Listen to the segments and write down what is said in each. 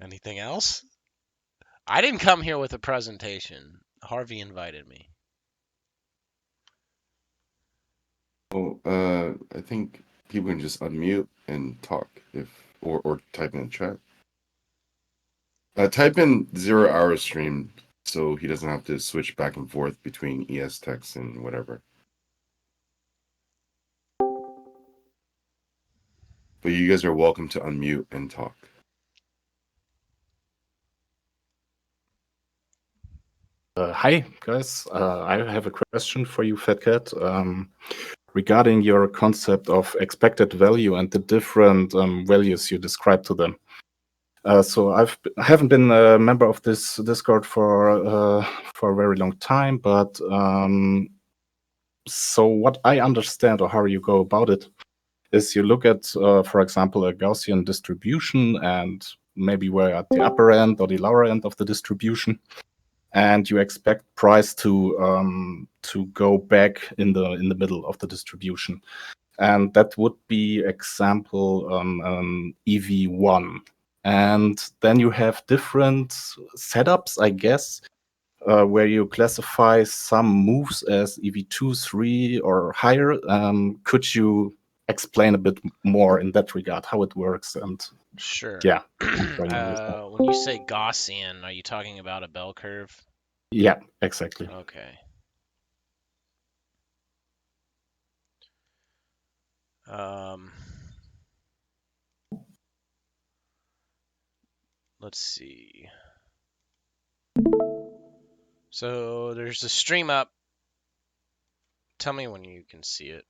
Anything else? I didn't come here with a presentation. Harvey invited me. Well, I think people can just unmute and talk if or type in the chat. Type in 0 hour stream so he doesn't have to switch back and forth between ES text and whatever. But you guys are welcome to unmute and talk. Hi, guys. I have a question for you, Fat Cat, regarding your concept of expected value and the different values you describe to them. So I haven't been a member of this Discord for a very long time, but so what I understand or how you go about it is you look at, for example, a Gaussian distribution and maybe we're at the upper end or the lower end of the distribution, and you expect price to go back in the middle of the distribution, and that would be example EV1. And then you have different setups, I guess, where you classify some moves as EV2, 3, or higher. Could you explain a bit more in that regard, how it works? And Sure. yeah, I'm trying to understand. When you say Gaussian, are you talking about a bell curve? Yeah, exactly. Okay. Um, let's see. So there's a stream up. Tell me when you can see it.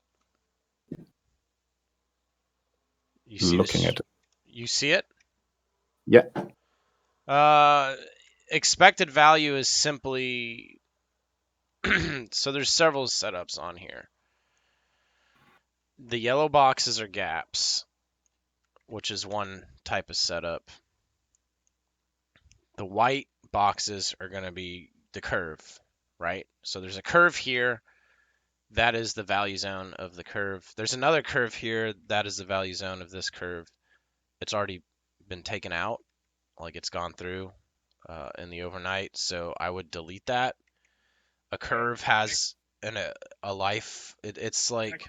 You see Looking this? at it. You see it? Yeah. Expected value is simply so there's several setups on here. The yellow boxes are gaps, which is one type of setup. The white boxes are going to be the curve, right? So there's a curve here. That is the value zone of the curve. There's another curve here. That is the value zone of this curve. It's already been taken out, like it's gone through in the overnight. So I would delete that. A curve has a life. It's like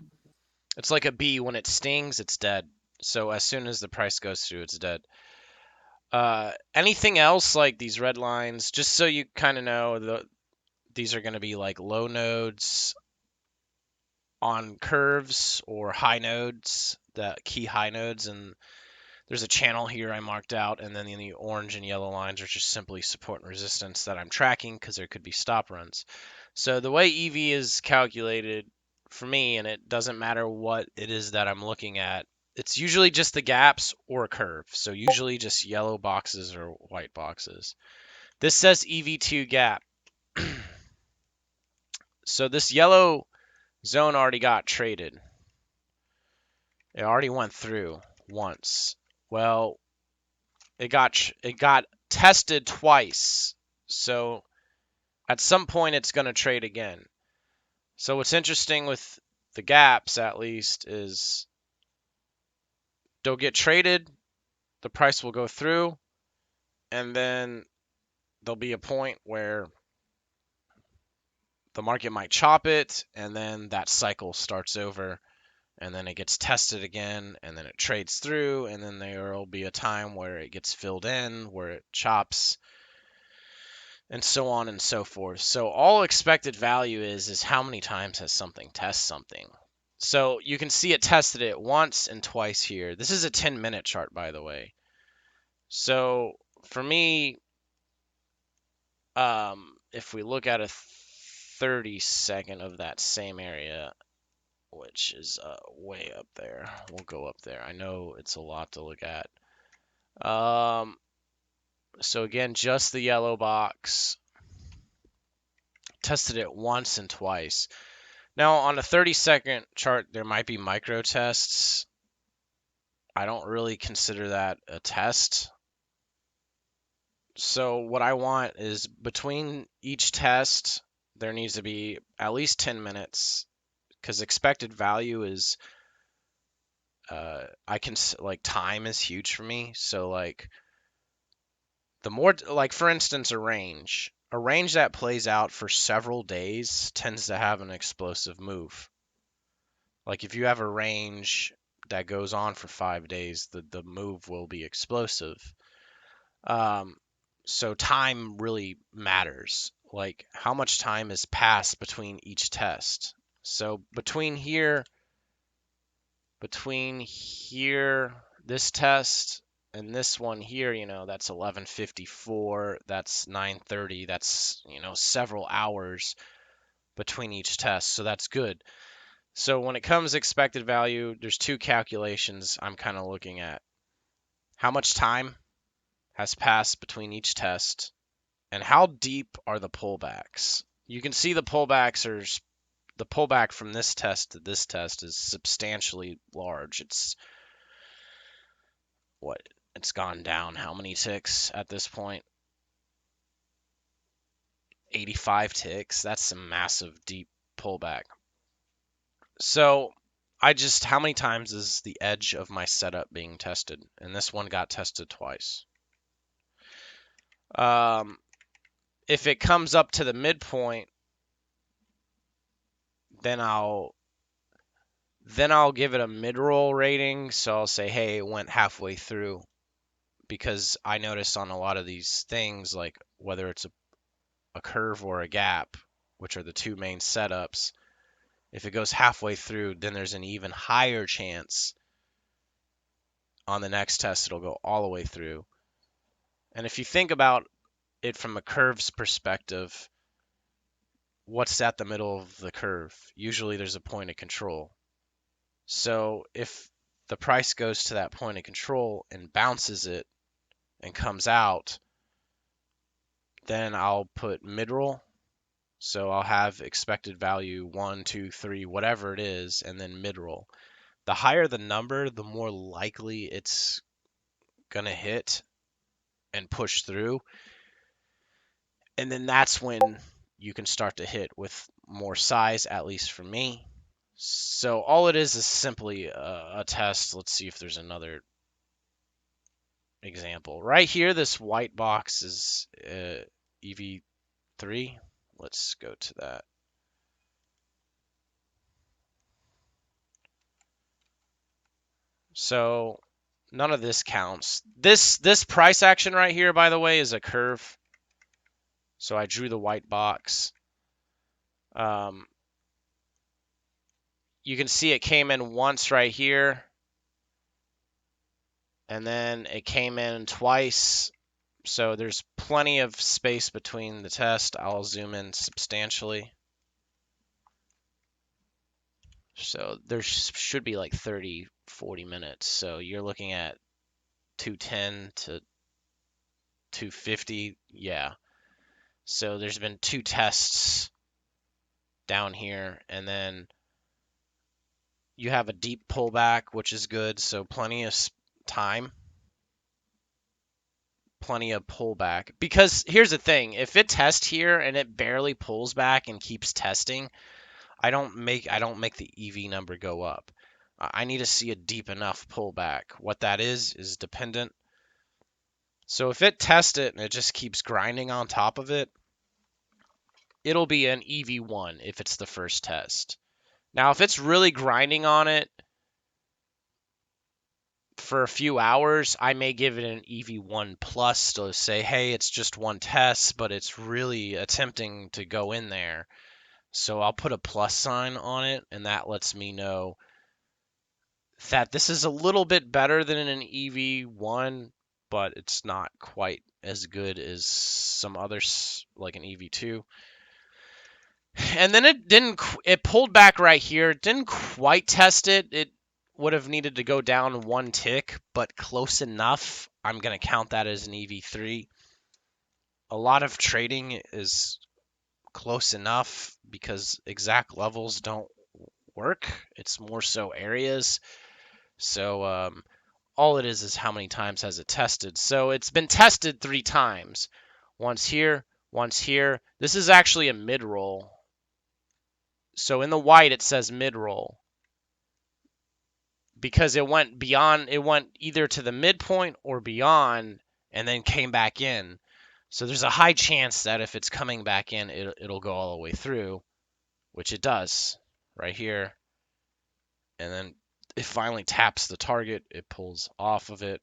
a bee. When it stings, it's dead. So as soon as the price goes through, it's dead. Anything else like these red lines, just so you kind of know, these are going to be like low nodes on curves or high nodes, the key high nodes, and there's a channel here I marked out, and then the orange and yellow lines are just simply support and resistance that I'm tracking because there could be stop runs. So the way EV is calculated for me, and it doesn't matter what it is that I'm looking at, it's usually just the gaps or a curve. So usually just yellow boxes or white boxes. This says EV2 gap. So this yellow zone already got traded. It already went through once. Well, it got tested twice. So at some point it's going to trade again. So what's interesting with the gaps, at least, is they'll get traded, the price will go through, and then there'll be a point where the market might chop it, and then that cycle starts over, and then it gets tested again, and then it trades through, and then there will be a time where it gets filled in, where it chops, and so on and so forth. So all expected value is how many times has something test something. So you can see it tested it once and twice here. This is a 10-minute chart, by the way. So for me, if we look at a 30-second of that same area, which is way up there, we'll go up there. I know it's a lot to look at. So again, just the yellow box. Tested it once and twice. Now, on a 30-second chart, there might be micro tests. I don't really consider that a test. So what I want is between each test, there needs to be at least 10 minutes because expected value is, I can, like, time is huge for me. So, like, The more, like for instance, a range that plays out for several days tends to have an explosive move. Like if you have a range that goes on for 5 days, the move will be explosive. So time really matters. Like how much time has passed between each test. So between here, this test and this one here, that's 11:54, that's 9:30, that's, several hours between each test. So that's good. So when it comes to expected value, there's two calculations I'm kind of looking at. How much time has passed between each test, and how deep are the pullbacks? You can see the pullback from this test to this test is substantially large. It's gone down how many ticks at this point? 85 ticks. That's some massive deep pullback. So how many times is the edge of my setup being tested? And this one got tested twice. If it comes up to the midpoint, then I'll give it a mid-roll rating. So I'll say, hey, it went halfway through, because I noticed on a lot of these things, like whether it's a curve or a gap, which are the two main setups, if it goes halfway through, then there's an even higher chance on the next test it'll go all the way through. And if you think about it from a curve's perspective, what's at the middle of the curve? Usually there's a point of control. So if the price goes to that point of control and bounces it and comes out, then I'll put mid-roll. So I'll have expected value 1, 2, 3, whatever it is, and then mid-roll. The higher the number, the more likely it's going to hit and push through. And then that's when you can start to hit with more size, at least for me. So all it is simply a test. Let's see if there's another example. Right here, this white box is EV3. Let's go to that. So none of this counts. This price action right here, by the way, is a curve. So I drew the white box. You can see it came in once right here, and then it came in twice. So there's plenty of space between the test. I'll zoom in substantially. So there should be like 30, 40 minutes. So you're looking at 210 to 250. Yeah. So there's been two tests down here, and then you have a deep pullback, which is good. So plenty of time, plenty of pullback. Because here's the thing, if it tests here and it barely pulls back and keeps testing, I don't make the EV number go up. I need to see a deep enough pullback. What that is dependent. So if it tests it and it just keeps grinding on top of it, it'll be an EV1 if it's the first test. Now, if it's really grinding on it for a few hours, I may give it an EV1 plus to say, hey, it's just one test, but it's really attempting to go in there. So I'll put a plus sign on it, and that lets me know that this is a little bit better than an EV1, but it's not quite as good as some others, like an EV2. And then it pulled back right here. It didn't quite test it. It would have needed to go down one tick, but close enough. I'm going to count that as an EV3. A lot of trading is close enough because exact levels don't work. It's more so areas. So all it is how many times has it tested. So it's been tested 3 times. Once here, once here. This is actually a mid-roll. So in the white, it says mid-roll because it went beyond, it went either to the midpoint or beyond, and then came back in. So there's a high chance that if it's coming back in, it'll go all the way through, which it does right here. And then it finally taps the target. It pulls off of it.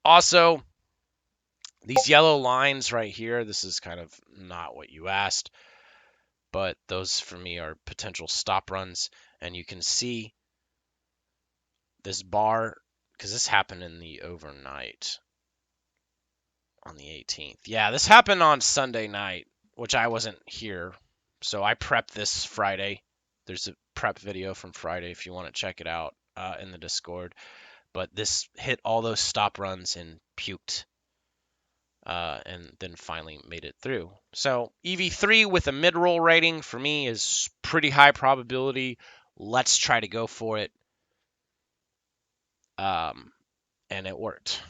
Also, these yellow lines right here, this is kind of not what you asked, but those for me are potential stop runs. And you can see this bar, because this happened in the overnight on the 18th. Yeah, this happened on Sunday night, which I wasn't here. So I prepped this Friday. There's a prep video from Friday if you want to check it out in the Discord. But this hit all those stop runs and puked. And then finally made it through. So EV3 with a mid-roll rating for me is pretty high probability. Let's try to go for it. And it worked.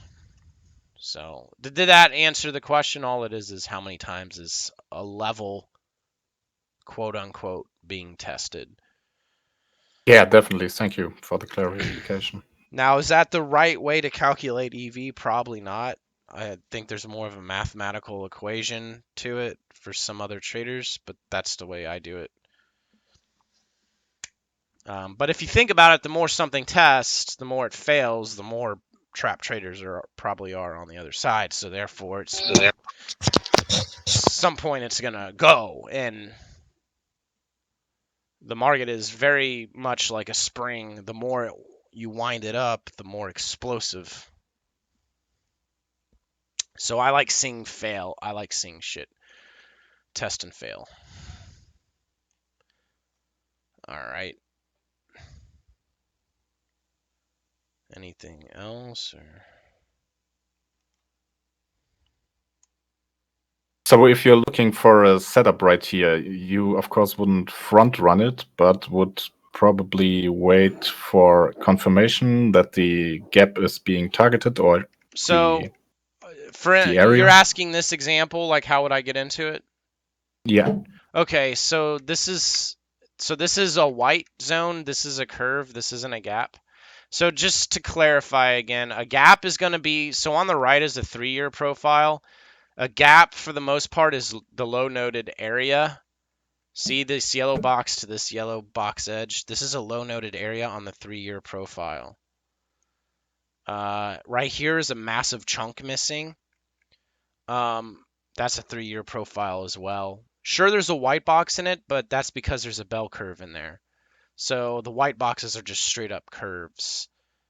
So did that answer the question? All it is how many times is a level, quote unquote, being tested. Yeah, definitely. Thank you for the clarification. Now, is that the right way to calculate EV? Probably not. I think there's more of a mathematical equation to it for some other traders, but that's the way I do it. But if you think about it, the more something tests, the more it fails, the more trap traders probably are on the other side. So therefore, it's some point it's gonna go, and the market is very much like a spring. The more you wind it up, the more explosive. So I like seeing fail. I like seeing shit test and fail. All right. Anything else? Or... So if you're looking for a setup right here, you of course wouldn't front run it, but would probably wait for confirmation that the gap is being targeted, or so the area. You're asking this example, like how would I get into it? Yeah. Okay, so this is a white zone, this is a curve, this isn't a gap. So just to clarify again, a gap is going to be, so on the right is a 3-year profile. A gap, for the most part, is the low noted area. See this yellow box to this yellow box edge? This is a low noted area on the 3-year profile. Right here is a massive chunk missing. That's a 3-year profile as well. Sure, there's a white box in it, but that's because there's a bell curve in there. So the white boxes are just straight up curves.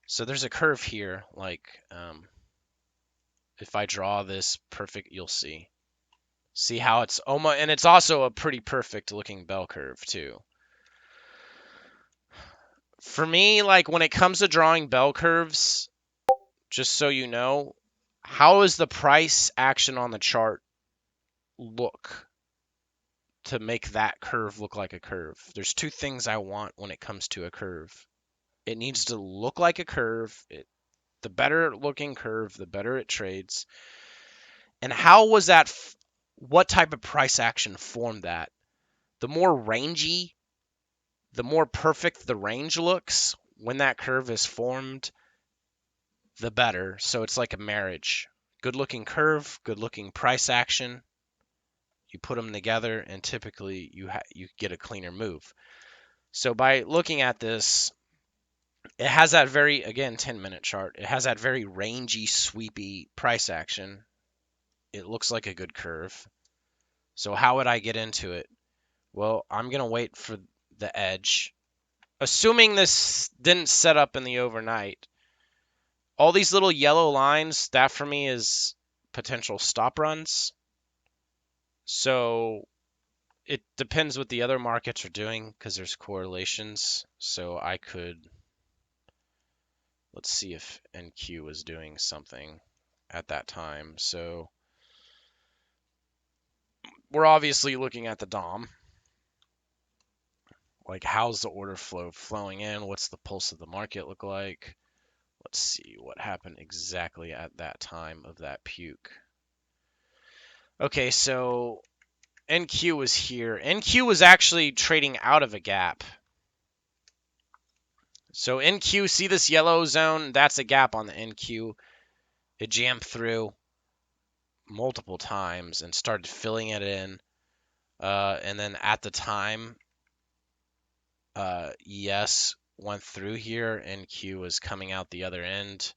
So there's a curve here, like if I draw this perfect, you'll see. See how it's almost, and it's also a pretty perfect looking bell curve too. For me, like when it comes to drawing bell curves, just so you know, how does the price action on the chart look to make that curve look like a curve? There's two things I want when it comes to a curve. It needs to look like a curve. The better looking curve, the better it trades. And how was that? What type of price action formed that? The more rangy, the more perfect the range looks when that curve is formed, the better. So it's like a marriage. Good looking curve, good looking price action. You put them together and typically you get a cleaner move. So by looking at this, it has that very, again, 10-minute chart. It has that very rangy, sweepy price action. It looks like a good curve. So how would I get into it? Well, I'm going to wait for the edge. Assuming this didn't set up in the overnight, all these little yellow lines, that for me is potential stop runs. So it depends what the other markets are doing because there's correlations. So I could, let's see if NQ was doing something at that time. So we're obviously looking at the DOM. Like, how's the order flow flowing in? What's the pulse of the market look like? Let's see what happened exactly at that time of that puke. Okay, so NQ was here. NQ was actually trading out of a gap. So NQ, see this yellow zone? That's a gap on the NQ. It jammed through multiple times and started filling it in. And then at the time, ES went through here and Q was coming out the other end.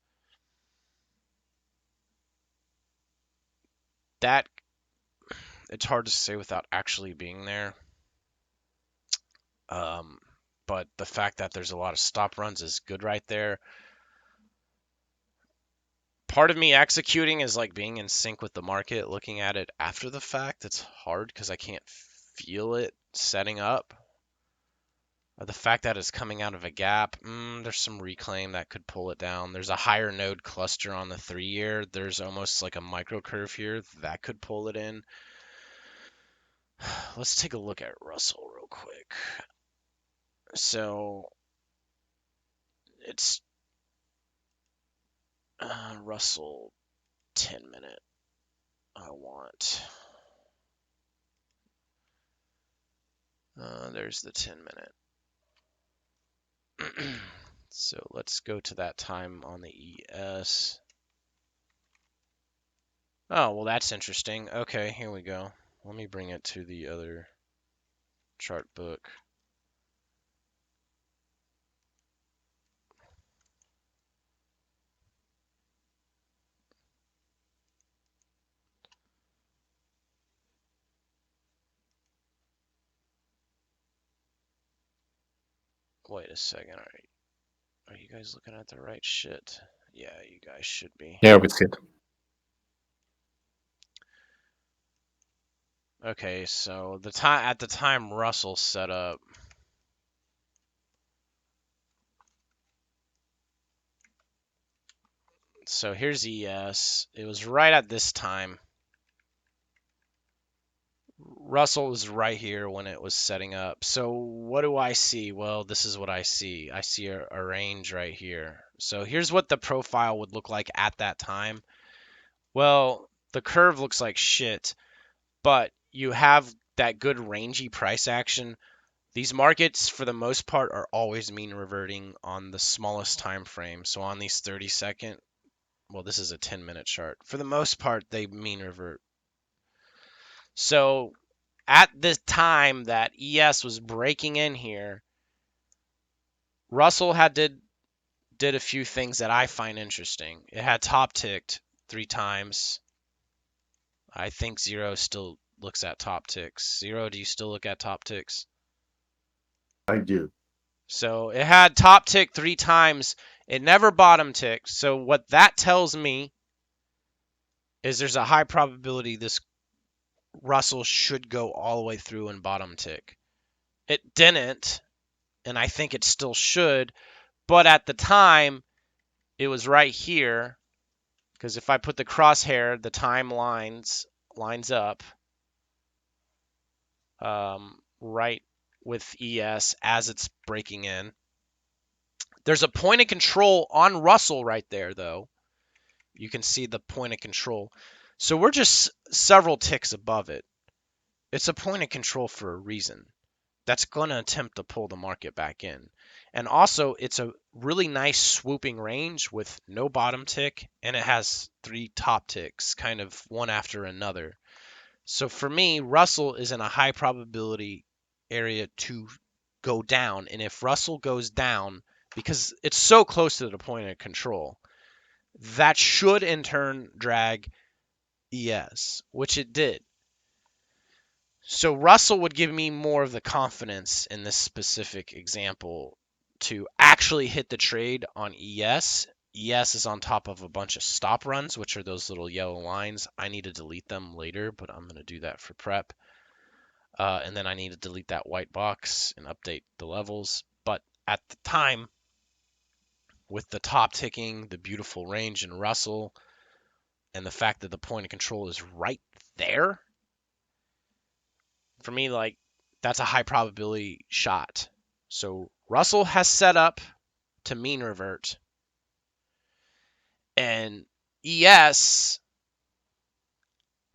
That, it's hard to say without actually being there. But the fact that there's a lot of stop runs is good right there. Part of me executing is like being in sync with the market, looking at it after the fact. It's hard because I can't feel it setting up. The fact that it's coming out of a gap, there's some reclaim that could pull it down. There's a higher node cluster on the 3-year. There's almost like a micro curve here that could pull it in. Let's take a look at Russell real quick. So it's Russell 10-minute. I want. There's the 10-minute. So let's go to that time on the ES. Oh, well, that's interesting. Okay, here we go. Let me bring it to the other chart book. Wait a second. Are you guys looking at the right shit? Yeah, you guys should be. Yeah, we see it. Okay, so at the time Russell set up. So here's ES. It was right at this time. Russell was right here when it was setting up. So what do I see? Well, this is what I see. I see a range right here. So here's what the profile would look like at that time. Well, the curve looks like shit, but you have that good rangy price action. These markets, for the most part, are always mean reverting on the smallest time frame. So on these 30-second, well, this is a 10-minute chart. For the most part, they mean revert. So at the time that ES was breaking in here, Russell did a few things that I find interesting. It had top ticked 3 times. I think Zero still looks at top ticks. Zero, do you still look at top ticks? I do. So it had top tick 3 times. It never bottom ticked. So what that tells me is there's a high probability this Russell should go all the way through and bottom tick. It didn't, and I think it still should, but at the time, it was right here, because if I put the crosshair, the time lines up right with ES as it's breaking in. There's a point of control on Russell right there, though. You can see the point of control. So we're just several ticks above it. It's a point of control for a reason. That's going to attempt to pull the market back in. And also, it's a really nice swooping range with no bottom tick, and it has 3 top ticks, kind of one after another. So for me, Russell is in a high probability area to go down. And if Russell goes down, because it's so close to the point of control, that should in turn drag ES, which it did. So Russell would give me more of the confidence in this specific example to actually hit the trade on ES. ES is on top of a bunch of stop runs, which are those little yellow lines. I need to delete them later, but I'm going to do that for prep. And then I need to delete that white box and update the levels. But at the time, with the top ticking, the beautiful range in Russell, and the fact that the point of control is right there, for me, like, that's a high probability shot. So Russell has set up to mean revert. And ES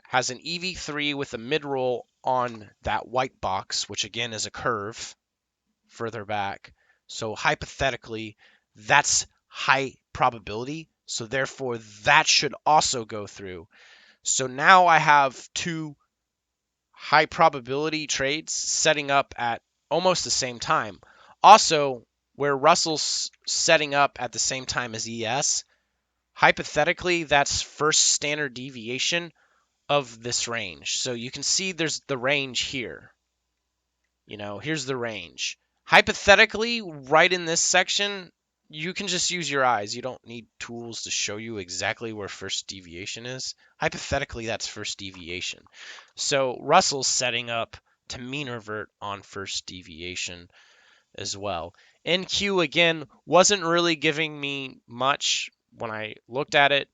has an EV3 with a mid-roll on that white box, which again is a curve further back. So hypothetically, that's high probability. So therefore, that should also go through. So now I have two high probability trades setting up at almost the same time. Also, where Russell's setting up at the same time as ES, hypothetically, that's first standard deviation of this range. So you can see there's the range here. Here's the range. Hypothetically, right in this section, you can just use your eyes. You don't need tools to show you exactly where first deviation is. Hypothetically, that's first deviation. So Russell's setting up to mean revert on first deviation as well. NQ, again, wasn't really giving me much when I looked at it,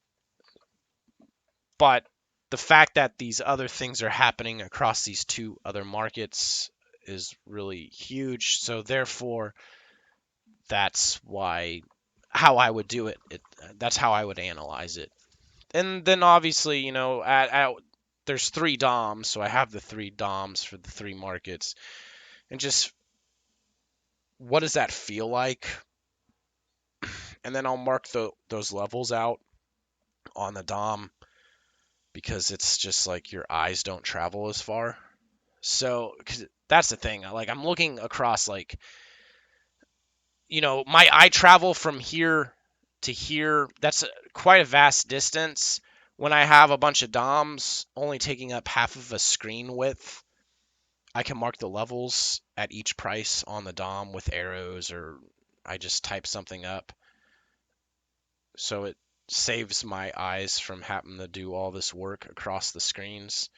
but the fact that these other things are happening across these two other markets is really huge. So therefore, that's how I would do it. That's how I would analyze it. And then obviously, there's 3 DOMs, so I have the 3 DOMs for the 3 markets. And just what does that feel like? And then I'll mark those levels out on the DOM because it's just like your eyes don't travel as far. So 'cause that's the thing. Like I'm looking across like my eye travel from here to here. That's quite a vast distance. When I have a bunch of DOMs only taking up half of a screen width, I can mark the levels at each price on the DOM with arrows, or I just type something up. So it saves my eyes from having to do all this work across the screens.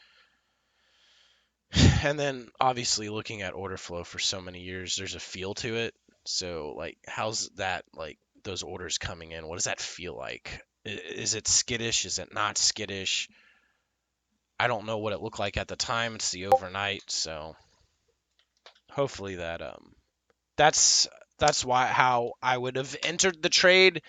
And then obviously looking at order flow for so many years, there's a feel to it. So like, how's that, like those orders coming in? What does that feel like? Is it skittish? Is it not skittish? I don't know what it looked like at the time. It's the overnight, so hopefully that's how I would have entered the trade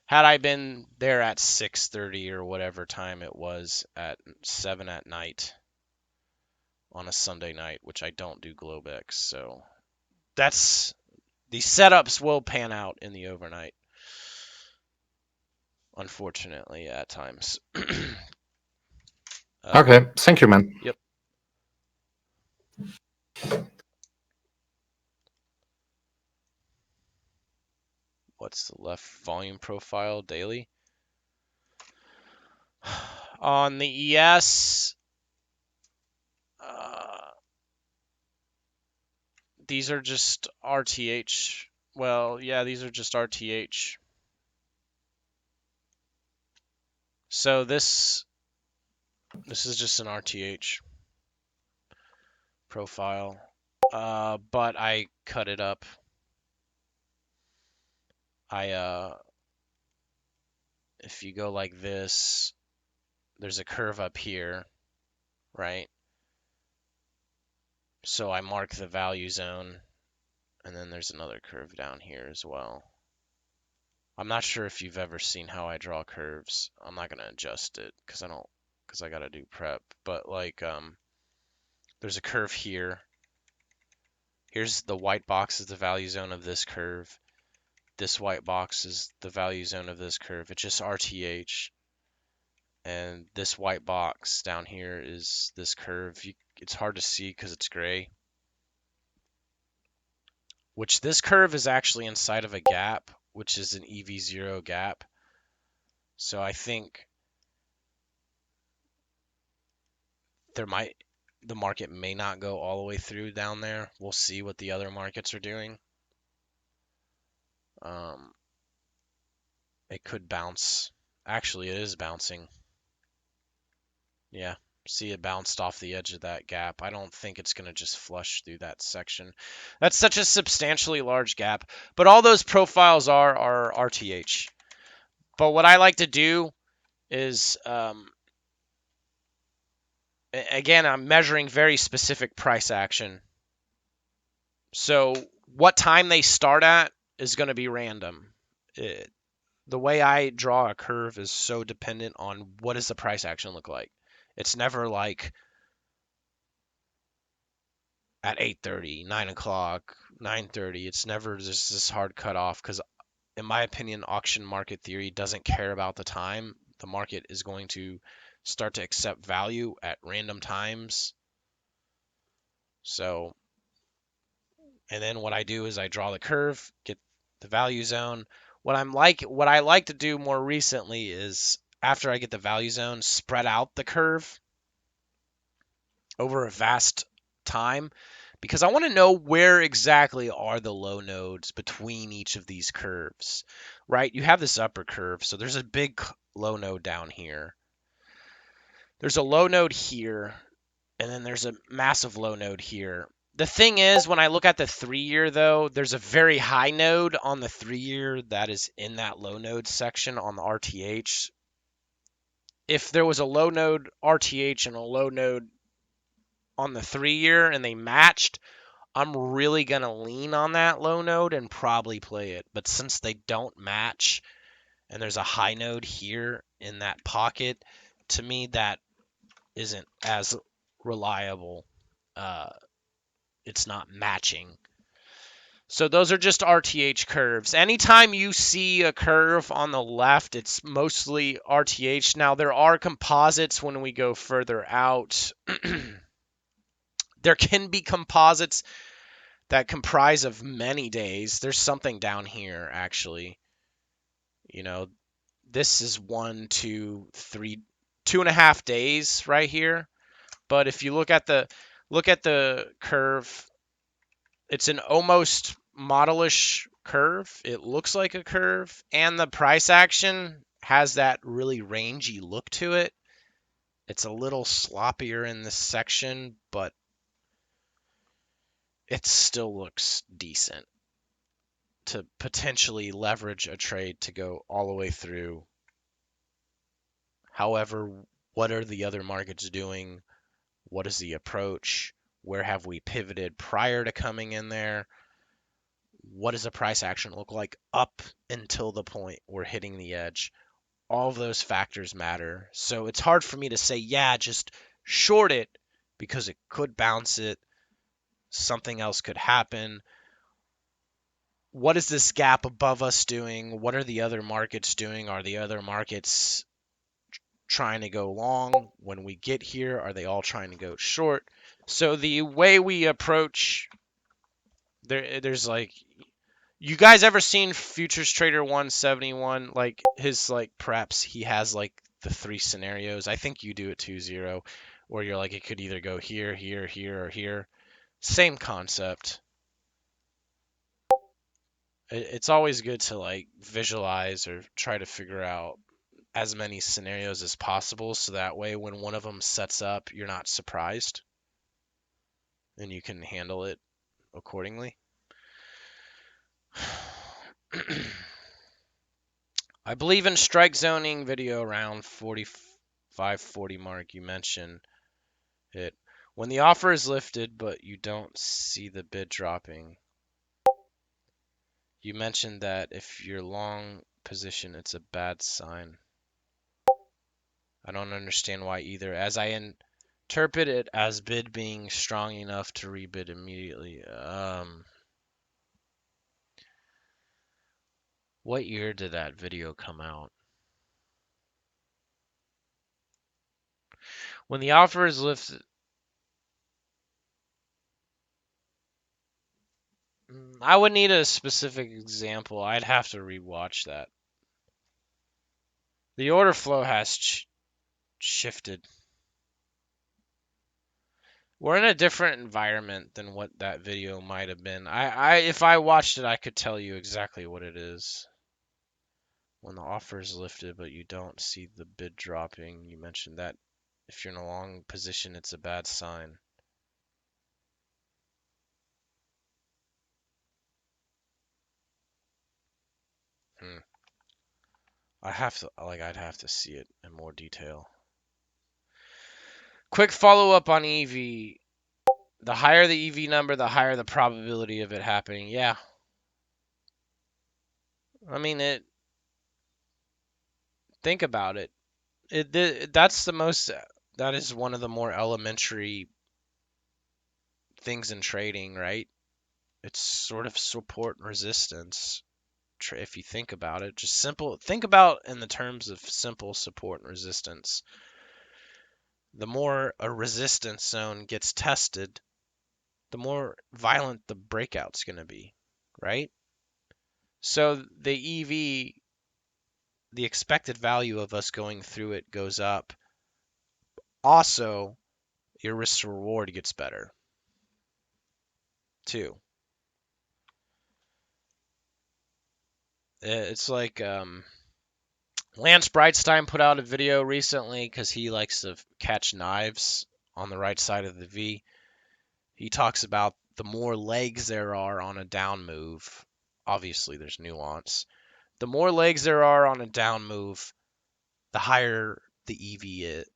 had I been there at 6:30 or whatever time it was at 7 at night on a Sunday night, which I don't do Globex. So these setups will pan out in the overnight, unfortunately, at times. Okay, thank you, man. Yep. What's the left volume profile daily? On the ES, these are just RTH. Well, yeah, these are just RTH. So this is just an RTH profile, but I cut it up. If you go like this, there's a curve up here, right? So I mark the value zone, and then there's another curve down here as well. I'm not sure if you've ever seen how I draw curves. I'm not gonna adjust it because I gotta do prep. But like, there's a curve here. Here's the white box is the value zone of this curve. This white box is the value zone of this curve. It's just RTH. And this white box down here is this curve. It's hard to see because it's gray. Which this curve is actually inside of a gap, which is an EV0 gap. So I think the market may not go all the way through down there. We'll see what the other markets are doing. It could bounce. Actually, it is bouncing. Yeah, see it bounced off the edge of that gap. I don't think it's going to just flush through that section. That's such a substantially large gap. But all those profiles are RTH. But what I like to do is, again, I'm measuring very specific price action. So what time they start at is going to be random. The way I draw a curve is so dependent on what does the price action look like. It's never like at 8:30, 9 o'clock, 9:30. It's never just this hard cutoff because in my opinion, auction market theory doesn't care about the time. The market is going to start to accept value at random times. So, and then what I do is I draw the curve, get the value zone. What I like to do more recently is after I get the value zone, spread out the curve over a vast time because I want to know where exactly are the low nodes between each of these curves, right? You have this upper curve, so there's a big low node down here. There's a low node here, and then there's a massive low node here. The thing is, when I look at the 3-year, though, there's a very high node on the 3-year that is in that low node section on the RTH. If there was a low node RTH and a low node on the 3-year and they matched, I'm really going to lean on that low node and probably play it. But since they don't match and there's a high node here in that pocket, to me that isn't as reliable. It's not matching. So those are just RTH curves. Anytime you see a curve on the left, it's mostly RTH. Now there are composites when we go further out. There can be composites that comprise of many days. There's something down here actually. You know, this is 1, 2, 3, 2.5 days right here. But if you look at the curve, it's an almost modelish curve. It looks like a curve, and the price action has that really rangy look to it. It's a little sloppier in this section, but it still looks decent to potentially leverage a trade to go all the way through. However, what are the other markets doing? What is the approach? Where have we pivoted prior to coming in there? What does the price action look like up until the point we're hitting the edge? All of those factors matter. So it's hard for me to say, yeah, just short it because it could bounce it. Something else could happen. What is this gap above us doing? What are the other markets doing? Are the other markets trying to go long? When we get here, are they all trying to go short? So the way we approach, there's like, you guys ever seen Futures Trader 171? Like his perhaps he has like the 3 scenarios. I think you do it 2-0, where you're like it could either go here, here, here, or here. Same concept. It's always good to like visualize or try to figure out as many scenarios as possible, so that way when one of them sets up, you're not surprised and you can handle it accordingly. I believe in strike zoning video around 45-40 mark. You mentioned it. When the offer is lifted, but you don't see the bid dropping. You mentioned that if you're long position, it's a bad sign. I don't understand why either, as I interpret it as bid being strong enough to rebid immediately. What year did that video come out? When the offer is lifted, I would need a specific example. I'd have to rewatch that. The order flow has shifted. We're in a different environment than what that video might have been. If I watched it, I could tell you exactly what it is. When the offer is lifted, but you don't see the bid dropping, you mentioned that if you're in a long position, it's a bad sign. I'd have to see it in more detail. Quick follow-up on EV. The higher the EV number, the higher the probability of it happening. Yeah. I mean, think about it. That is one of the more elementary things in trading, right? It's sort of support and resistance. if you think about it. Just simple. Think about in the terms of simple support and resistance. The more a resistance zone gets tested, the more violent the breakout's going to be, right? So the EV, the expected value of us going through it goes up. Also, your risk to reward gets better too. It's like Lance Brightstein put out a video recently because he likes to catch knives on the right side of the V. He talks about the more legs there are on a down move. Obviously, there's nuance. The more legs there are on a down move, the higher the EV is.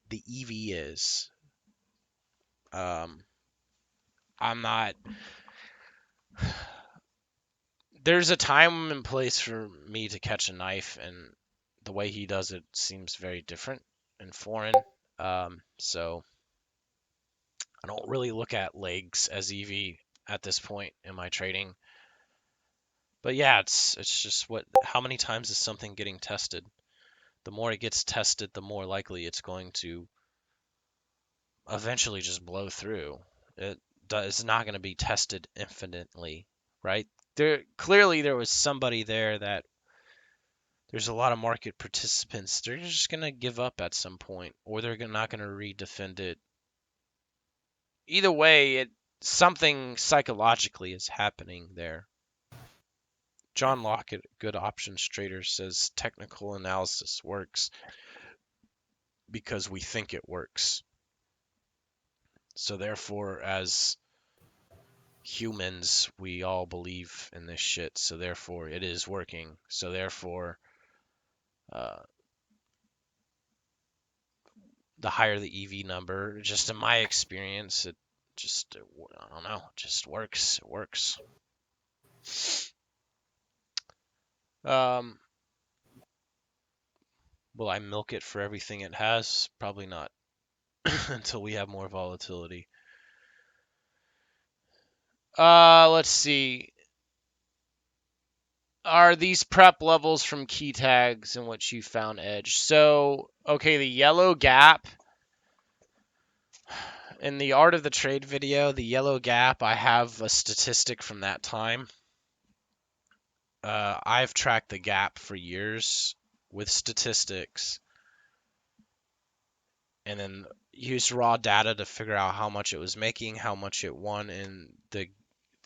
The EV is. I'm not. There's a time and place for me to catch a knife, and the way he does it seems very different and foreign. So I don't really look at legs as EV at this point in my trading. But yeah, it's just how many times is something getting tested? The more it gets tested, the more likely it's going to eventually just blow through. It's not going to be tested infinitely, right? Clearly there was somebody there that there's a lot of market participants. They're just going to give up at some point, or they're not going to redefend it. Either way, something psychologically is happening there. John Lockett, good options trader, says technical analysis works because we think it works. So therefore, as humans, we all believe in this shit. So therefore, it is working. So therefore, the higher the EV number, just in my experience, I don't know, it just works. It works. Will I milk it for everything it has? Probably not. Until we have more volatility. Let's see. Are these prep levels from key tags in which you found edge? So, okay, the yellow gap. In the Art of the Trade video, the yellow gap, I have a statistic from that time. I've tracked the gap for years with statistics and then used raw data to figure out how much it was making, how much it won, and the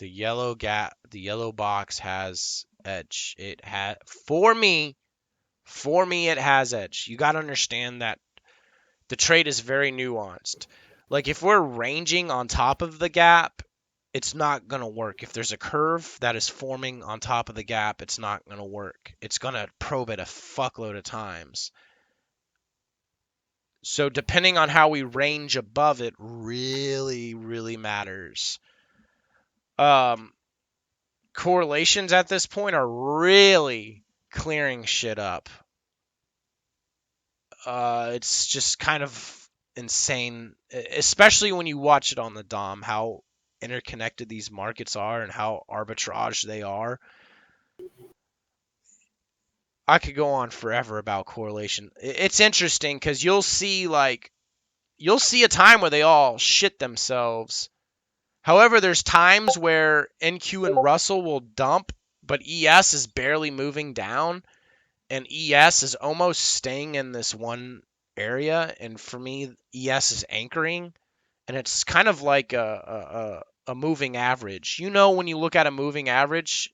yellow gap, the yellow box has edge. It had for me it has edge. You got to understand that the trade is very nuanced. Like if we're ranging on top of the gap, it's not going to work. If there's a curve that is forming on top of the gap, it's not going to work. It's going to probe it a fuckload of times. So depending on how we range above it really, really matters. Correlations at this point are really clearing shit up. It's just kind of insane, especially when you watch it on the DOM, how interconnected these markets are and how arbitrage they are. I could go on forever about correlation. It's interesting because you'll see a time where they all shit themselves. However, there's times where NQ and Russell will dump, but ES is barely moving down, and ES is almost staying in this one area. And for me, ES is anchoring, and it's kind of like a moving average. You know, when you look at a moving average,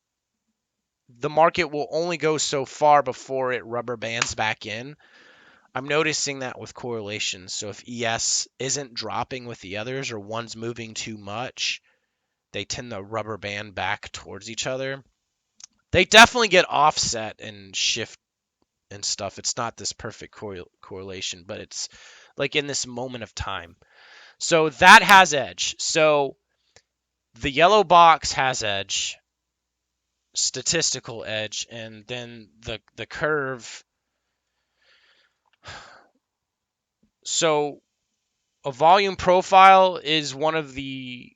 the market will only go so far before it rubber bands back in. I'm noticing that with correlations. So if ES isn't dropping with the others or one's moving too much, they tend to rubber band back towards each other. They definitely get offset and shift and stuff. It's not this perfect correlation, but it's like in this moment of time. So that has edge. So the yellow box has edge, statistical edge, and then the curve. So a volume profile is one of the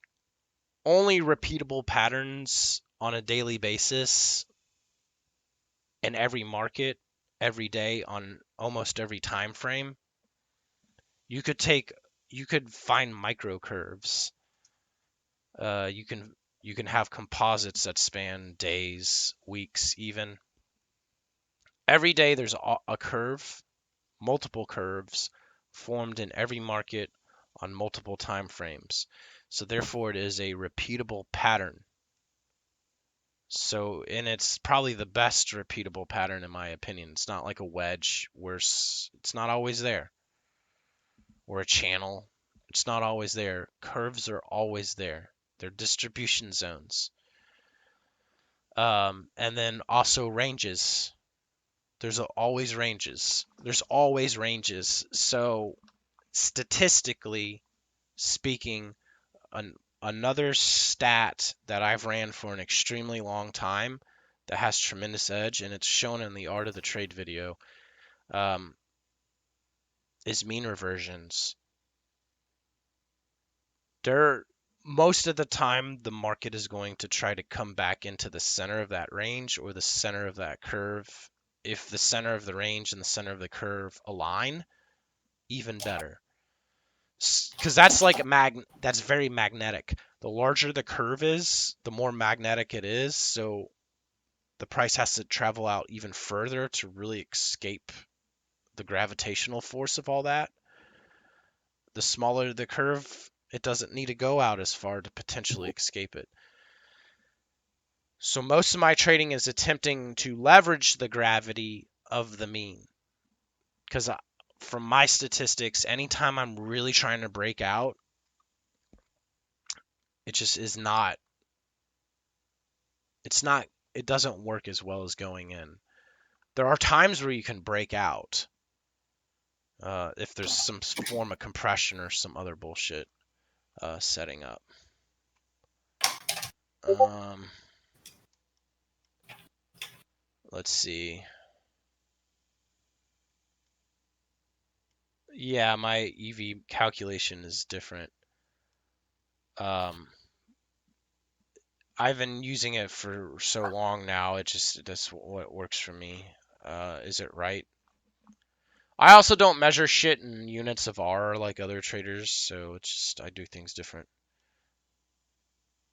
only repeatable patterns on a daily basis in every market, every day, on almost every time frame. You could find micro curves. You can have composites that span days, weeks, even. Every day there's a curve, multiple curves formed in every market on multiple time frames. So therefore it is a repeatable pattern. So, and it's probably the best repeatable pattern in my opinion. It's not like a wedge where it's not always there, or a channel. It's not always there. Curves are always there. They're distribution zones. And then also ranges. There's always ranges. There's always ranges. So statistically speaking, another stat that I've ran for an extremely long time that has tremendous edge, and it's shown in the Art of the Trade video, is mean reversions. Most of the time, the market is going to try to come back into the center of that range or the center of that curve. If the center of the range and the center of the curve align, even better. Because that's like that's very magnetic. The larger the curve is, the more magnetic it is. So the price has to travel out even further to really escape the gravitational force of all that. The smaller the curve, it doesn't need to go out as far to potentially escape it. So most of my trading is attempting to leverage the gravity of the mean. Because from my statistics, anytime I'm really trying to break out, it just is not, it doesn't work as well as going in. There are times where you can break out if there's some form of compression or some other bullshit setting up. Let's see. Yeah, my EV calculation is different. I've been using it for so long now, that's what works for me. Is it right? I also don't measure shit in units of R like other traders, so it's just I do things different.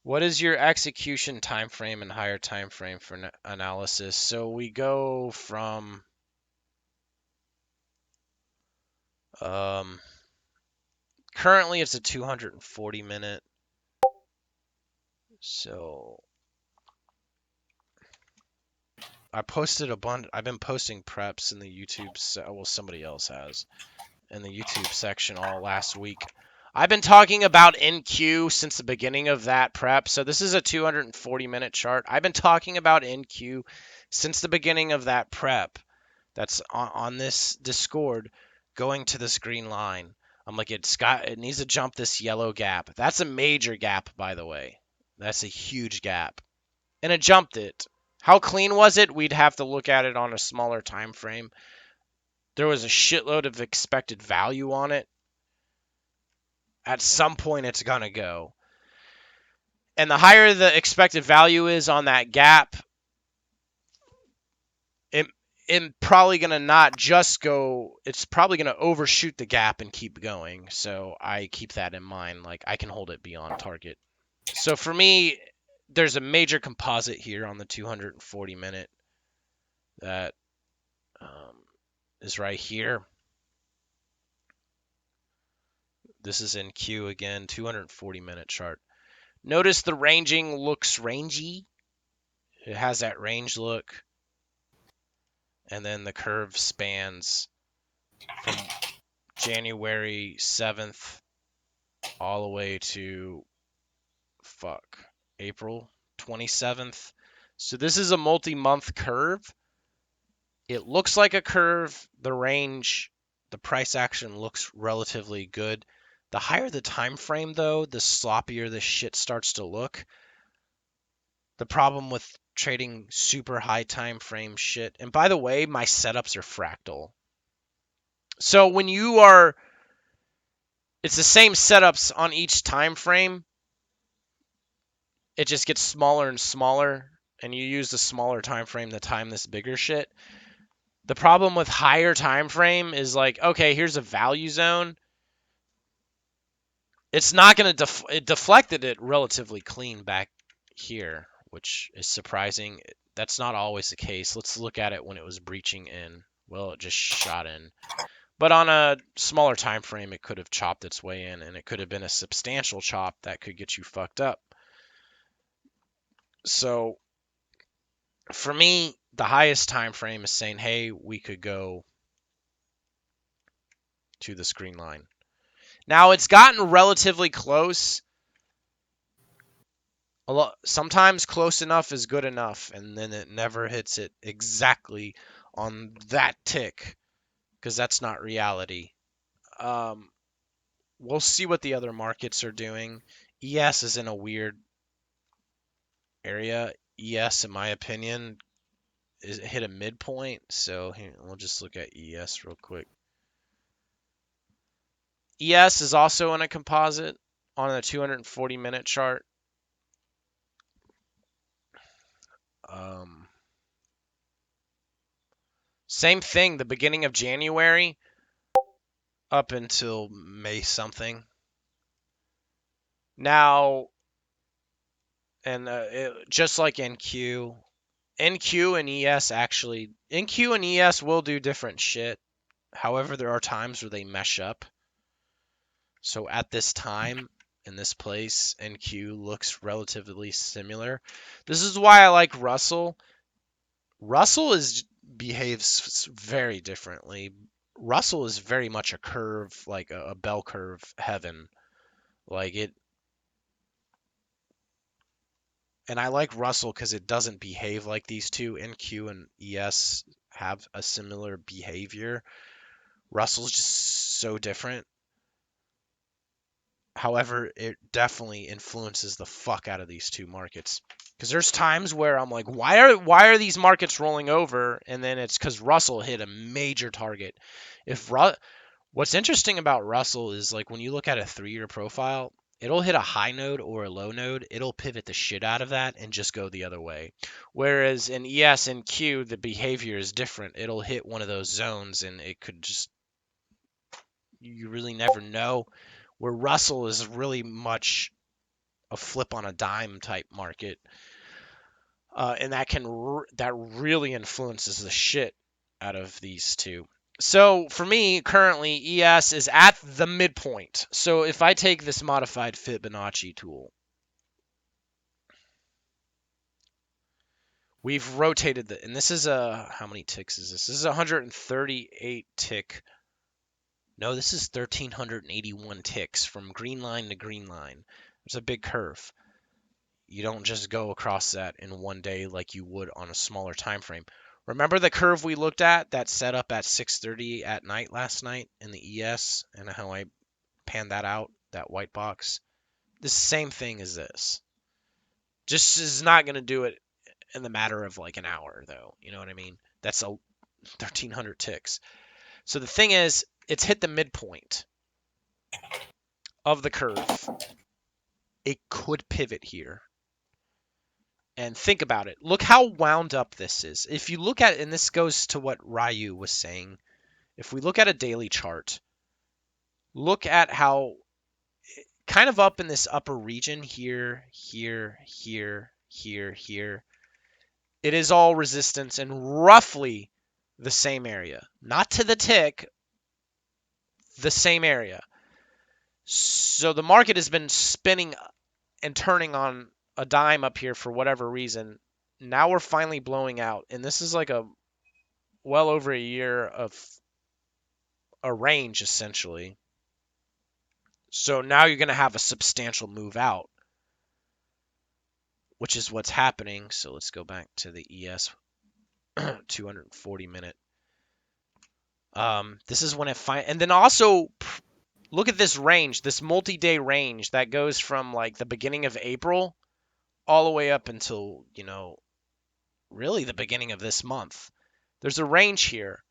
What is your execution time frame and higher time frame for analysis? So we go from currently it's a 240 minute. So I posted a bunch. I've been posting preps in the YouTube. Well, somebody else has in the YouTube section all last week. I've been talking about NQ since the beginning of that prep. So this is a 240 minute chart. I've been talking about NQ since the beginning of that prep. That's on this Discord going to this green line. I'm like, it needs to jump this yellow gap. That's a major gap, by the way. That's a huge gap. And it jumped it. How clean was it? We'd have to look at it on a smaller time frame. There was a shitload of expected value on it. At some point, it's going to go. And the higher the expected value is on that gap, it's probably going to not just go, it's probably going to overshoot the gap and keep going. So I keep that in mind. Like, I can hold it beyond target. So for me, there's a major composite here on the 240 minute that is right here. This is in Q again, 240 minute chart. Notice the ranging looks rangy. It has that range look. And then the curve spans from January 7th all the way to April 27th. So this is a multi-month curve. It looks like a curve. The range, the price action looks relatively good. The higher the time frame, though, the sloppier this shit starts to look. The problem with trading super high time frame shit, and by the way, my setups are fractal. So when it's the same setups on each time frame. It just gets smaller and smaller and you use the smaller time frame to time this bigger shit. The problem with higher time frame is like, okay, here's a value zone. It's not going to it deflected it relatively clean back here, which is surprising. That's not always the case. Let's look at it when it was breaching in. Well, it just shot in. But on a smaller time frame, it could have chopped its way in, and it could have been a substantial chop that could get you fucked up. So for me, the highest time frame is saying, hey, we could go to this green line. Now, it's gotten relatively close. Sometimes close enough is good enough, and then it never hits it exactly on that tick, because that's not reality. We'll see what the other markets are doing. ES is in a weird area. ES, in my opinion, hit a midpoint. So here, we'll just look at ES real quick. ES is also in a composite on a 240-minute chart. Same thing, the beginning of January up until May something. Now, and just like NQ and ES actually, NQ and ES will do different shit. However, there are times where they mesh up. So at this time, in this place, NQ looks relatively similar. This is why I like Russell. Russell behaves very differently. Russell is very much a curve, like a bell curve heaven. Like it. And I like Russell because it doesn't behave like these two. NQ and ES have a similar behavior. Russell's just so different. However, it definitely influences the fuck out of these two markets. Because there's times where I'm like, why are these markets rolling over? And then it's because Russell hit a major target. What's interesting about Russell is like when you look at a 3-year profile, it'll hit a high node or a low node. It'll pivot the shit out of that and just go the other way. Whereas in ES and Q, the behavior is different. It'll hit one of those zones and it could just, you really never know. Where Russell is really much a flip on a dime type market. And that really influences the shit out of these two. So for me, currently, ES is at the midpoint. So if I take this modified Fibonacci tool, we've rotated and this is how many ticks is this? This is 138 tick. No, this is 1,381 ticks from green line to green line. There's a big curve. You don't just go across that in one day like you would on a smaller time frame. Remember the curve we looked at that set up at 6:30 at night last night in the ES and how I panned that out, that white box? The same thing as this. Just is not going to do it in the matter of like an hour, though. You know what I mean? That's 1,300 ticks. So the thing is, it's hit the midpoint of the curve. It could pivot here. And think about it. Look how wound up this is. If you look at, and this goes to what Ryu was saying, if we look at a daily chart, look at how kind of up in this upper region here, here, here, here, here, it is all resistance in roughly the same area. Not to the tick, the same area. So the market has been spinning and turning on a dime up here for whatever reason. Now we're finally blowing out, and this is like a well over a year of a range essentially. So now you're going to have a substantial move out, which is what's happening. So let's go back to the ES 240 minute. This is when it and then also look at this range, this multi-day range that goes from like the beginning of April all the way up until, really the beginning of this month. There's a range here,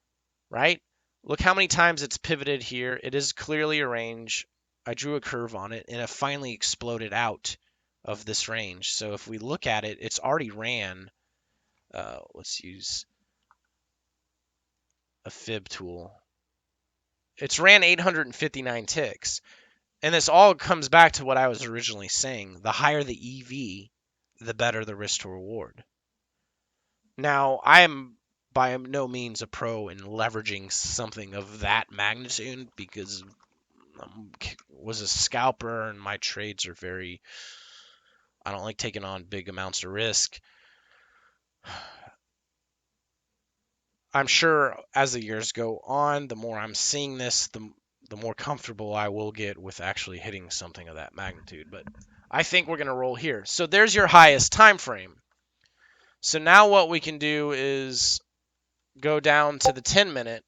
right? Look how many times it's pivoted here. It is clearly a range. I drew a curve on it, and it finally exploded out of this range. So if we look at it, it's already ran Let's use a fib tool. It's ran 859 ticks. And this all comes back to what I was originally saying. The higher the EV, the better the risk to reward. Now, I am by no means a pro in leveraging something of that magnitude because I was a scalper and my trades are very... I don't like taking on big amounts of risk. I'm sure as the years go on, the more I'm seeing this, the more comfortable I will get with actually hitting something of that magnitude. But I think we're going to roll here. So there's your highest time frame. So now what we can do is go down to the 10-minute.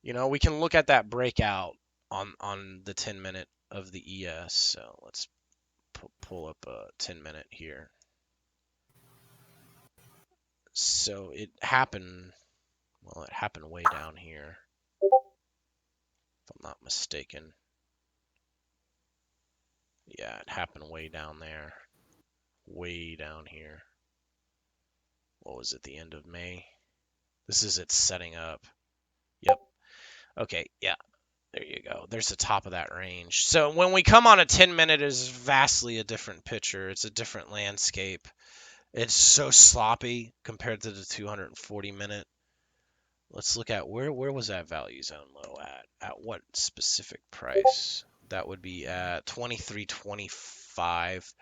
You know, we can look at that breakout on the 10-minute of the ES. So let's pull up a 10-minute here. So it happened, well, it happened way down here, if I'm not mistaken. Yeah, it happened way down there, way down here. What was it, the end of May? This is it setting up. Yep. Okay, yeah, there you go. There's the top of that range. So when we come on a 10-minute, it's vastly a different picture. It's a different landscape. It's so sloppy compared to the 240-minute. Let's look at where was that value zone low at? At what specific price? That would be at 23.25,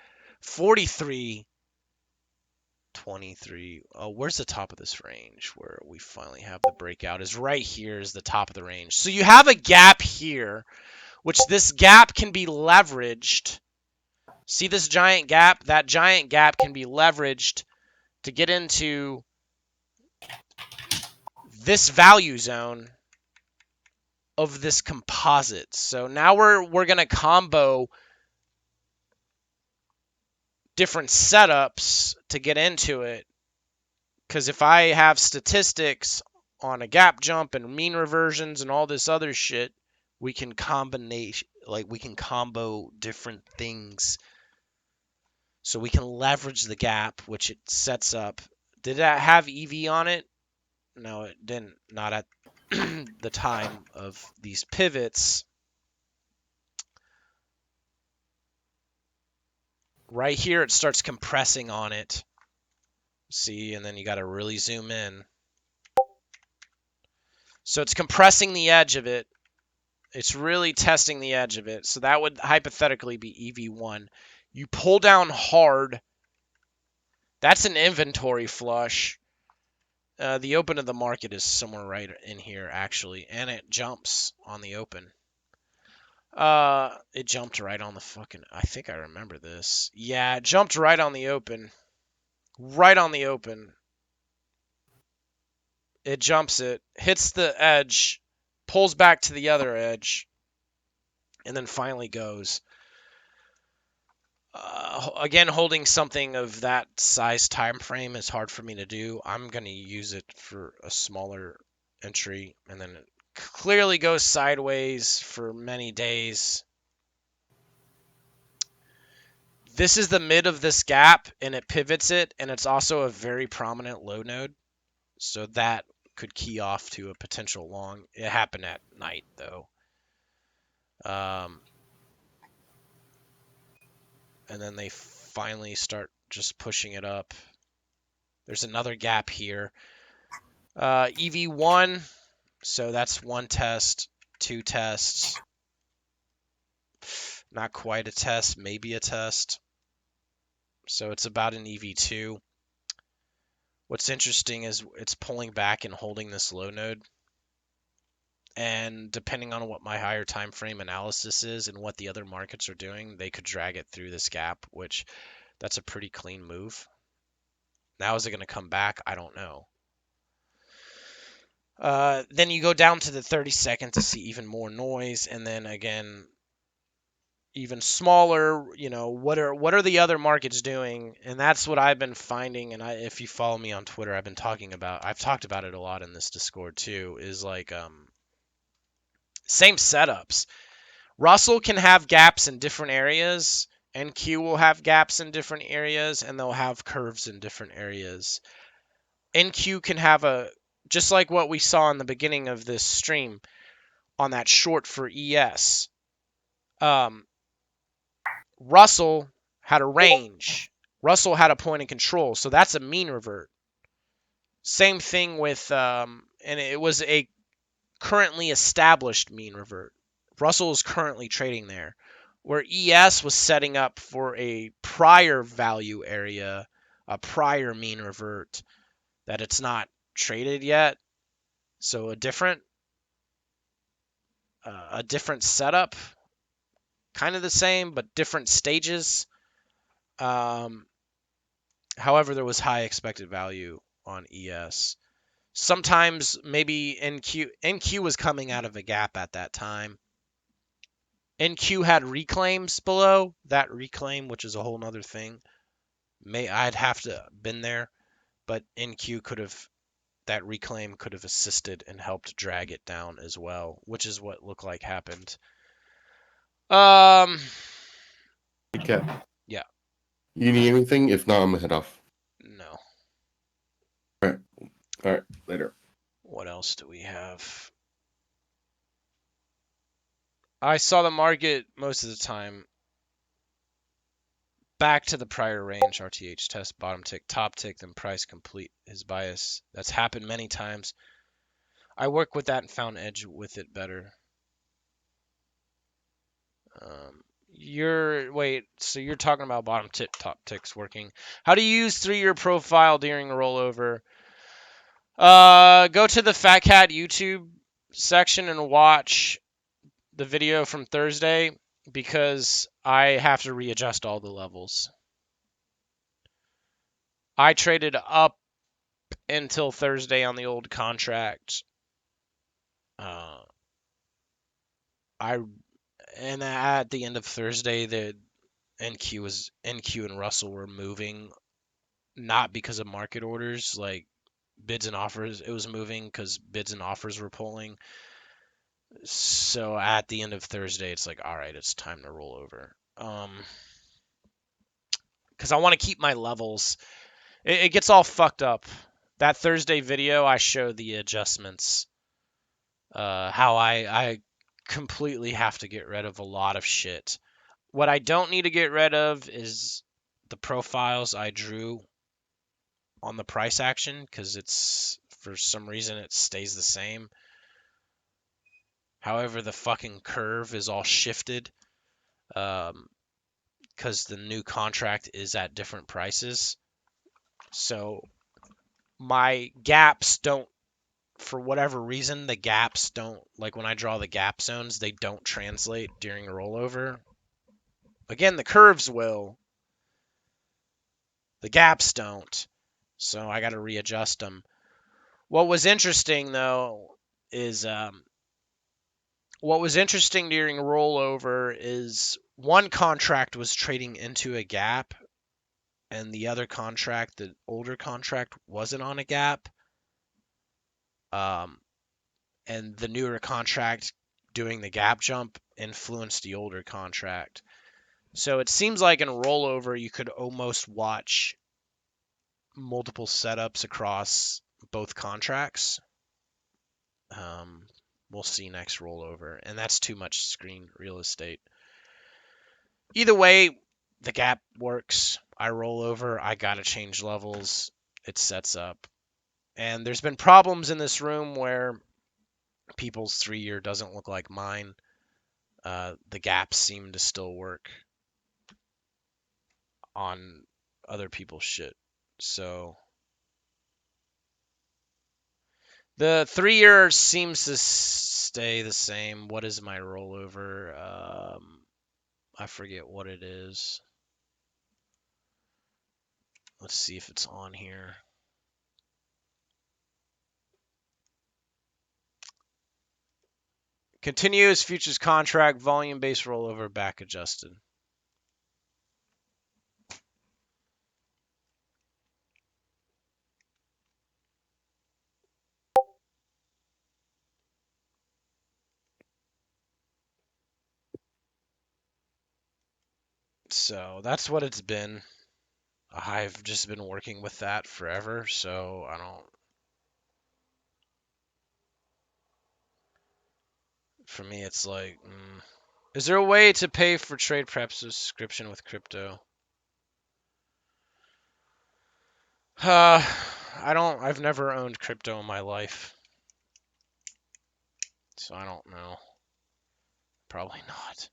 43.23. Oh, where's the top of this range where we finally have the breakout? Is right here is the top of the range. So you have a gap here, which this gap can be leveraged. See this giant gap? That giant gap can be leveraged to get into this value zone of this composite. So now we're going to combo different setups to get into it. Because if I have statistics on a gap jump and mean reversions and all this other shit, we can we can combo different things. So we can leverage the gap, which it sets up. Did that have EV on it? No, it didn't. Not at the time of these pivots. Right here, it starts compressing on it. See, and then you got to really zoom in. So it's compressing the edge of it. It's really testing the edge of it. So that would hypothetically be EV1. You pull down hard. That's an inventory flush. The open of the market is somewhere right in here, actually. And it jumps on the open. It jumped right on the fucking... I think I remember this. Yeah, it jumped right on the open. Right on the open. It jumps it, hits the edge, pulls back to the other edge, and then finally goes. Again, holding something of that size time frame is hard for me to do. I'm going to use it for a smaller entry, and then it clearly goes sideways for many days. This is the mid of this gap, and it pivots it, and it's also a very prominent low node. So that could key off to a potential long. It happened at night, though. And then they finally start just pushing it up. There's another gap here. EV1, so that's one test, two tests. Not quite a test, maybe a test. So it's about an EV2. What's interesting is it's pulling back and holding this low node. And depending on what my higher time frame analysis is and what the other markets are doing, they could drag it through this gap, which that's a pretty clean move. Now, is it going to come back? I don't know. Then you go down to the 30-second to see even more noise. And then again, even smaller, you know, what are the other markets doing? And that's what I've been finding. And if you follow me on Twitter, I've talked about it a lot in this Discord too, is like, same setups. Russell can have gaps in different areas, NQ will have gaps in different areas, and they'll have curves in different areas. NQ can have just like what we saw in the beginning of this stream on that short for ES. Russell had a range. Russell had a point of control, so that's a mean revert. Same thing with, and it was a currently established mean revert. Russell is currently trading there, where ES was setting up for a prior value area, a prior mean revert that it's not traded yet. So a different setup, kind of the same, but different stages. However, there was high expected value on ES. Sometimes maybe NQ was coming out of a gap at that time. NQ had reclaims below. That reclaim, which is a whole nother thing, I'd have to been there, but NQ that reclaim could have assisted and helped drag it down as well, which is what looked like happened. Okay. Yeah. You need anything? If not, I'm gonna head off. No. All right. Later. What else do we have? I saw the market most of the time back to the prior range. RTH test, bottom tick, top tick, then price complete his bias. That's happened many times. I work with that and found edge with it better. So you're talking about bottom tick, top ticks working. How do you use 3-year profile during a rollover? Go to the Fat Cat YouTube section and watch the video from Thursday, because I have to readjust all the levels. I traded up until Thursday on the old contract. And at the end of Thursday, the NQ and Russell were moving, not because of market orders, like bids and offers. It was moving because bids and offers were pulling. So at the end of Thursday, it's like, all right, it's time to roll over. Because I want to keep my levels. It gets all fucked up. That Thursday video, I show the adjustments. How I completely have to get rid of a lot of shit. What I don't need to get rid of is the profiles I drew on the price action, because it's, for some reason, it stays the same. However, the fucking curve is all shifted, because the new contract is at different prices. So my gaps don't, for whatever reason, the gaps don't, like when I draw the gap zones, they don't translate during a rollover. Again, the curves will. The gaps don't. So I got to readjust them. What was interesting, though, is what was interesting during rollover is one contract was trading into a gap, and the other contract, the older contract, wasn't on a gap. And the newer contract doing the gap jump influenced the older contract. So it seems like in rollover, you could almost watch multiple setups across both contracts. We'll see next rollover, and that's too much screen real estate. Either way, the gap works. I roll over, I gotta change levels. It sets up. And there's been problems in this room where people's 3-year doesn't look like mine. The gaps seem to still work on other people's shit. So the 3-year seems to stay the same. What is my rollover? I forget what it is. Let's see if it's on here. Continuous futures contract volume-based rollover back adjusted. So that's what it's been. I've just been working with that forever, so I don't. For me, it's like, is there a way to pay for Trade Prep subscription with crypto? I don't. I've never owned crypto in my life, so I don't know. Probably not.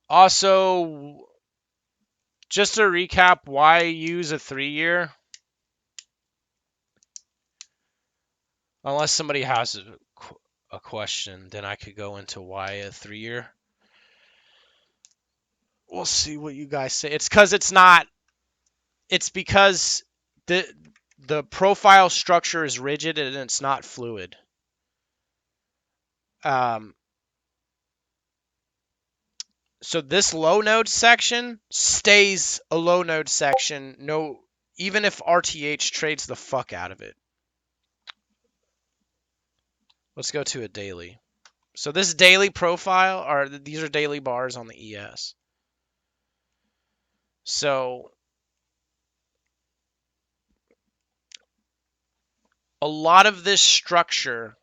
Also, just to recap, why use a 3-year? Unless somebody has a question, then I could go into why a 3-year. We'll see what you guys say. It's because it's not. It's because the profile structure is rigid and it's not fluid. So this low node section stays a low node section. No, even if RTH trades the fuck out of it. Let's go to a daily. So this daily profile these are daily bars on the ES. So a lot of this structure,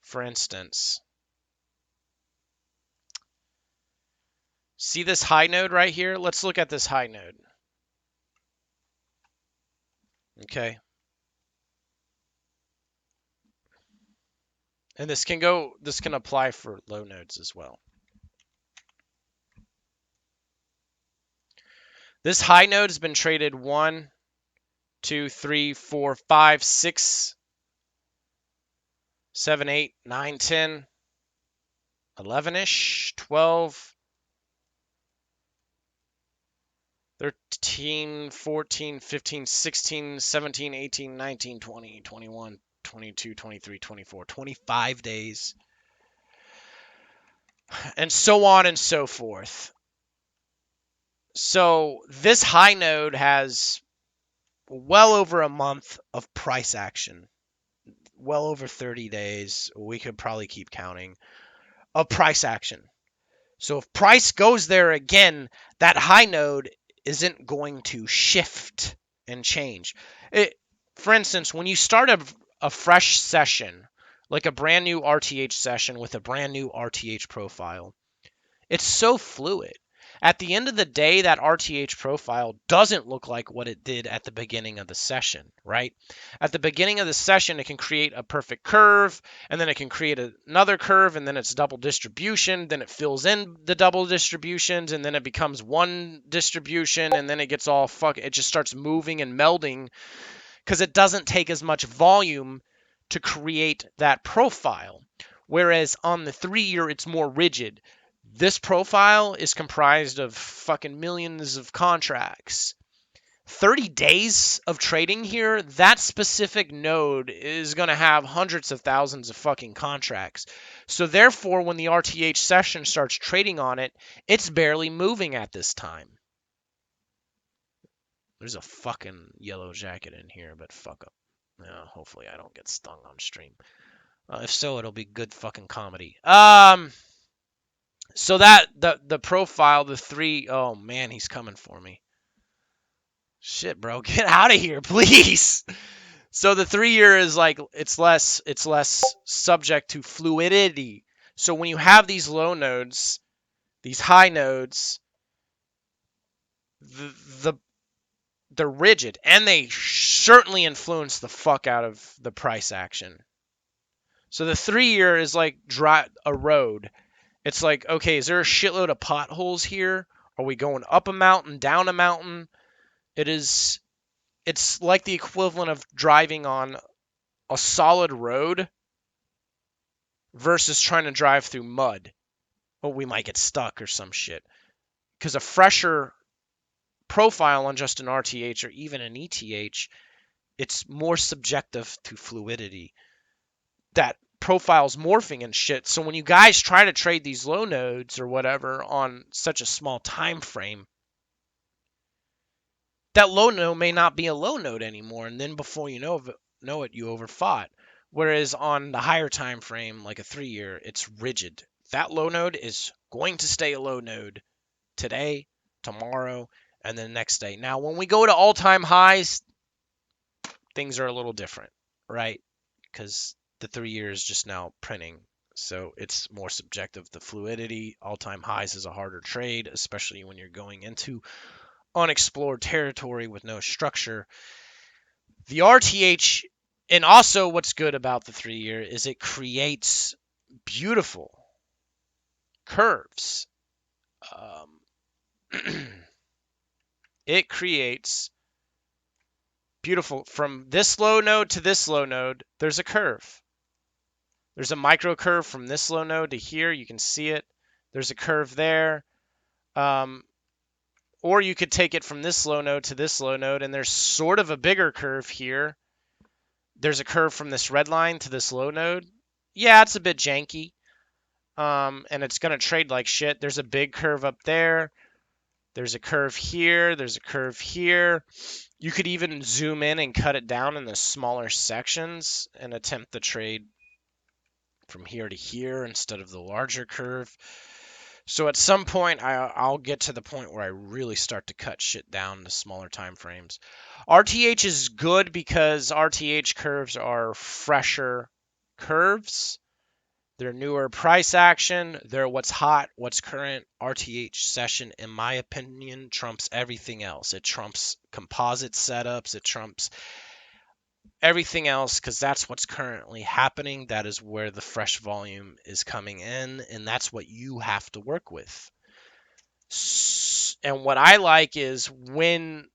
for instance, see this high node right here? Let's look at this high node. Okay. And this can apply for low nodes as well. This high node has been traded 1, 2, 3, 4, 5, 6, 7, 8, 9, 10, 11-ish, 12, 13, 14, 15, 16, 17, 18, 19, 20, 21, 22, 23, 24, 25 days. And so on and so forth. So this high node has well over a month of price action. Well over 30 days. We could probably keep counting. Of price action. So if price goes there again, that high node isn't going to shift and change. For instance, when you start a fresh session, like a brand new RTH session with a brand new RTH profile, it's so fluid. At the end of the day, that RTH profile doesn't look like what it did at the beginning of the session, right? At the beginning of the session, it can create a perfect curve, and then it can create another curve, and then it's double distribution, then it fills in the double distributions, and then it becomes one distribution, and then it gets all it just starts moving and melding because it doesn't take as much volume to create that profile. Whereas on the 3-year, it's more rigid. This profile is comprised of fucking millions of contracts. 30 days of trading here, that specific node is going to have hundreds of thousands of fucking contracts. So therefore, when the RTH session starts trading on it, it's barely moving at this time. There's a fucking yellow jacket in here, but fuck up. Hopefully I don't get stung on stream. If so, it'll be good fucking comedy. So that the profile, the 3, oh man, he's coming for me. Shit, bro, get out of here, please. So the 3-year is like it's less subject to fluidity. So when you have these low nodes, these high nodes, they're rigid and they certainly influence the fuck out of the price action. So the 3-year is like a road. It's like, okay, is there a shitload of potholes here? Are we going up a mountain, down a mountain? It's like the equivalent of driving on a solid road versus trying to drive through mud. Well, we might get stuck or some shit. Because a fresher profile on just an RTH or even an ETH, it's more subjective to fluidity. That profile's morphing and shit. So when you guys try to trade these low nodes or whatever on such a small time frame, that low node may not be a low node anymore, and then before you know it, you overfought. Whereas on the higher time frame, like a 3-year, it's rigid. That low node is going to stay a low node today, tomorrow, and the next day. Now, when we go to all-time highs, things are a little different, right? Because the 3-year is just now printing, so it's more subjective. The fluidity, all-time highs is a harder trade, especially when you're going into unexplored territory with no structure. The RTH, and also what's good about the 3-year is it creates beautiful curves. It creates beautiful, from this low node to this low node, there's a curve. There's a micro curve from this low node to here. You can see it. There's a curve there. Or you could take it from this low node to this low node, and there's sort of a bigger curve here. There's a curve from this red line to this low node. Yeah, it's a bit janky. And it's going to trade like shit. There's a big curve up there. There's a curve here. There's a curve here. You could even zoom in and cut it down in the smaller sections and attempt the trade from here to here instead of the larger curve. So at some point, I'll get to the point where I really start to cut shit down to smaller time frames. RTH is good because RTH curves are fresher curves. They're newer price action. They're what's hot, what's current. RTH session, in my opinion, trumps everything else. It trumps composite setups. It trumps everything else because that's what's currently happening. That is where the fresh volume is coming in, and that's what you have to work with. And what I like is when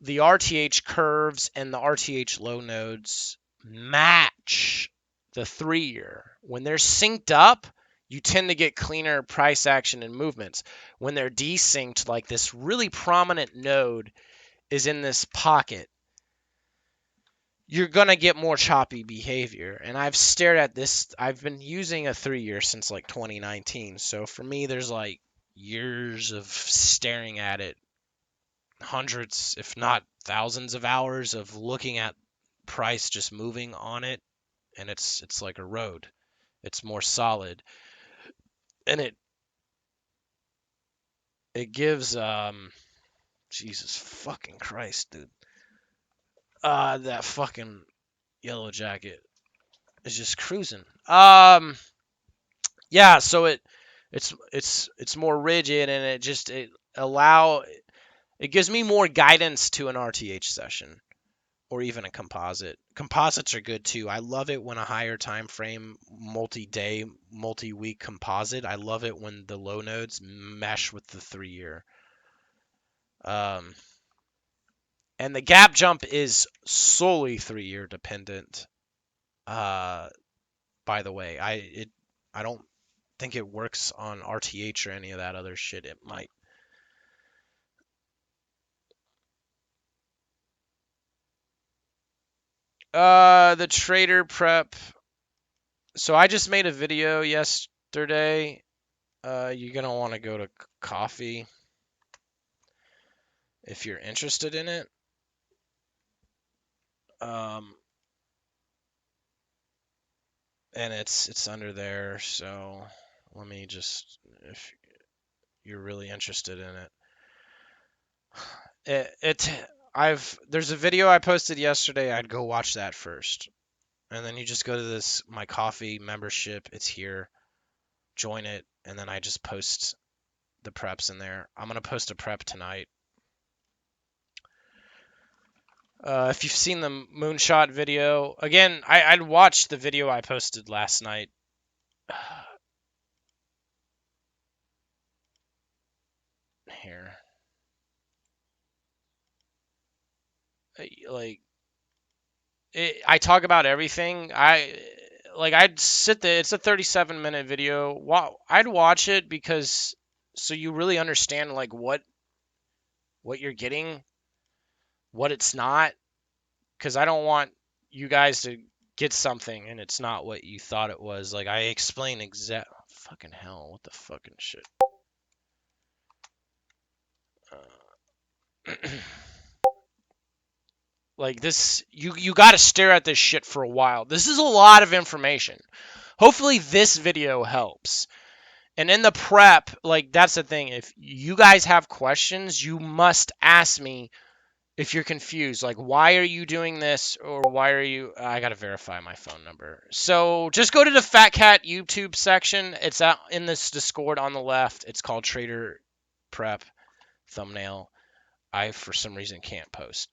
the RTH curves and the RTH low nodes match the 3-year. When they're synced up, you tend to get cleaner price action and movements. When they're desynced, like this really prominent node is in this pocket, you're going to get more choppy behavior. And I've stared at this. I've been using a 3-year since like 2019. So for me, there's like years of staring at it, hundreds, if not thousands of hours of looking at price just moving on it. And it's like a road. It's more solid. And it gives Jesus fucking Christ, dude. That fucking yellow jacket is just cruising. Yeah, so it's more rigid, and it gives me more guidance to an RTH session or even a composite. Composites are good too. I love it when a higher time frame, multi-day, multi-week composite. I love it when the low nodes mesh with the 3-year. And the gap jump is solely 3-year dependent. By the way, I don't think it works on RTH or any of that other shit. It might. The trader prep. So I just made a video yesterday. You're gonna want to go to Coffee if you're interested in it. And it's under there. So let me just, if you're really interested in it, there's a video I posted yesterday. I'd go watch that first. And then you just go to my Coffee membership. It's here. Join it. And then I just post the preps in there. I'm going to post a prep tonight. If you've seen the moonshot video, again, I'd watched the video I posted last night. Here. I talk about everything. I'd sit there. It's a 37-minute video. I'd watch it because so you really understand like what you're getting, what it's not. Because I don't want you guys to get something and it's not what you thought it was. Like I explain fucking hell, what the fucking shit. Like this, you got to stare at this shit for a while. This is a lot of information. Hopefully this video helps. And in the prep, like that's the thing. If you guys have questions, you must ask me if you're confused. Like, why are you doing this? Or why are you... I got to verify my phone number. So just go to the Fat Cat YouTube section. It's out in this Discord on the left. It's called Trader Prep thumbnail. I, for some reason, can't post.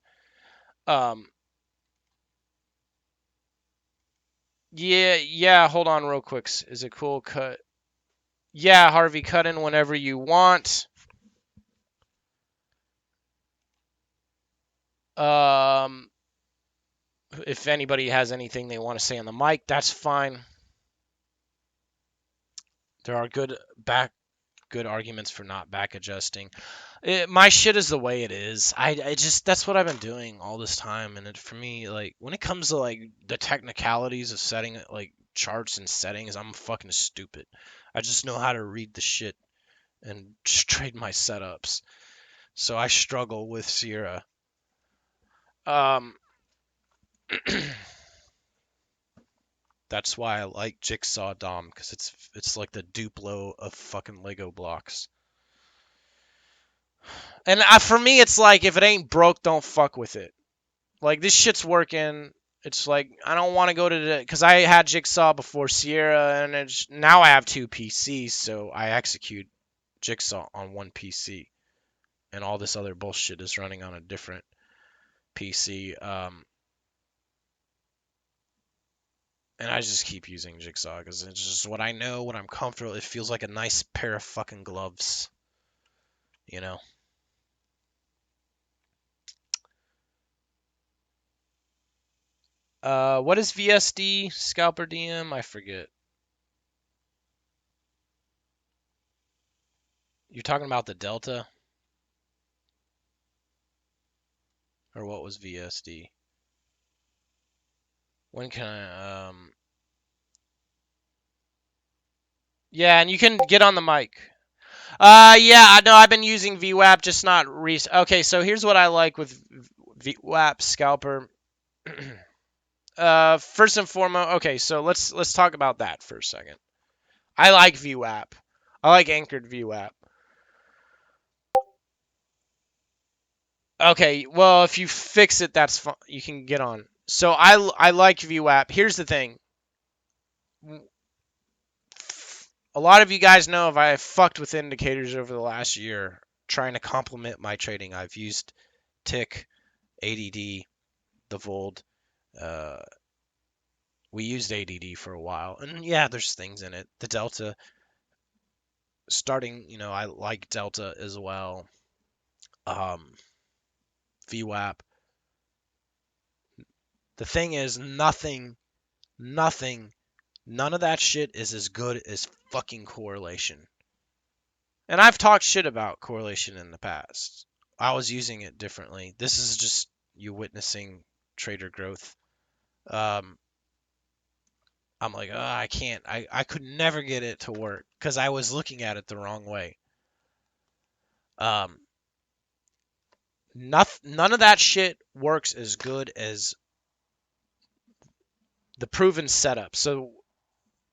Yeah, hold on real quick. Is it cool? Cut. Yeah, Harvey, cut in whenever you want. If anybody has anything they want to say on the mic, that's fine. There are good arguments for not back adjusting. My shit is the way it is. I just, that's what I've been doing all this time, and for me, like, when it comes to like the technicalities of setting like charts and settings, I'm fucking stupid. I just know how to read the shit and trade my setups. So I struggle with Sierra. That's why I like Jigsaw Dom, because it's like the Duplo of fucking Lego blocks. And for me, it's like, if it ain't broke, don't fuck with it. Like, this shit's working. It's like, I don't want to go to the... Because I had Jigsaw before Sierra, and now I have 2 PCs, so I execute Jigsaw on one PC. And all this other bullshit is running on a different PC. And I just keep using Jigsaw because it's just what I know, what I'm comfortable. It feels like a nice pair of fucking gloves, you know? What is VSD? Scalper DM? I forget. You're talking about the Delta? Or what was VSD? When can I, Yeah, and you can get on the mic. Yeah, no, I've been using VWAP, just not Okay, so here's what I like with VWAP Scalper. First and foremost, okay, so let's talk about that for a second. I like VWAP. I like anchored VWAP. Okay, well, if you fix it, that's fine. You can get on. So I like VWAP. Here's the thing. A lot of you guys know if I have fucked with indicators over the last year trying to complement my trading. I've used Tick, ADD, the Vold. We used ADD for a while, and yeah, there's things in it. The Delta, starting, I like Delta as well. VWAP. The thing is, none of that shit is as good as fucking correlation. And I've talked shit about correlation in the past. I was using it differently. This is just you witnessing trader growth. I'm like, oh, I can't. I could never get it to work because I was looking at it the wrong way. None of that shit works as good as the proven setup. So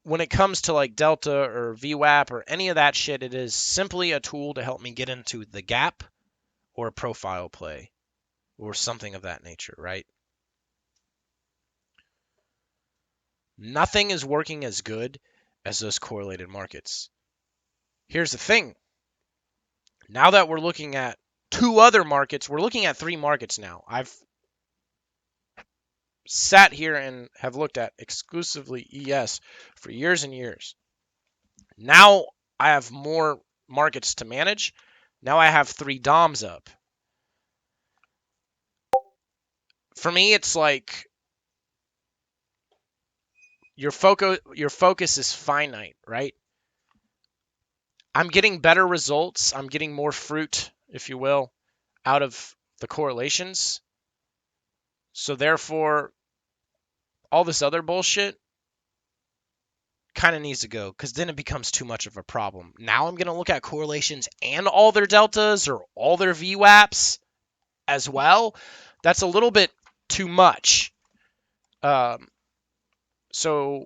when it comes to like Delta or VWAP or any of that shit, it is simply a tool to help me get into the gap or a profile play or something of that nature, right? Nothing is working as good as those correlated markets. Here's the thing. Now that we're looking at 2 other markets, we're looking at 3 markets now. I've sat here and have looked at exclusively ES for years and years. Now I have more markets to manage. Now I have 3 DOMs up. For me, it's like your focus is finite, right? I'm getting better results. I'm getting more fruit, if you will, out of the correlations. So therefore, all this other bullshit kind of needs to go because then it becomes too much of a problem. Now I'm going to look at correlations and all their deltas or all their VWAPs as well. That's a little bit too much. So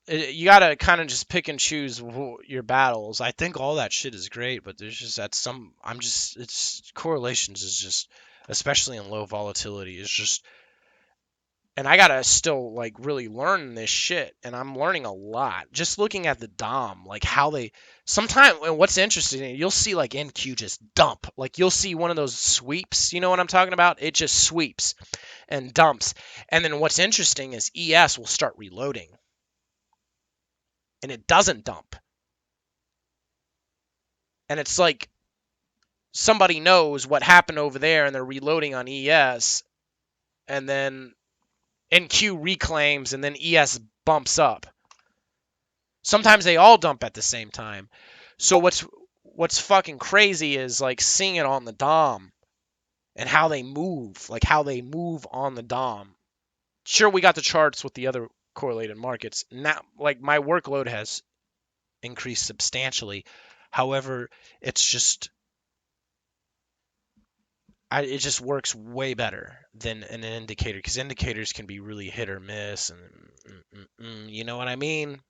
you gotta kind of just pick and choose your battles. I think all that shit is great, but there's just it's correlations is just, especially in low volatility, is just, and I gotta still like really learn this shit, and I'm learning a lot just looking at the DOM, like how they sometimes. And what's interesting, you'll see like NQ just dump, like you'll see one of those sweeps. You know what I'm talking about? It just sweeps and dumps, and then what's interesting is ES will start reloading. And it doesn't dump. And it's like somebody knows what happened over there and they're reloading on ES, and then NQ reclaims and then ES bumps up. Sometimes they all dump at the same time. So what's fucking crazy is like seeing it on the DOM and how they move, like how they move on the DOM. Sure, we got the charts with the other correlated markets. Now, like my workload has increased substantially. However, it's just it just works way better than an indicator, because indicators can be really hit or miss, and you know what I mean?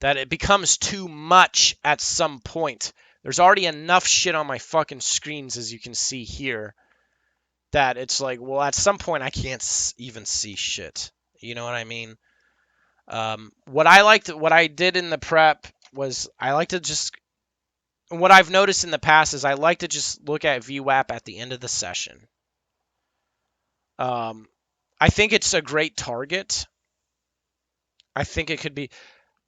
That it becomes too much at some point. There's already enough shit on my fucking screens, as you can see here, that it's like, well, at some point I can't even see shit. You know what I mean? What I did in the prep was I like to just, what I've noticed in the past is I like to just look at VWAP at the end of the session. I think it's a great target. I think it could be,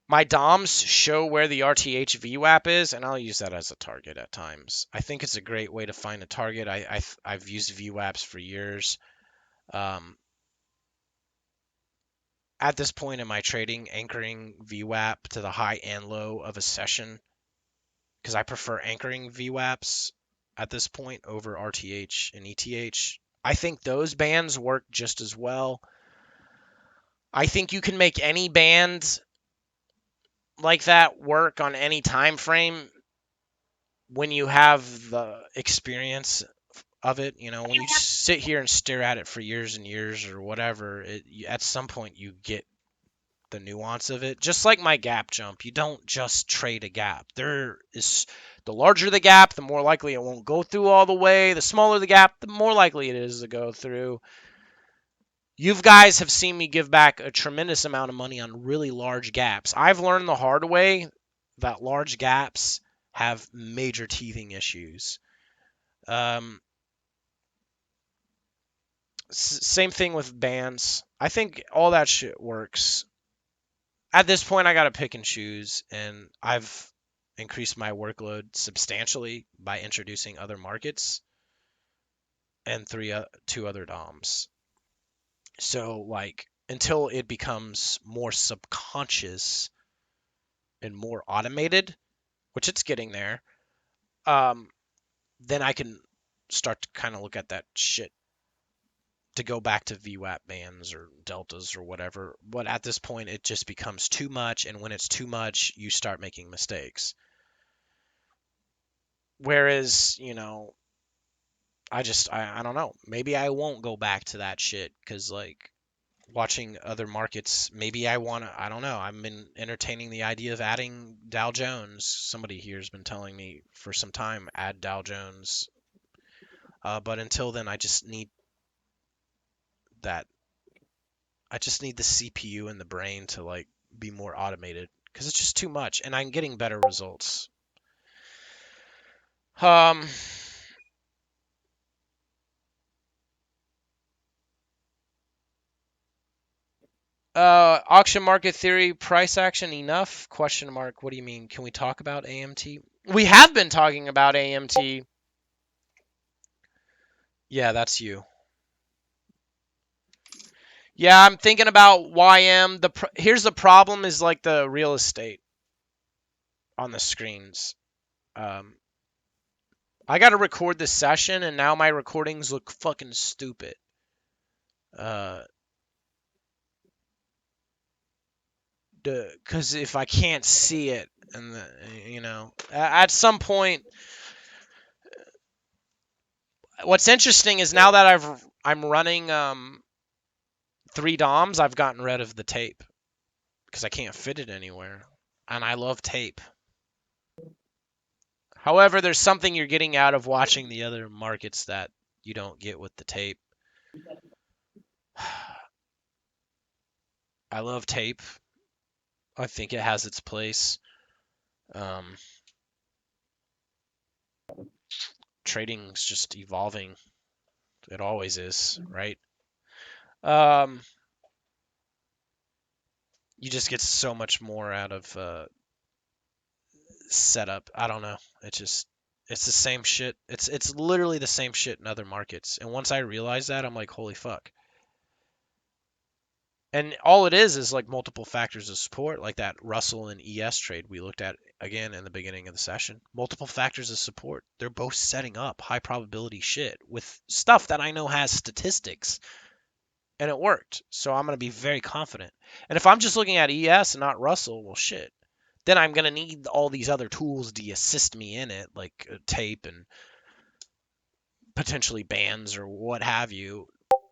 my DOMs show where the RTH VWAP is, and I'll use that as a target at times. I think it's a great way to find a target. I've used VWAPs for years. At this point in my trading, anchoring VWAP to the high and low of a session, because I prefer anchoring VWAPs at this point over RTH and ETH. I think those bands work just as well. I think you can make any band like that work on any time frame when you have the experience of it. You know, when you sit here and stare at it for years and years or whatever, at some point you get the nuance of it. Just like my gap jump, you don't just trade a gap. There is, the larger the gap, the more likely it won't go through all the way. The smaller the gap, the more likely it is to go through. You guys have seen me give back a tremendous amount of money on really large gaps. I've learned the hard way that large gaps have major teething issues. Same thing with bands. I think all that shit works. At this point, I got to pick and choose, and I've increased my workload substantially by introducing other markets and two other DOMs. So, like, until it becomes more subconscious and more automated, which it's getting there, then I can start to kind of look at that shit to go back to VWAP bands or deltas or whatever. But at this point, it just becomes too much, and when it's too much, you start making mistakes. Whereas, you know, I don't know. Maybe I won't go back to that shit, because, like, watching other markets, maybe I don't know. I've been entertaining the idea of adding Dow Jones. Somebody here has been telling me for some time, add Dow Jones. But until then, I just need the CPU and the brain to, like, be more automated, because it's just too much, and I'm getting better results. Auction market theory, price action enough? Question mark. What do you mean? Can we talk about AMT? We have been talking about AMT. Yeah, that's you. Yeah, I'm thinking about YM. Here's the problem is, like, the real estate on the screens. I got to record this session, and now my recordings look fucking stupid. Because if I can't see it, and you know, at some point, what's interesting is now that I'm running 3 DOMs, I've gotten rid of the tape because I can't fit it anywhere. And I love tape. However, there's something you're getting out of watching the other markets that you don't get with the tape. I love tape. I think it has its place. Trading's just evolving. It always is, right? You just get so much more out of setup. I don't know. It's the same shit. It's literally the same shit in other markets. And once I realized that, I'm like, holy fuck. And all it is like multiple factors of support, like that Russell and ES trade we looked at again in the beginning of the session. Multiple factors of support. They're both setting up high probability shit with stuff that I know has statistics. And it worked. So I'm going to be very confident. And if I'm just looking at ES and not Russell, well, shit. Then I'm going to need all these other tools to assist me in it, like tape and potentially bands or what have you.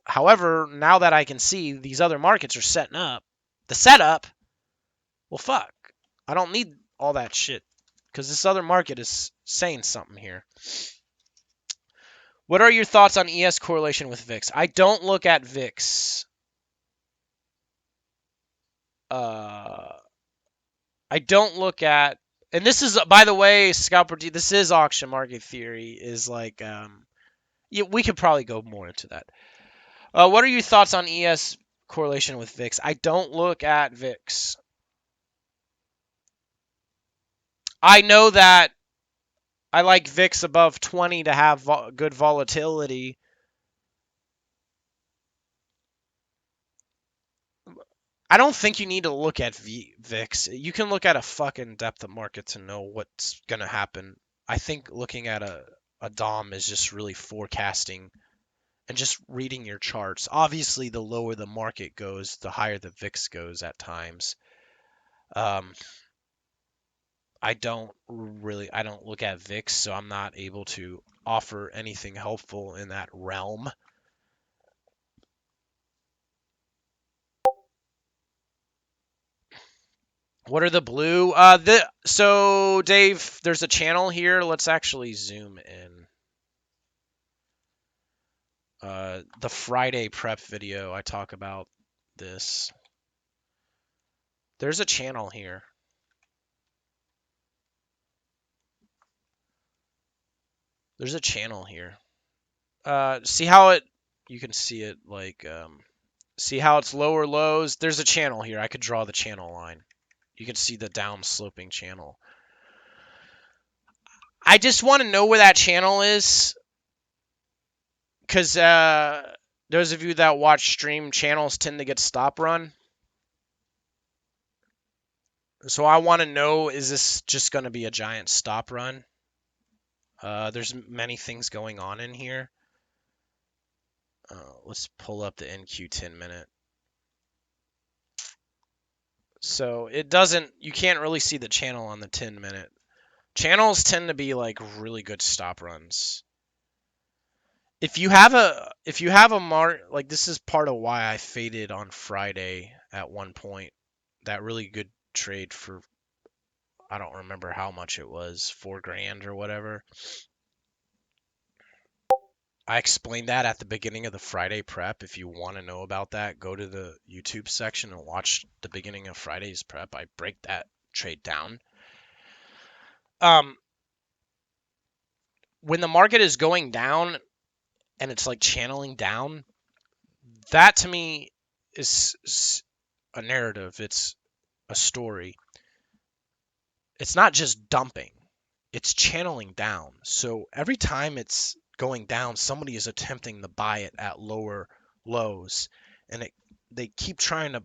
However, now that I can see these other markets are setting up, the setup, well, fuck. I don't need all that shit because this other market is saying something here. What are your thoughts on ES correlation with VIX? I don't look at VIX. I don't look at, and this is, by the way, Scalper D, this is auction market theory, is like, yeah, we could probably go more into that. What are your thoughts on ES correlation with VIX? I don't look at VIX. I know that I like VIX above 20 to have good volatility. I don't think you need to look at VIX. You can look at a fucking depth of market to know what's going to happen. I think looking at a DOM is just really forecasting and just reading your charts. Obviously, the lower the market goes, the higher the VIX goes at times. I don't look at VIX, so I'm not able to offer anything helpful in that realm. What are the blue? So Dave, there's a channel here. Let's actually zoom in. The Friday prep video, I talk about this. There's a channel here. There's a channel here. See how you can see it like, see how it's lower lows? There's a channel here. I could draw the channel line. You can see the down sloping channel. I just want to know where that channel is, because those of you that watch stream channels tend to get stop run. So I want to know, is this just going to be a giant stop run? There's many things going on in here. Let's pull up the NQ 10 minute. So it doesn't, you can't really see the channel on the 10 minute. Channels tend to be like really good stop runs. If you have a mark, like this is part of why I faded on Friday at one point. That really good trade for, I don't remember how much it was, $4,000 or whatever. I explained that at the beginning of the Friday prep. If you want to know about that, go to the YouTube section and watch the beginning of Friday's prep. I break that trade down. When the market is going down and it's like channeling down, that to me is a narrative. It's a story. It's not just dumping. It's channeling down. So every time it's going down, somebody is attempting to buy it at lower lows, and they keep trying to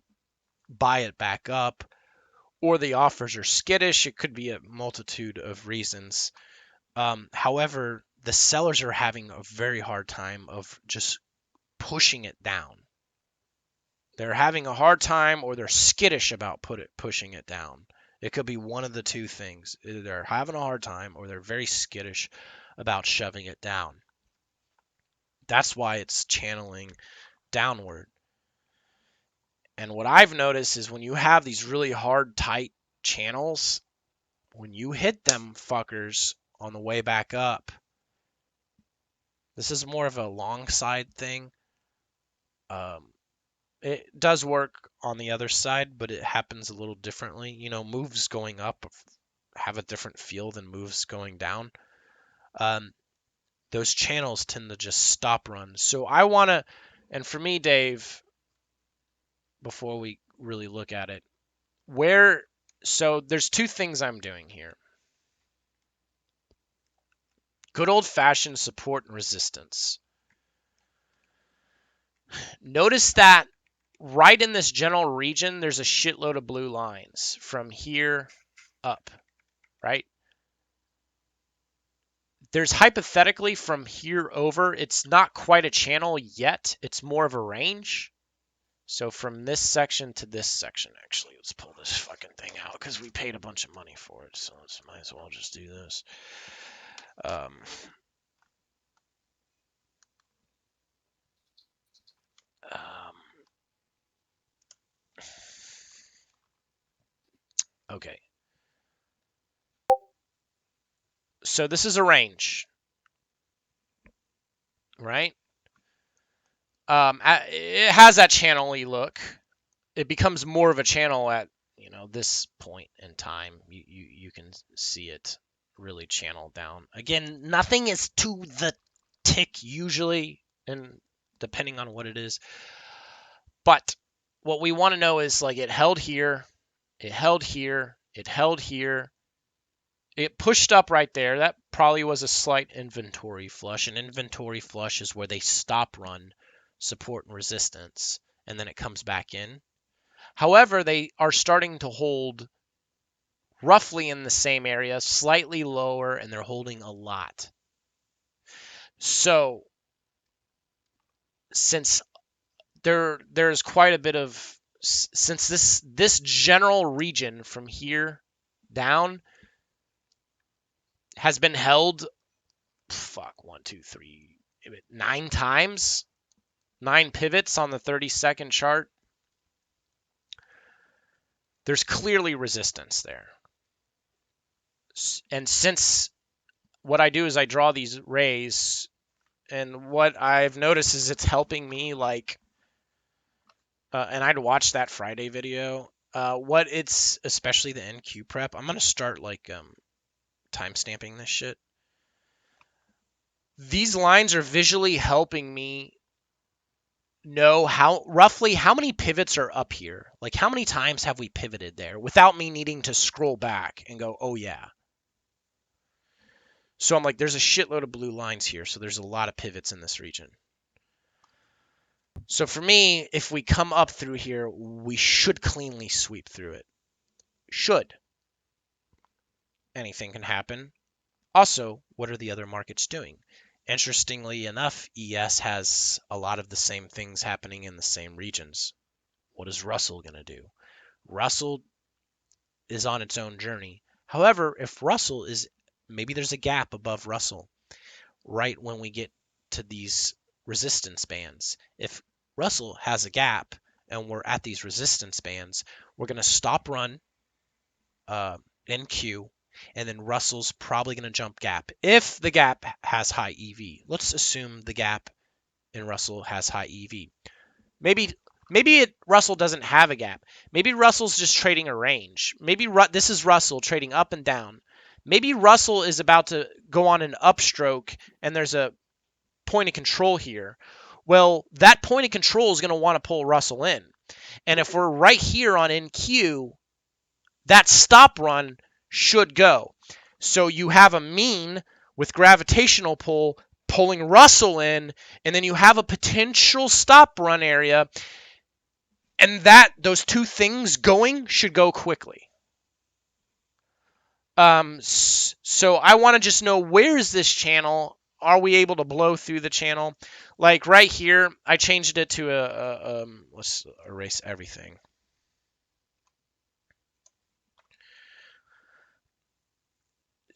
buy it back up, or the offers are skittish. It could be a multitude of reasons. However, the sellers are having a very hard time of just pushing it down. They're having a hard time, or they're skittish about pushing it down. It could be one of the two things. Either they're having a hard time or they're very skittish about shoving it down. That's why it's channeling downward. And what I've noticed is when you have these really hard, tight channels, when you hit them fuckers on the way back up, this is more of a long side thing. It does work on the other side, but it happens a little differently. You know, moves going up have a different feel than moves going down. Those channels tend to just stop run. So I want to, and for me, Dave, before we really look at it, so there's two things I'm doing here. Good old-fashioned support and resistance. Notice that right in this general region, there's a shitload of blue lines from here up, right? There's hypothetically from here over, it's not quite a channel yet. It's more of a range. So from this section to this section, actually, let's pull this fucking thing out because we paid a bunch of money for it. So let's might as well just do this. Okay. So this is a range, right? It has that channel-y look. It becomes more of a channel at, you know, this point in time. You can see it really channel down. Again, nothing is to the tick usually, and depending on what it is. But what we want to know is, like, it held here, it held here, it held here. It pushed up right there. That probably was a slight inventory flush. An inventory flush is where they stop run support and resistance, and then it comes back in. However, they are starting to hold roughly in the same area, slightly lower, and they're holding a lot. So since there's quite a bit of, since this general region from here down has been held, 9 times, 9 pivots on the 30-second chart, there's clearly resistance there. And since what I do is I draw these rays, and what I've noticed is it's helping me, like, and I'd watch that Friday video. What it's, especially the NQ prep, I'm gonna start like time stamping this shit. These lines are visually helping me know roughly how many pivots are up here. Like, how many times have we pivoted there without me needing to scroll back and go, oh yeah. So I'm like, there's a shitload of blue lines here, so there's a lot of pivots in this region. So for me, if we come up through here, we should cleanly sweep through it. Should. Anything can happen. Also, what are the other markets doing? Interestingly enough, ES has a lot of the same things happening in the same regions. What is Russell going to do? Russell is on its own journey. However, if Russell is, maybe there's a gap above Russell right when we get to these resistance bands. If Russell has a gap and we're at these resistance bands, we're going to stop run NQ, and then Russell's probably going to jump gap. If the gap has high EV, let's assume the gap in Russell has high EV. Maybe Russell doesn't have a gap. Maybe Russell's just trading a range. Maybe this is Russell trading up and down. Maybe Russell is about to go on an upstroke and there's a point of control here. Well, that point of control is going to want to pull Russell in. And if we're right here on NQ, that stop run should go. So you have a mean with gravitational pull pulling Russell in, and then you have a potential stop run area, and those two things going should go quickly. So I want to just know, where is this channel? Are we able to blow through the channel? Like right here, I changed it to let's erase everything.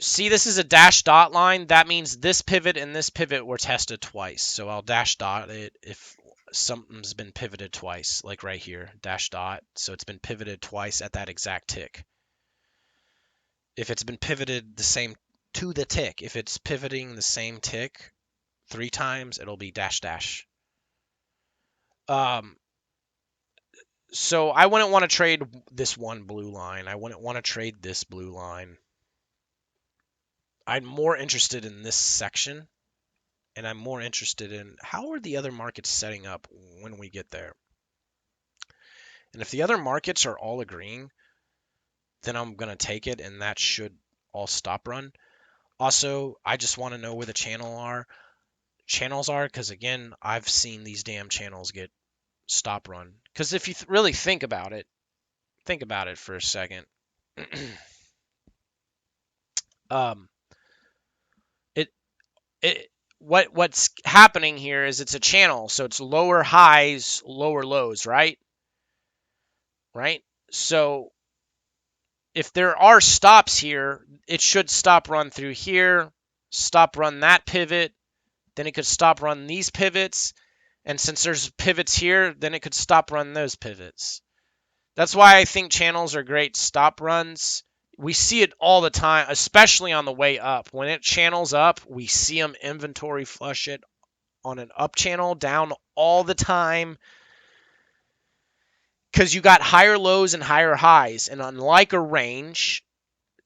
see, this is a dash dot line. That means this pivot and this pivot were tested twice. So I'll dash dot it if something's been pivoted twice, like right here, dash dot. So it's been pivoted twice at that exact tick. If it's been pivoted the same to the tick, if it's pivoting the same tick 3 times, it'll be dash dash. So I wouldn't want to trade this one blue line. I wouldn't want to trade this blue line. I'm more interested in this section, and I'm more interested in how are the other markets setting up when we get there. And if the other markets are all agreeing, then I'm going to take it, and that should all stop run. Also, I just want to know where the channels are, because again, I've seen these damn channels get stop run. Because if you really think about it for a second. What's happening here is it's a channel, so it's lower highs, lower lows, right? Right? So if there are stops here, it should stop run through here, stop run that pivot, then it could stop run these pivots, and since there's pivots here, then it could stop run those pivots. That's why I think channels are great stop runs. We see it all the time, especially on the way up. When it channels up, we see them inventory flush it on an up channel, down all the time. Because you got higher lows and higher highs. And unlike a range,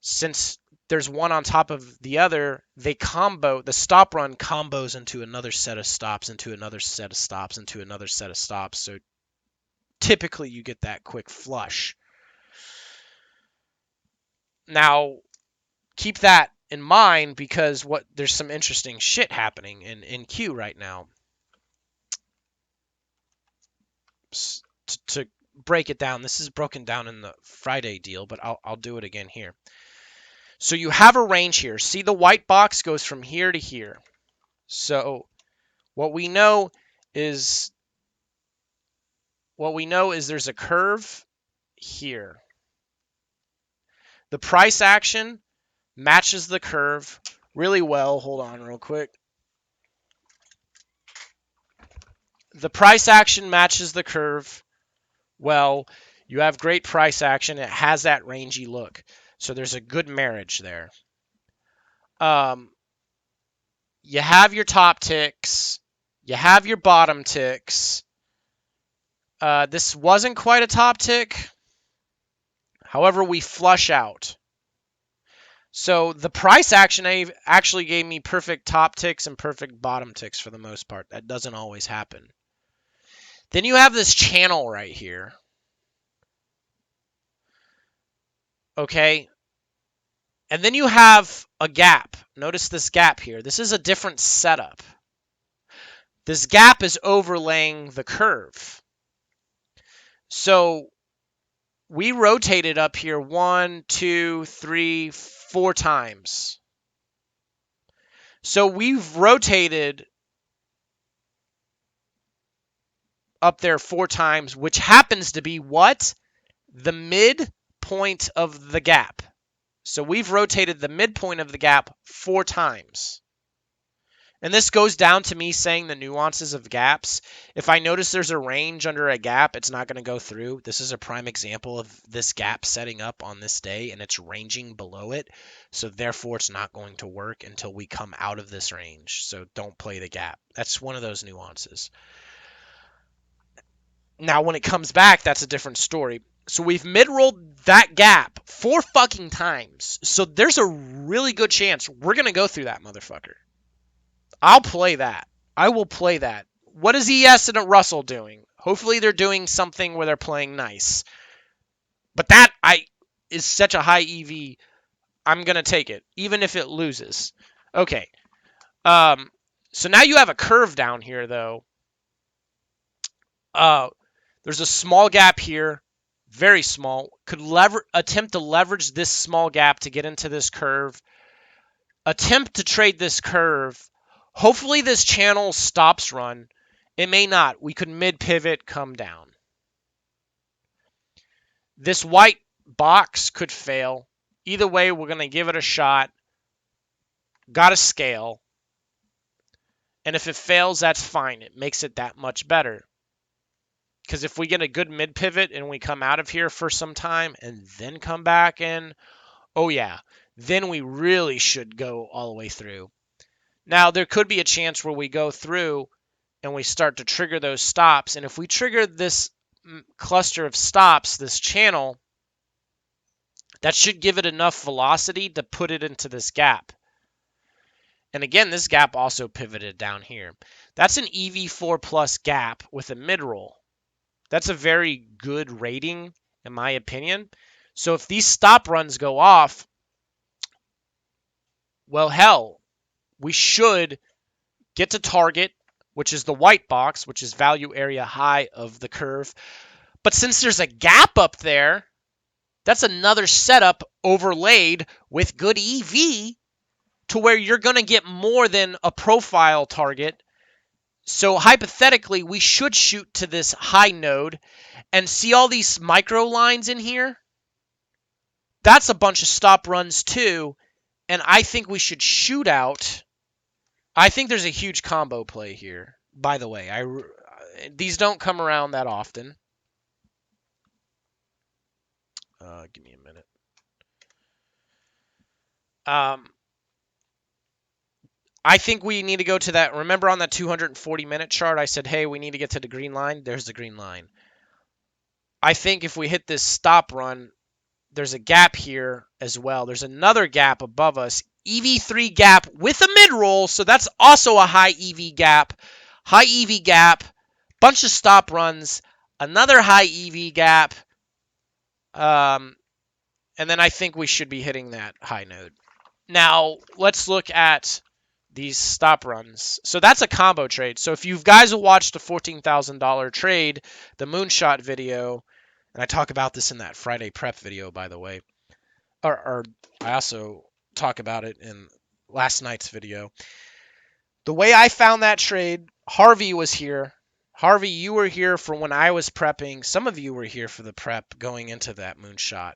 since there's one on top of the other, they combo, the stop run combos into another set of stops, into another set of stops, into another set of stops. So typically you get that quick flush. Now, keep that in mind because there's some interesting shit happening in Q right now. To break it down, this is broken down in the Friday deal, but I'll do it again here. So you have a range here. See, the white box goes from here to here. So what we know is there's a curve here. The price action matches the curve really well. Hold on real quick. The price action matches the curve well. You have great price action. It has that rangy look. So there's a good marriage there. You have your top ticks. You have your bottom ticks. This wasn't quite a top tick. However, we flush out. So the price action actually gave me perfect top ticks and perfect bottom ticks for the most part. That doesn't always happen. Then you have this channel right here. Okay. And then you have a gap. Notice this gap here. This is a different setup. This gap is overlaying the curve. So we rotated up here 1, 2, 3, 4 times. So we've rotated up there 4 times, which happens to be what? The midpoint of the gap. So we've rotated the midpoint of the gap 4 times. And this goes down to me saying the nuances of gaps. If I notice there's a range under a gap, it's not going to go through. This is a prime example of this gap setting up on this day, and it's ranging below it. So therefore, it's not going to work until we come out of this range. So don't play the gap. That's one of those nuances. Now, when it comes back, that's a different story. So we've mid-rolled that gap 4 fucking times. So there's a really good chance we're going to go through that motherfucker. I'll play that. I will play that. What is ES and a Russell doing? Hopefully they're doing something where they're playing nice. But that is such a high EV. I'm going to take it, even if it loses. Okay. So now you have a curve down here, though. There's a small gap here. Very small. Could attempt to leverage this small gap to get into this curve. Attempt to trade this curve. Hopefully this channel stops run. It may not. We could mid-pivot come down. This white box could fail. Either way, we're going to give it a shot. got to scale. And if it fails, that's fine. It makes it that much better. Because if we get a good mid pivot and we come out of here for some time and then come back in, oh yeah, then we really should go all the way through. Now, there could be a chance where we go through and we start to trigger those stops. And if we trigger this cluster of stops, this channel, that should give it enough velocity to put it into this gap. And again, this gap also pivoted down here. That's an EV4 plus gap with a mid-roll. That's a very good rating, in my opinion. So if these stop runs go off, well, hell, we should get to target, which is the white box, which is value area high of the curve. But since there's a gap up there, that's another setup overlaid with good EV to where you're going to get more than a profile target. So hypothetically, we should shoot to this high node and see all these micro lines in here. That's a bunch of stop runs too. And I think we should shoot out. I think there's a huge combo play here. By the way, these don't come around that often. Give me a minute. I think we need to go to that. Remember on that 240-minute chart, I said, hey, we need to get to the green line. There's the green line. I think if we hit this stop run, there's a gap here as well. There's another gap above us. EV3 gap with a mid-roll, so that's also a high EV gap. High EV gap, bunch of stop runs, another high EV gap, and then I think we should be hitting that high node. Now, let's look at these stop runs. So that's a combo trade. So if you guys have watched the $14,000 trade, the moonshot video, and I talk about this in that Friday prep video, by the way, or I also talk about it in last night's video. The way I found that trade, Harvey was here. Harvey, you were here for when I was prepping. Some of you were here for the prep going into that moonshot.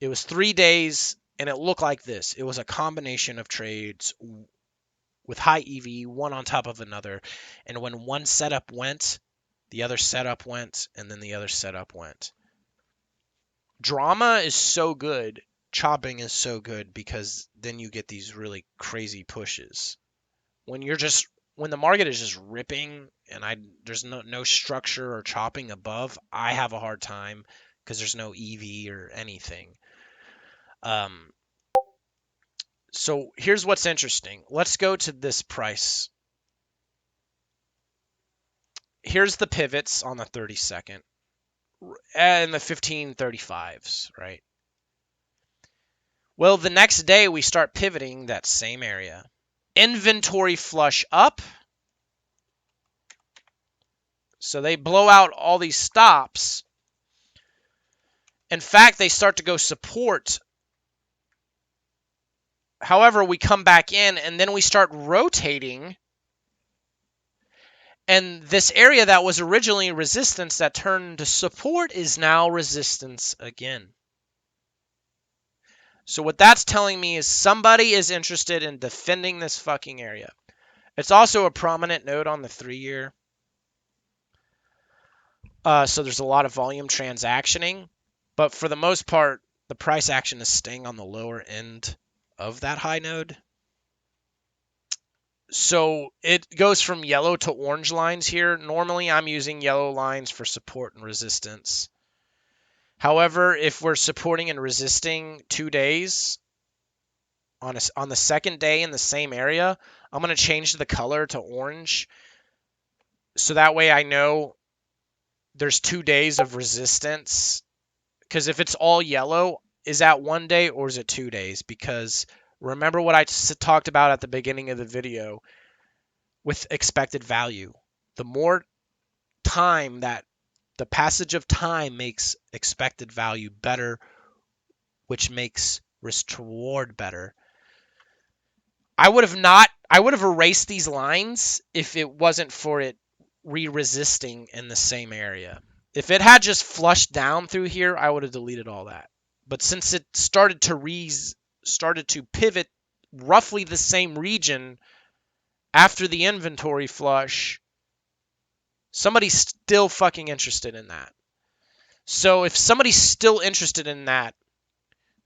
It was 3 days, and it looked like this. It was a combination of trades with high EV, one on top of another. And when one setup went, the other setup went, and then the other setup went. Drama is so good. Chopping is so good because then you get these really crazy pushes. When the market is just ripping and there's no structure or chopping above, I have a hard time because there's no EV or anything. So here's what's interesting. Let's go to this price. Here's the pivots on the 30-second and the 1535s, right? Well, the next day we start pivoting that same area. Inventory flush up. So they blow out all these stops. In fact, they start to go support. However, we come back in and then we start rotating. And this area that was originally resistance that turned to support is now resistance again. So what that's telling me is somebody is interested in defending this fucking area. It's also a prominent node on the 3-year. So there's a lot of volume transactioning. But for the most part, the price action is staying on the lower end of that high node. So it goes from yellow to orange lines here. Normally I'm using yellow lines for support and resistance. However, if we're supporting and resisting 2 days on the second day in the same area, I'm going to change the color to orange. So that way I know there's 2 days of resistance. Because if it's all yellow, is that 1 day or is it 2 days? Because remember what I talked about at the beginning of the video with expected value. The more time that the passage of time makes expected value better, which makes risk to reward better. I would have erased these lines if it wasn't for it re-resisting in the same area. If it had just flushed down through here, I would have deleted all that. But since it started to pivot roughly the same region after the inventory flush, somebody's still fucking interested in that. So if somebody's still interested in that,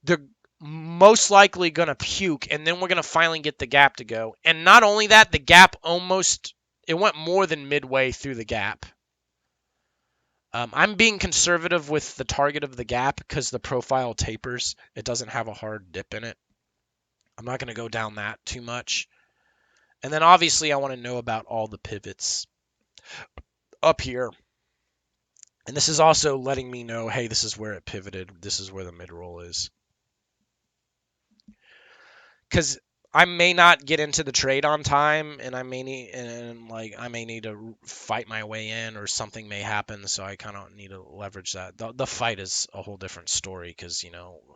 they're most likely going to puke, and then we're going to finally get the gap to go. And not only that, the gap it went more than midway through the gap. I'm being conservative with the target of the gap because the profile tapers. It doesn't have a hard dip in it. I'm not going to go down that too much. And then obviously I want to know about all the pivots up here. And this is also letting me know, hey, this is where it pivoted. This is where the mid-roll is. Because I may not get into the trade on time, and I may need to fight my way in, or something may happen, so I kind of need to leverage that. The fight is a whole different story, because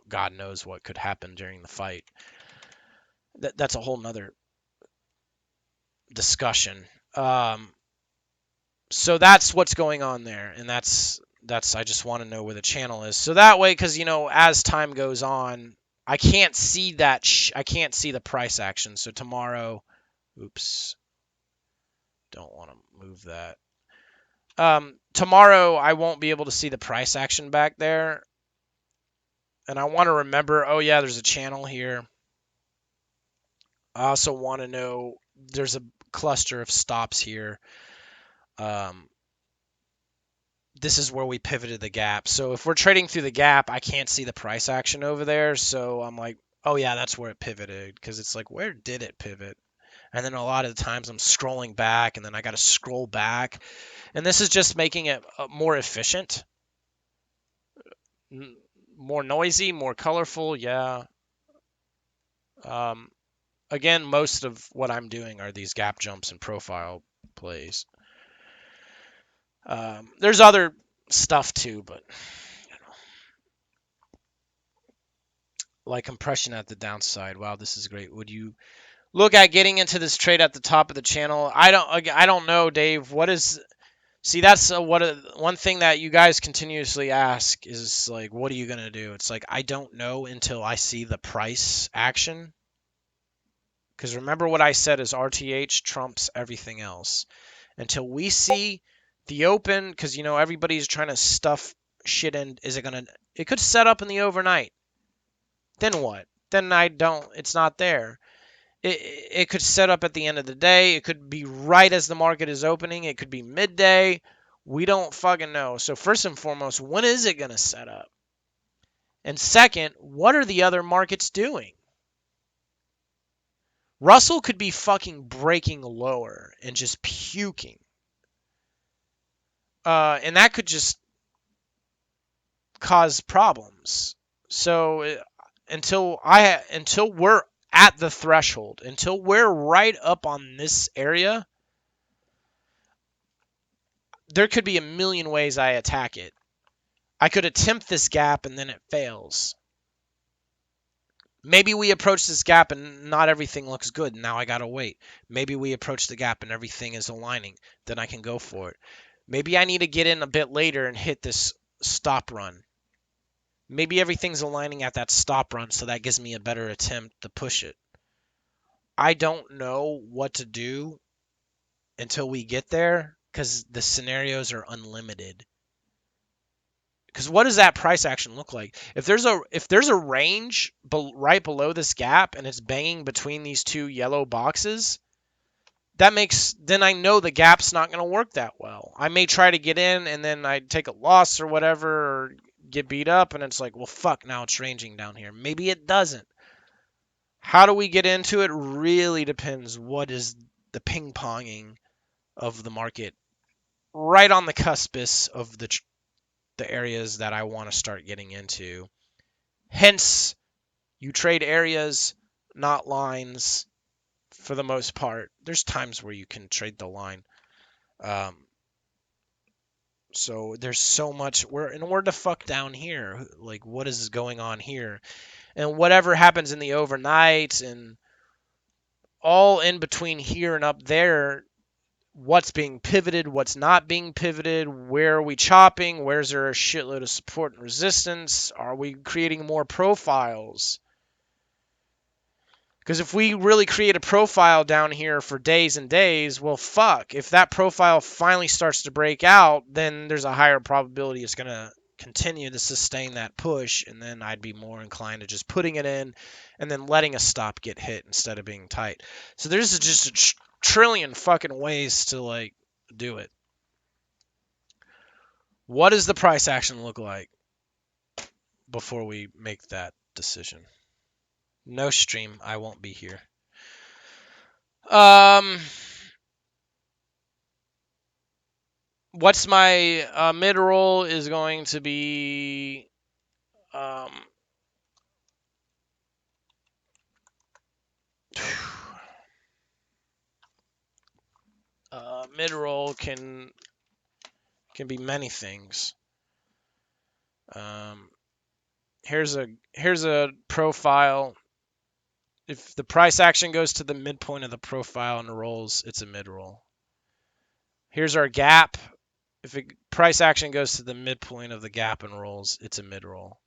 God knows what could happen during the fight. That's a whole nother discussion. So that's what's going on there, and that's I just want to know where the channel is, so that way, because as time goes on, I can't see that. I can't see the price action. So tomorrow, oops, don't want to move that. Tomorrow I won't be able to see the price action back there, and I want to remember. Oh yeah, there's a channel here. I also want to know there's a cluster of stops here. This is where we pivoted the gap. So if we're trading through the gap, I can't see the price action over there. So I'm like, oh yeah, that's where it pivoted. Because it's like, where did it pivot? And then a lot of the times I'm scrolling back, and then I got to scroll back. And this is just making it more efficient. More noisy, more colorful, yeah. Again, most of what I'm doing are these gap jumps and profile plays. There's other stuff too, but like compression at the downside. Wow, this is great. Would you look at getting into this trade at the top of the channel? I don't know, Dave. That's one thing that you guys continuously ask is like, what are you gonna do? It's like, I don't know until I see the price action. Because remember what I said is RTH trumps everything else. Until we see the open, because everybody's trying to stuff shit in. It could set up in the overnight. Then what? Then it's not there. It could set up at the end of the day. It could be right as the market is opening. It could be midday. We don't fucking know. So first and foremost, when is it going to set up? And second, what are the other markets doing? Russell could be fucking breaking lower and just puking. And that could just cause problems. So until we're at the threshold, until we're right up on this area, there could be a million ways I attack it. I could attempt this gap and then it fails. Maybe we approach this gap and not everything looks good. Now I gotta wait. Maybe we approach the gap and everything is aligning. Then I can go for it. Maybe I need to get in a bit later and hit this stop run. Maybe everything's aligning at that stop run, so that gives me a better attempt to push it. I don't know what to do until we get there, because the scenarios are unlimited. Because what does that price action look like? If there's a range right below this gap and it's banging between these two yellow boxes, then I know the gap's not going to work that well. I may try to get in and then I take a loss or whatever, or get beat up, and it's like, well, fuck, now it's ranging down here. Maybe it doesn't. How do we get into it? Really depends what is the ping-ponging of the market right on the cuspis of the areas that I want to start getting into. Hence, you trade areas, not lines, for the most part. There's times where you can trade the line. So there's so much. In order to fuck down here, like, what is going on here? And whatever happens in the overnight and all in between here and up there, what's being pivoted, what's not being pivoted, where are we chopping, where's there a shitload of support and resistance, are we creating more profiles? Because if we really create a profile down here for days and days, well, fuck. If that profile finally starts to break out, then there's a higher probability it's going to continue to sustain that push, and then I'd be more inclined to just putting it in and then letting a stop get hit instead of being tight. So there's just a trillion fucking ways to, like, do it. What does the price action look like before we make that decision? No stream. I won't be here. What's my mid roll is going to be mid roll can be many things. Here's a profile. If the price action goes to the midpoint of the profile and rolls, it's a mid roll. Here's our gap. If the price action goes to the midpoint of the gap and rolls, it's a mid roll.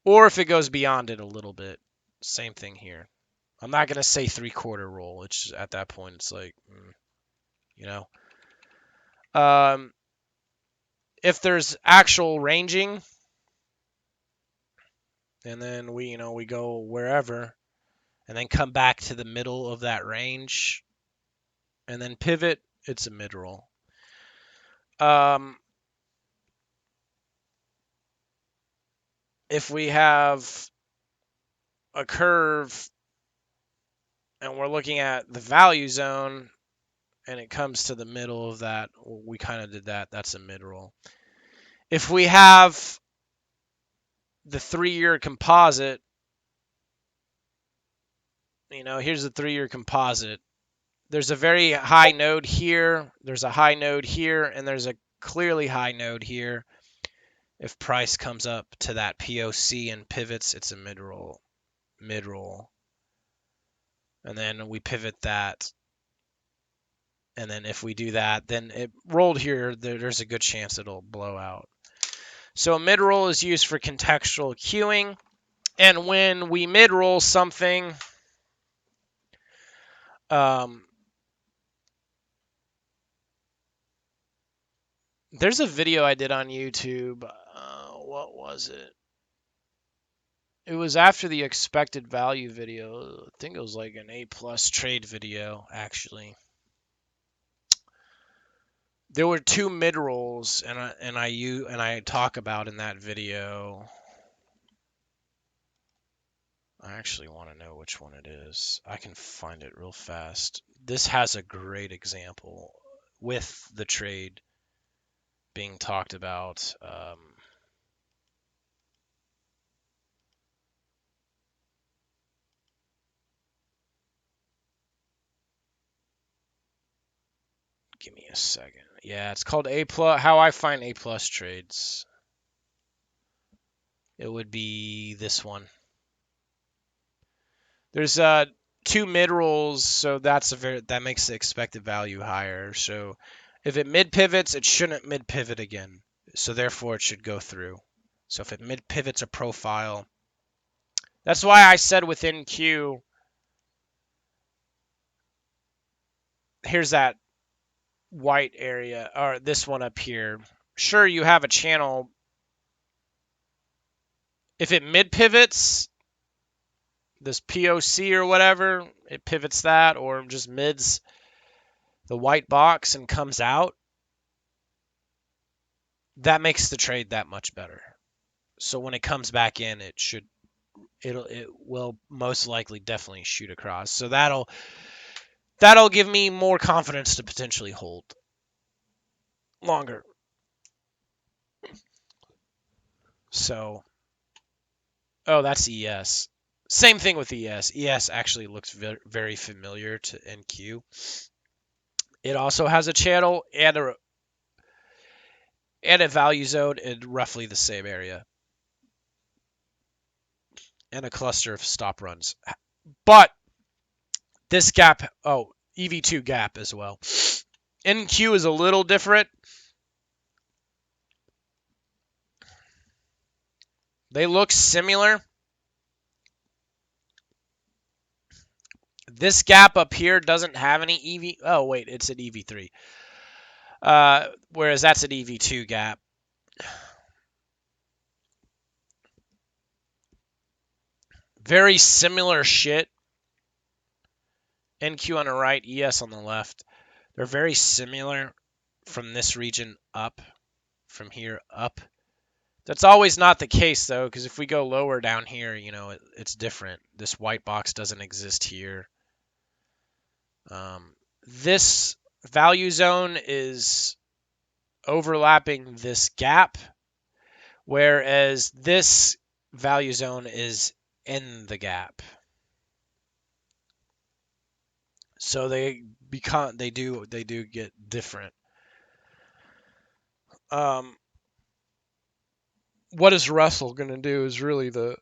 Or if it goes beyond it a little bit, same thing here. I'm not gonna say 3/4 roll. It's just, at that point, it's like, you know. If there's actual ranging, and then we go wherever, and then come back to the middle of that range, and then pivot, it's a mid roll. If we have a curve and we're looking at the value zone and it comes to the middle of that, we kind of did that, that's a mid roll. If we have the 3-year composite, here's the 3-year composite. There's a very high node here, there's a high node here, and there's a clearly high node here. If price comes up to that POC and pivots, it's a mid roll. And then we pivot that. And then if we do that, then it rolled here, there's a good chance it'll blow out. So a mid roll is used for contextual queuing. And when we mid roll something, there's a video I did on YouTube. What was it? It was after the expected value video. I think it was like an A+ trade video, actually. There were 2 mid rolls, and I talk about in that video. I actually want to know which one it is. I can find it real fast. This has a great example with the trade being talked about. Give me a second. Yeah, it's called A+. How I find A+ trades. It would be this one. There's 2 mid rolls, so that makes the expected value higher. So if it mid pivots, it shouldn't mid pivot again. So therefore, it should go through. So if it mid pivots a profile, that's why I said within Q. Here's that white area, or this one up here. Sure, you have a channel. If it mid pivots this POC or whatever, it pivots that, or just mids the white box and comes out, that makes the trade that much better. So when it comes back in, it will most likely definitely shoot across. So that'll give me more confidence to potentially hold longer. So, oh, that's ES. Same thing with ES. ES actually looks very familiar to NQ. It also has a channel and a value zone in roughly the same area. And a cluster of stop runs. But this gap, EV2 gap as well. NQ is a little different. They look similar. This gap up here doesn't have any EV. Oh, wait, it's at EV3. Whereas that's an EV2 gap. Very similar shit. NQ on the right, ES on the left. They're very similar from this region up, from here up. That's always not the case, though, because if we go lower down here, you know, it's different. This white box doesn't exist here. This value zone is overlapping this gap, whereas this value zone is in the gap. So they do get different. What is Russell going to do is really the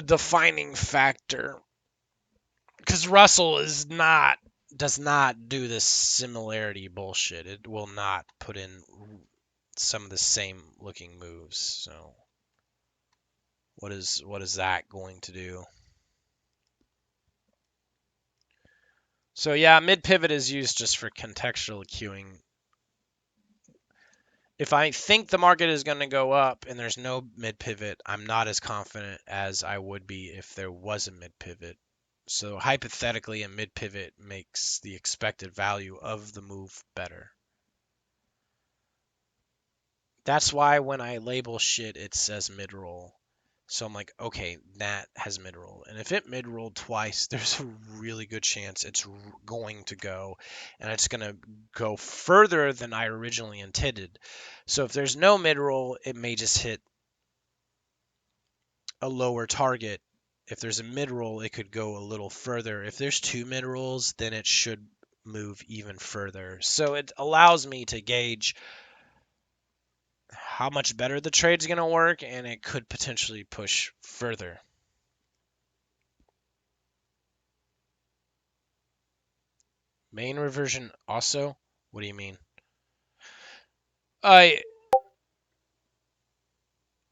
defining factor, because Russell does not do this similarity bullshit. It will not put in some of the same looking moves. So what is that going to do? So yeah, mid pivot is used just for contextual cueing. If I think the market is going to go up and there's no mid pivot, I'm not as confident as I would be if there was a mid pivot. So hypothetically, a mid pivot makes the expected value of the move better. That's why when I label shit, it says mid roll. So I'm like, okay, that has mid roll. And if it mid rolled twice, there's a really good chance it's going to go, and it's going to go further than I originally intended. So if there's no mid roll, it may just hit a lower target. If there's a mid roll, it could go a little further. If there's two mid rolls, then it should move even further. So it allows me to gauge how much better the trade's going to work, and it could potentially push further. Main reversion also? What do you mean?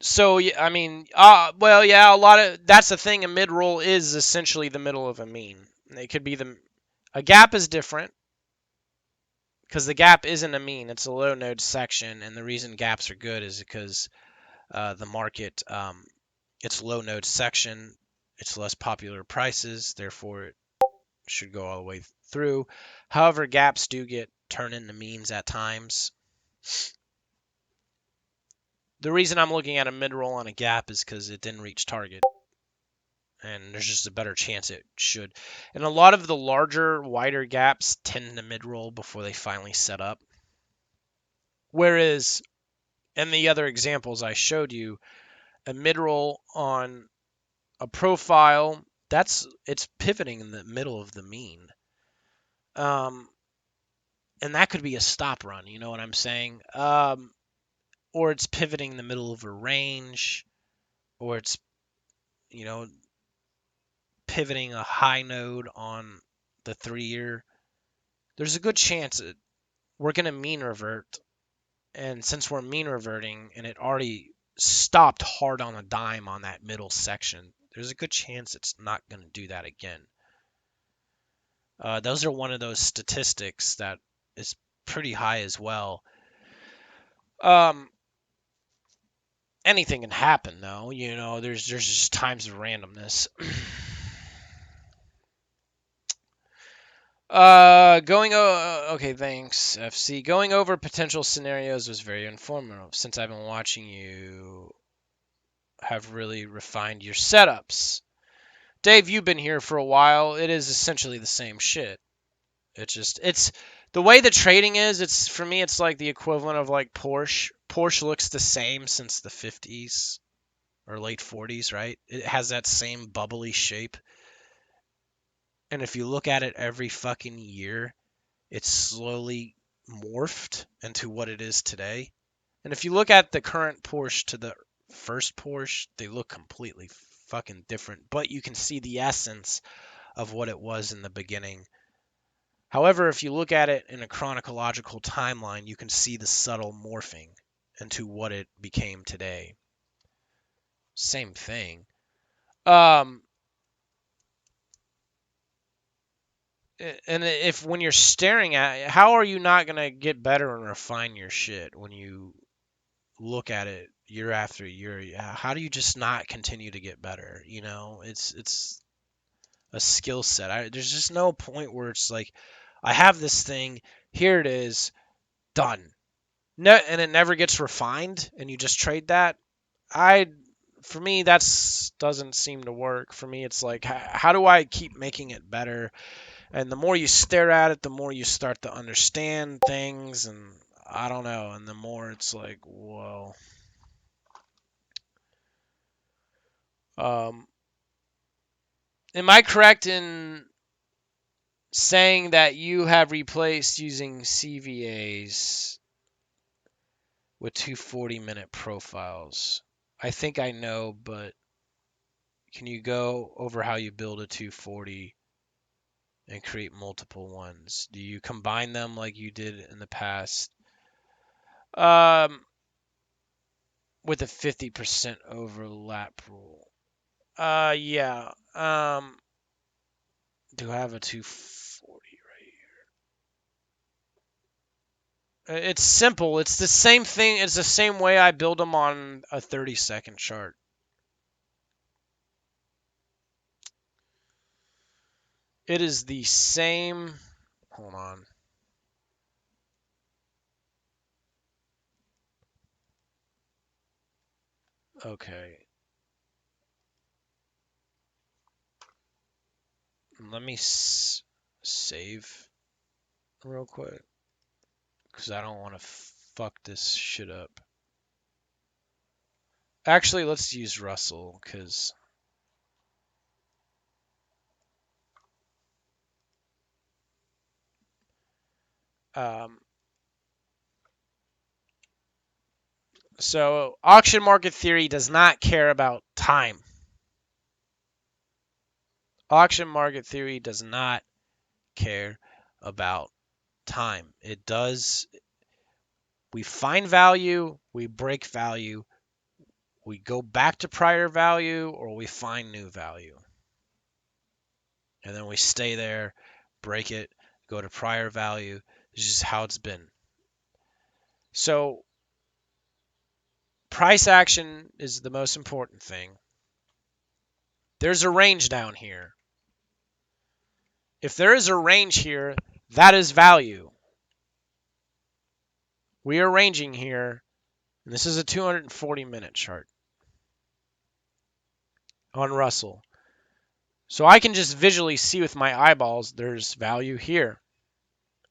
So yeah, I mean, well, yeah, a lot of that's the thing. A mid roll is essentially the middle of a mean. It could be a gap is different because the gap isn't a mean; it's a low node section, and the reason gaps are good is because the market, it's low node section, it's less popular prices, therefore it should go all the way through. However, gaps do get turned into means at times. The reason I'm looking at a mid roll on a gap is because it didn't reach target, and there's just a better chance it should. And a lot of the larger, wider gaps tend to mid roll before they finally set up. Whereas in the other examples I showed you, a mid roll on a profile, it's pivoting in the middle of the mean. And that could be a stop run, you know what I'm saying? Or it's pivoting in the middle of a range, or it's, you know, pivoting a high node on the 3-year. There's a good chance that we're going to mean revert. And since we're mean reverting and it already stopped hard on a dime on that middle section, there's a good chance it's not going to do that again. Those are one of those statistics that is pretty high as well. Anything can happen, though. You know, there's just times of randomness. Okay, thanks, FC. Going over potential scenarios was very informative. Since I've been watching, you have really refined your setups. Dave, you've been here for a while. It is essentially the same shit. It's the way the trading is. It's, for me, it's like the equivalent of like Porsche. Porsche looks the same since the 50s or late 40s, right? It has that same bubbly shape. And if you look at it every fucking year, it's slowly morphed into what it is today. And if you look at the current Porsche to the first Porsche, they look completely fucking different. But you can see the essence of what it was in the beginning. However, if you look at it in a chronological timeline, you can see the subtle morphing into what it became today. Same thing. And if when you're staring at it, how are you not going to get better and refine your shit when you look at it year after year? How do you just not continue to get better? You know, it's a skill set. There's just no point where it's like, I have this thing, here it is, done. And it never gets refined, and you just trade that. For me, that's doesn't seem to work. For me, it's like, how do I keep making it better? And the more you stare at it, the more you start to understand things, and I don't know. And the more it's like, whoa. Am I correct in saying that you have replaced using CVAs with 240-minute profiles? I think I know, but can you go over how you build a 240 and create multiple ones? Do you combine them like you did in the past? With a 50% overlap rule. Yeah. Do I have a 240 right here? It's simple. It's the same thing. It's the same way I build them on a 30-second chart. It is the same. Hold on. Okay. Let me save real quick, because I don't want to fuck this shit up. Actually, let's use Russell, because so auction market theory does not care about time. Auction market theory does not care about time. It does. We find value, we break value, we go back to prior value, or we find new value. And then we stay there, break it, go to prior value. It's just how it's been. So price action is the most important thing. There's a range down here. If there is a range here, that is value. We are ranging here, and this is a 240-minute chart on Russell. So I can just visually see with my eyeballs there's value here.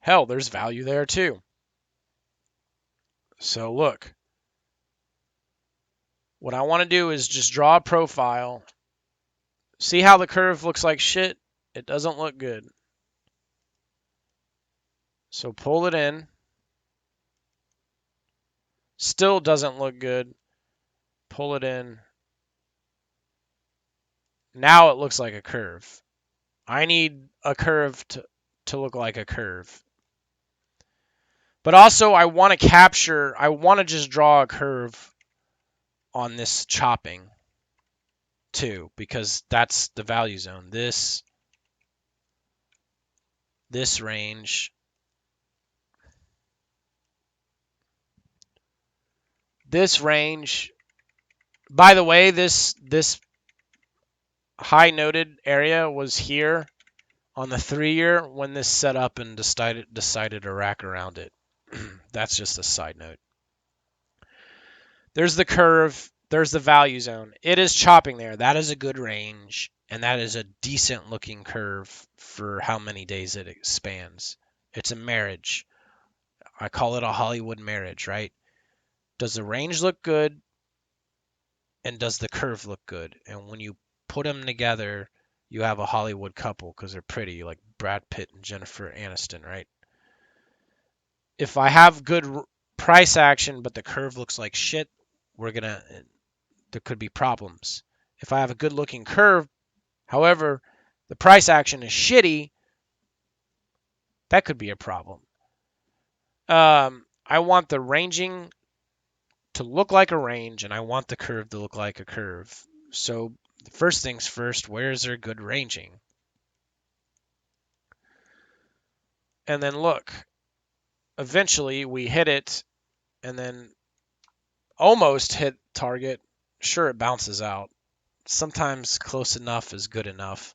Hell, there's value there too. So look, what I want to do is just draw a profile. See how the curve looks like shit? It doesn't look good. So pull it in. Still doesn't look good. Pull it in. Now it looks like a curve. I need a curve to look like a curve. But also I want to just draw a curve on this chopping too, because that's the value zone. This range, this range. By the way, this high noted area was here on the 3-year when this set up and decided to rack around it. That's just a side note. There's the curve. There's the value zone. It is chopping there. That is a good range, and that is a decent looking curve for how many days it spans. It's a marriage. I call it a Hollywood marriage, right? Does the range look good? And does the curve look good? And when you put them together, you have a Hollywood couple because they're pretty, like Brad Pitt and Jennifer Aniston, right? If I have good price action, but the curve looks like shit, there could be problems. If I have a good looking curve, however, the price action is shitty, that could be a problem. I want the ranging to look like a range, and I want the curve to look like a curve. So first things first, where is there good ranging? And then look, eventually we hit it and then almost hit target. Sure, it bounces out. Sometimes close enough is good enough.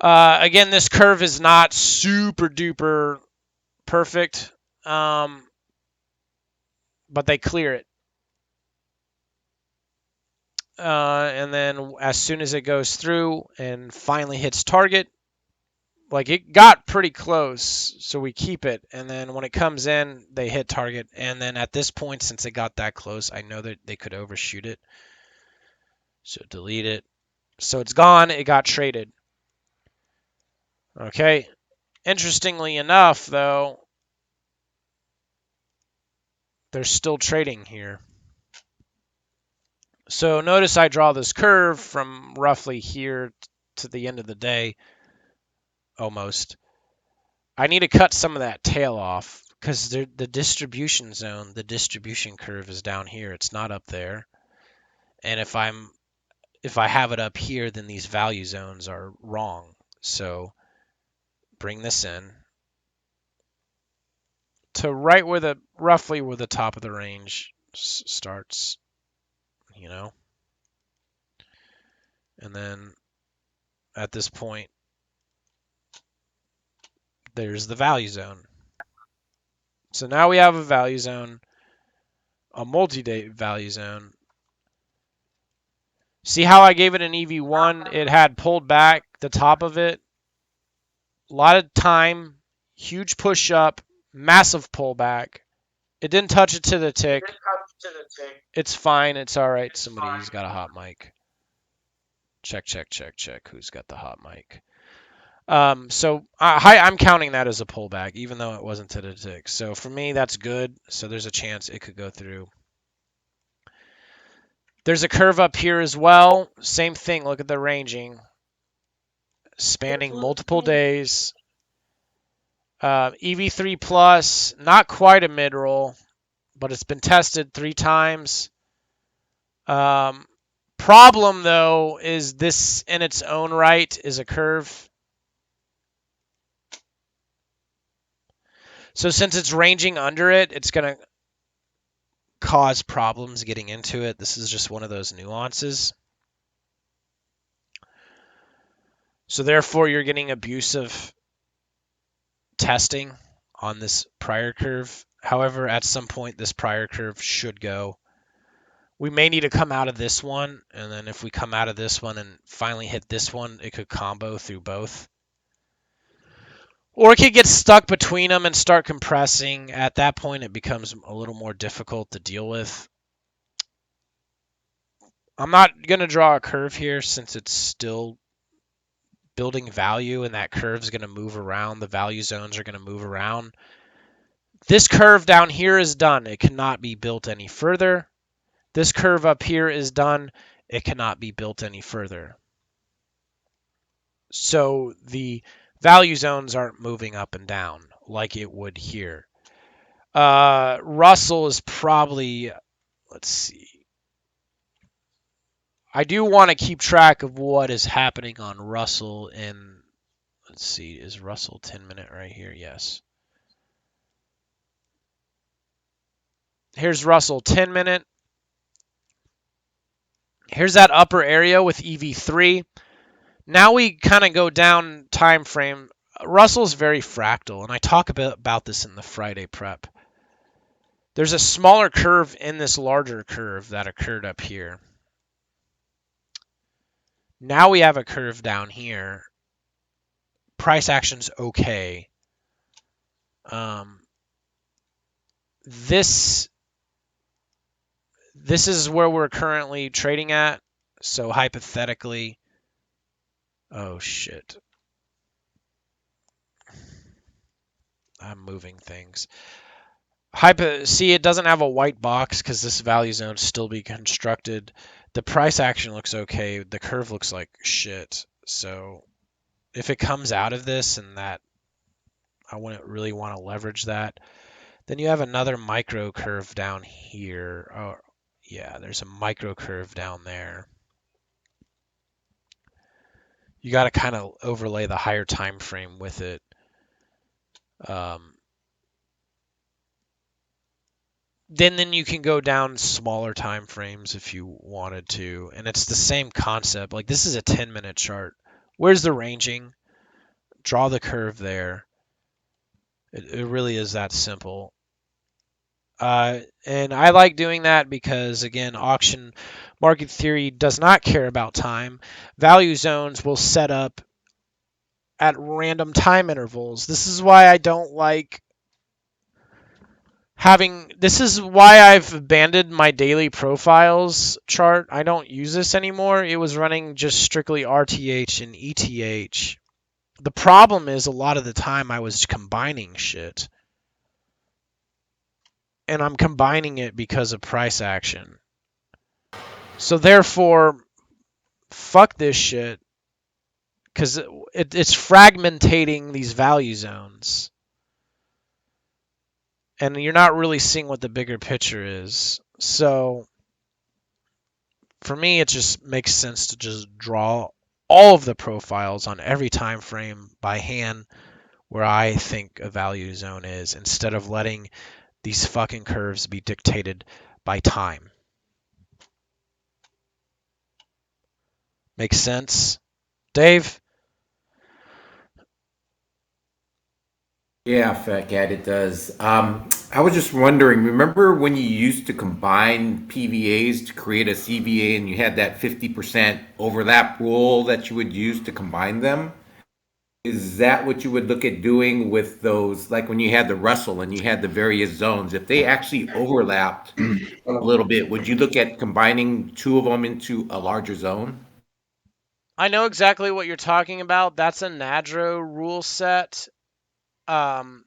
Again, this curve is not super duper perfect, but they clear it. And then as soon as it goes through and finally hits target, like it got pretty close, so we keep it. And then when it comes in, they hit target. And then at this point, since it got that close, I know that they could overshoot it. So delete it. So it's gone. It got traded. Okay. Interestingly enough, though, they're still trading here. So notice I draw this curve from roughly here to the end of the day, almost. I need to cut some of that tail off because the distribution zone, the distribution curve is down here. It's not up there. And if I have it up here, then these value zones are wrong. So bring this in to right where roughly where the top of the range starts, you know. And then at this point, there's the value zone. So now we have a value zone, a multi-day value zone. See how I gave it an EV1? It had pulled back the top of it. A lot of time, huge push up, massive pullback. It didn't touch it to the tick. It's fine. It's all right. Somebody's got a hot mic. Check. Who's got the hot mic? So I'm counting that as a pullback, even though it wasn't to the tick. So for me, that's good. So there's a chance it could go through. There's a curve up here as well. Same thing. Look at the ranging. Spanning multiple days. EV3 plus, not quite a mid-roll, but it's been tested 3 times. Problem, though, is this in its own right is a curve. So since it's ranging under it, it's going to cause problems getting into it. This is just one of those nuances. So therefore, you're getting abusive testing on this prior curve. However, at some point, this prior curve should go. We may need to come out of this one, and then if we come out of this one and finally hit this one, it could combo through both. Or it could get stuck between them and start compressing. At that point, it becomes a little more difficult to deal with. I'm not going to draw a curve here since it's still building value, and that curve is going to move around. The value zones are going to move around. This curve down here is done. It cannot be built any further. This curve up here is done. It cannot be built any further. So the value zones aren't moving up and down like it would here. Russell is probably, let's see. I do want to keep track of what is happening on Russell in, let's see, is Russell 10-minute right here? Yes. Here's Russell 10-minute. Here's that upper area with EV3. Now we kind of go down time frame. Russell's very fractal, and I talk about this in the Friday prep. There's a smaller curve in this larger curve that occurred up here. Now we have a curve down here. Price action's okay. This is where we're currently trading at. So hypothetically, oh shit. I'm moving things. See, it doesn't have a white box because this value zone still be constructed. The price action looks okay. The curve looks like shit. So if it comes out of this and that I wouldn't really want to leverage that, then you have another micro curve down here. Oh, yeah, there's a micro curve down there. You got to kind of overlay the higher time frame with it. Um, then you can go down smaller time frames if you wanted to, and it's the same concept. Like this is a 10-minute chart. Where's the ranging? Draw the curve there. It really is that simple. And I like doing that because, again, auction market theory does not care about time. Value zones will set up at random time intervals. This is why I don't like this is why I've abandoned my daily profiles chart. I don't use this anymore. It was running just strictly RTH and ETH. The problem is a lot of the time I was combining shit. And I'm combining it because of price action. So therefore, fuck this shit, because it's fragmentating these value zones. And you're not really seeing what the bigger picture is. So for me, it just makes sense to just draw all of the profiles on every time frame by hand where I think a value zone is, instead of letting these fucking curves be dictated by time. Makes sense? Dave? Yeah, Fat Cat, it does. I was just wondering, remember when you used to combine PVAs to create a CVA and you had that 50% overlap rule that you would use to combine them? Is that what you would look at doing with those, like when you had the Russell and you had the various zones? If they actually overlapped a little bit, would you look at combining two of them into a larger zone? I know exactly what you're talking about. That's a Nadro rule set. Um,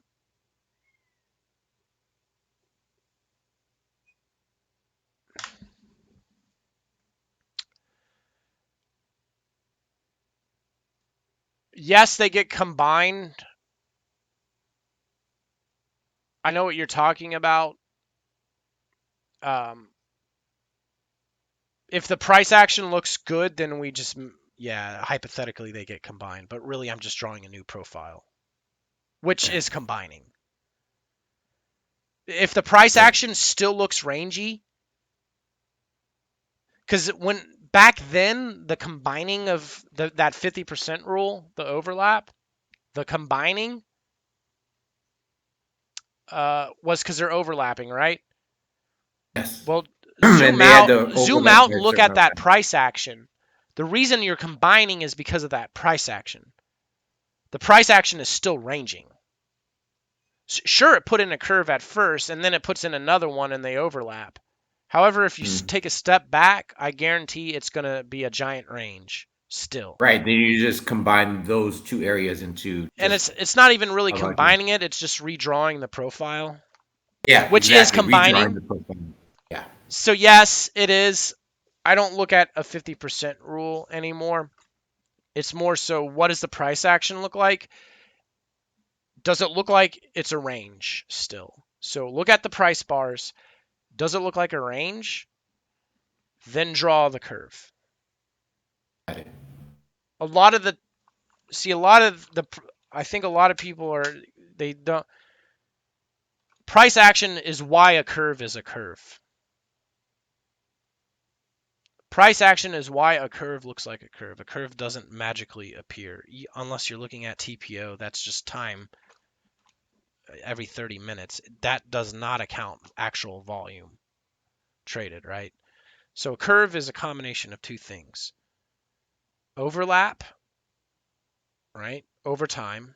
yes, they get combined. I know what you're talking about. Um, if the price action looks good, then we just, yeah, hypothetically they get combined. But really, I'm just drawing a new profile, which is combining. If the price action still looks rangy, because when back then the combining of that 50% rule, the overlap, the combining was because they're overlapping, right? Yes. Well, And they had to zoom overlap out by and a look certain at amount of that time. price action. The reason you're combining is because of that price action. The price action is still ranging. Sure, it put in a curve at first, and then it puts in another one, and they overlap. However, if you take a step back, I guarantee it's going to be a giant range still. Right. Then you just combine those two areas into And just it's not even really a larger. combining it, it's just redrawing the profile, Yeah, which is exactly. combining. Redrawing the profile. Yeah. So yes, it is. I don't look at a 50% rule anymore. It's more so, what does the price action look like? Does it look like it's a range still? So look at the price bars. Does it look like a range? Then draw the curve. Got it. A lot of the I think a lot of people they don't. Price action is why a curve is a curve. Price action is why a curve looks like a curve. A curve doesn't magically appear unless you're looking at TPO. That's just time every 30 minutes. That does not account actual volume traded, right? So a curve is a combination of two things. Overlap, right? Over time.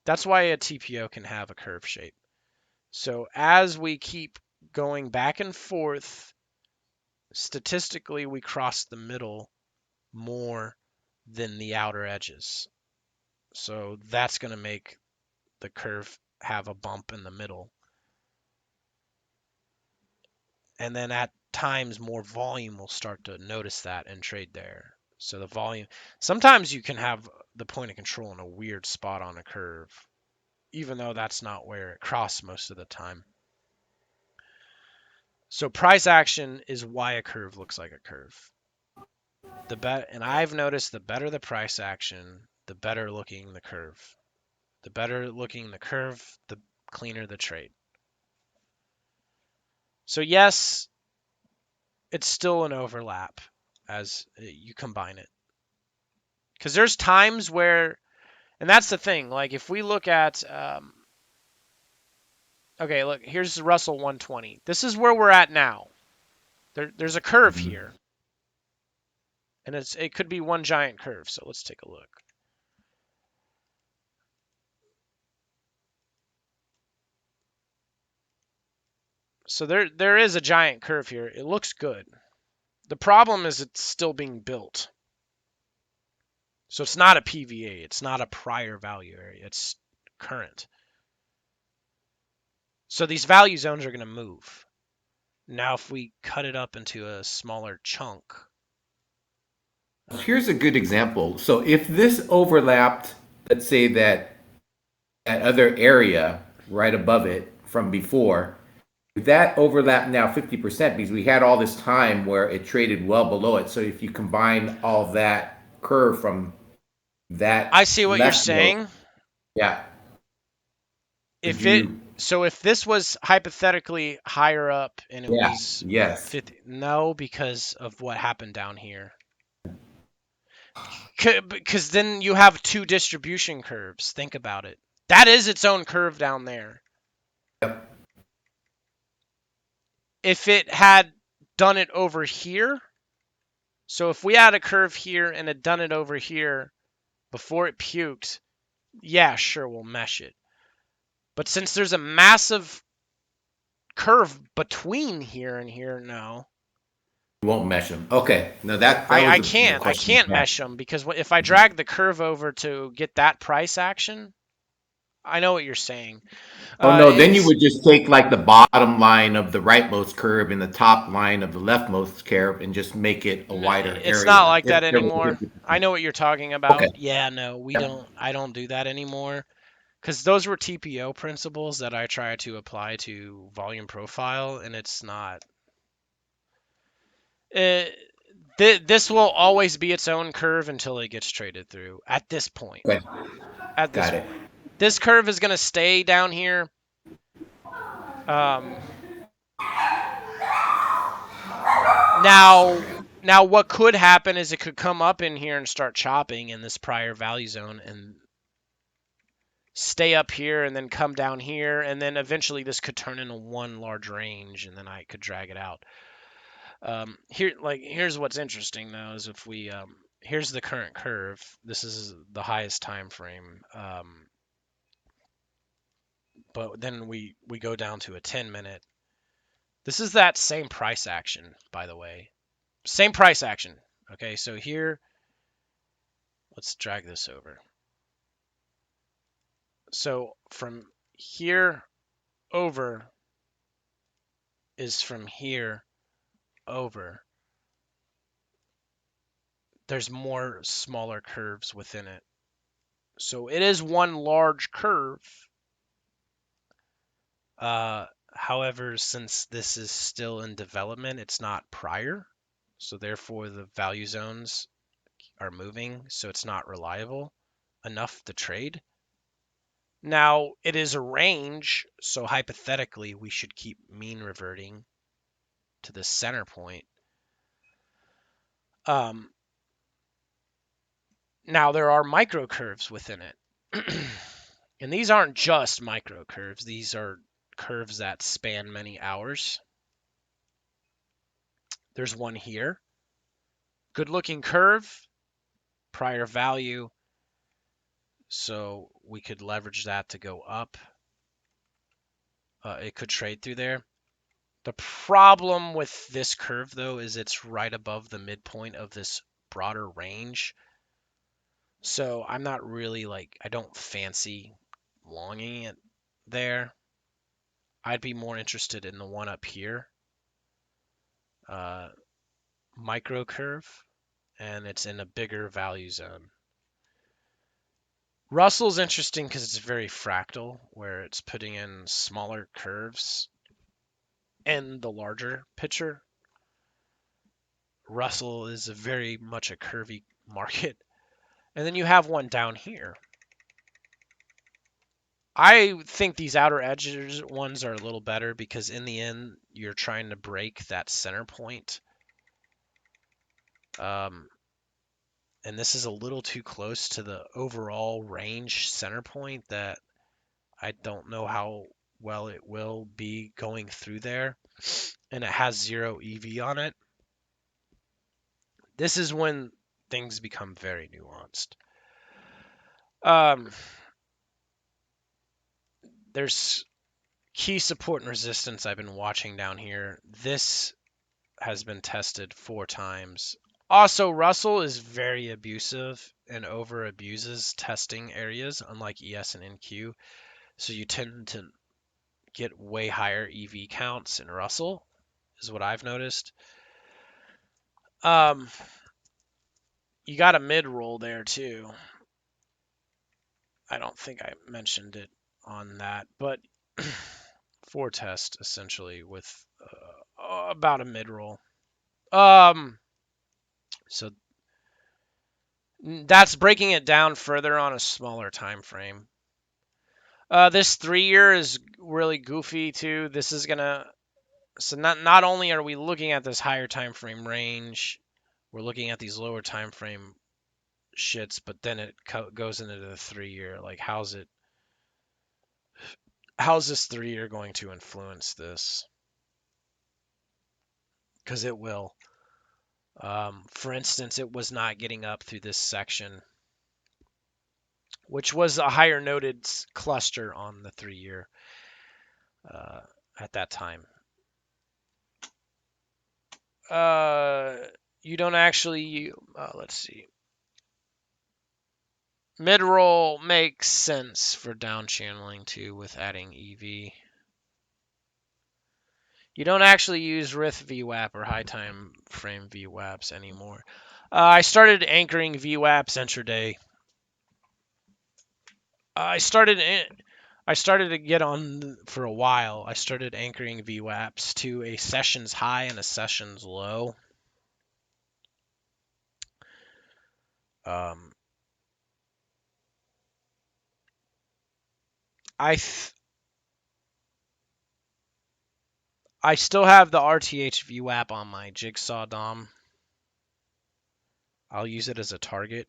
That's why a TPO can have a curve shape. So as we keep going back and forth, statistically we cross the middle more than the outer edges. So that's going to make the curve have a bump in the middle. And then at times more volume will start to notice that and trade there. So the volume, sometimes you can have the point of control in a weird spot on a curve, even though that's not where it crossed most of the time. So price action is why a curve looks like a curve. And I've noticed the better the price action, the better looking the curve. The better looking the curve, the cleaner the trade. So yes, it's still an overlap as you combine it. Because there's times where, and that's the thing, like if we look at, okay, look, here's Russell 120. This is where we're at now. There's a curve here. And it could be one giant curve, so let's take a look. So there is a giant curve here. It looks good. The problem is it's still being built. So it's not a PVA. It's not a prior value area. It's current. So these value zones are going to move. Now if we cut it up into a smaller chunk. Here's a good example. So if this overlapped, let's say that other area right above it from before, that overlap now 50% because we had all this time where it traded well below it. So if you combine all that curve from that, I see what you're left node- saying. yeah. If Could it you- so if this was hypothetically higher up and it Yeah, was yes. 50, no, because of what happened down here. Because then you have two distribution curves. Think about it. That is its own curve down there. Yep. If it had done it over here, so if we had a curve here and had done it over here before it puked, yeah, sure, we'll mesh it. But since there's a massive curve between here and here, no. You won't mesh them. Okay. No, that I was the can't. I question. can't mesh them because if I drag the curve over to get that price action, I know what you're saying. Oh no, then you it's- would just take like the bottom line of the rightmost curve and the top line of the leftmost curve and just make it a wider area. It's not like that If there was anymore. 50%. I know what you're talking about. Okay. Yeah, no, we Yep. don't. I don't do that anymore because those were TPO principles that I try to apply to volume profile, and it's not. This will always be its own curve until it gets traded through. At this point, Okay. at this Got it. point, this curve is going to stay down here. Now, what could happen is it could come up in here and start chopping in this prior value zone and stay up here and then come down here, and then eventually this could turn into one large range, and then I could drag it out. Here's what's interesting though is if we here's the current curve. This is the highest time frame. But then we go down to a 10-minute. This is that same price action, by the way. Same price action. Okay, so here, let's drag this over. So from here over is from here over. There's more smaller curves within it. So it is one large curve. However, since this is still in development, it's not prior. So therefore the value zones are moving, so it's not reliable enough to trade. Now, it is a range, so hypothetically we should keep mean reverting to the center point. Now there are microcurves within it. And these aren't just microcurves, these are curves that span many hours. There's one here. Good looking curve, prior value. So we could leverage that to go up. It could trade through there. The problem with this curve though is it's right above the midpoint of this broader range. So I'm not really I don't fancy longing it there. I'd be more interested in the one up here. Micro curve, and it's in a bigger value zone. Russell's interesting because it's very fractal, where it's putting in smaller curves in the larger picture. Russell is very much a curvy market. And then you have one down here. I think these outer edges ones are a little better because in the end you're trying to break that center point. And this is a little too close to the overall range center point that I don't know how well it will be going through there. And it has 0 EV on it. This is when things become very nuanced. There's key support and resistance I've been watching down here. This has been tested 4 times. Also, Russell is very abusive and over abuses testing areas, unlike ES and NQ. So you tend to get way higher EV counts in Russell, is what I've noticed. You got a mid roll there too. I don't think I mentioned it on that, but 4 test essentially with about a mid roll. So that's breaking it down further on a smaller time frame. This 3-year is really goofy too. This is gonna not only are we looking at this higher time frame range, we're looking at these lower time frame shits, but then it goes into the 3-year. Like, how's this 3-year going to influence this? Because it will. For instance, it was not getting up through this section, which was a higher noted cluster on the 3-year at that time. You don't actually, let's see. Mid-roll makes sense for down channeling too with adding EV. You don't actually use RITH VWAP or high time frame VWAPs anymore. I started anchoring VWAPs intraday. I started to get on for a while. I started anchoring VWAPs to a sessions high and a sessions low. I still have the RTH VWAP on my Jigsaw DOM. I'll use it as a target.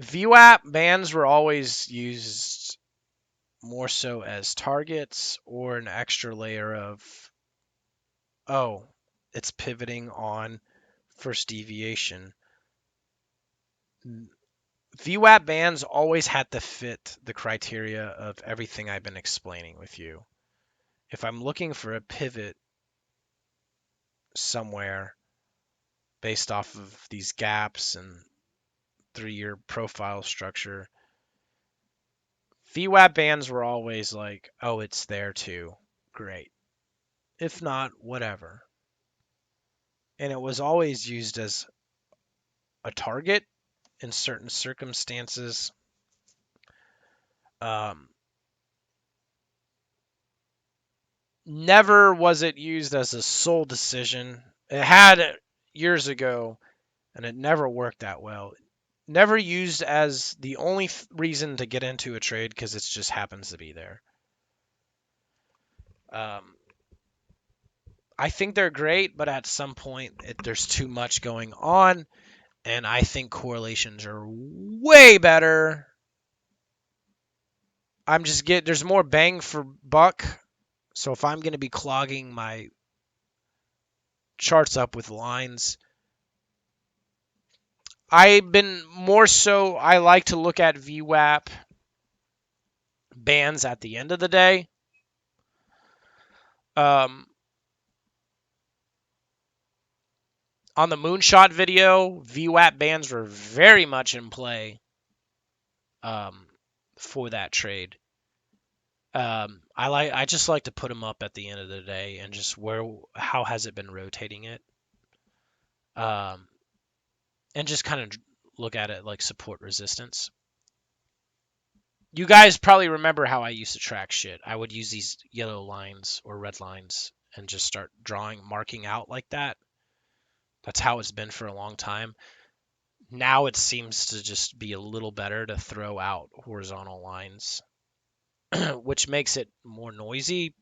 VWAP bands were always used more so as targets or an extra layer of, oh, it's pivoting on first deviation. VWAP bands always had to fit the criteria of everything I've been explaining with you. If I'm looking for a pivot somewhere based off of these gaps and 3-year profile structure, VWAP bands were always like, oh, it's there too. Great. If not, whatever. And it was always used as a target in certain circumstances. Never was it used as a sole decision. It had it years ago, and it never worked that well. Never used as the only reason to get into a trade because it just happens to be there. I think they're great, but at some point there's too much going on, and I think correlations are way better. There's more bang for buck. So if I'm going to be clogging my charts up with lines, I like to look at VWAP bands at the end of the day. On the moonshot video, VWAP bands were very much in play for that trade. I just like to put them up at the end of the day and just how has it been rotating it, and just kind of look at it like support resistance. You guys probably remember how I used to track shit. I would use these yellow lines or red lines and just start marking out like that. That's how it's been for a long time. Now it seems to just be a little better to throw out horizontal lines which makes it more noisy.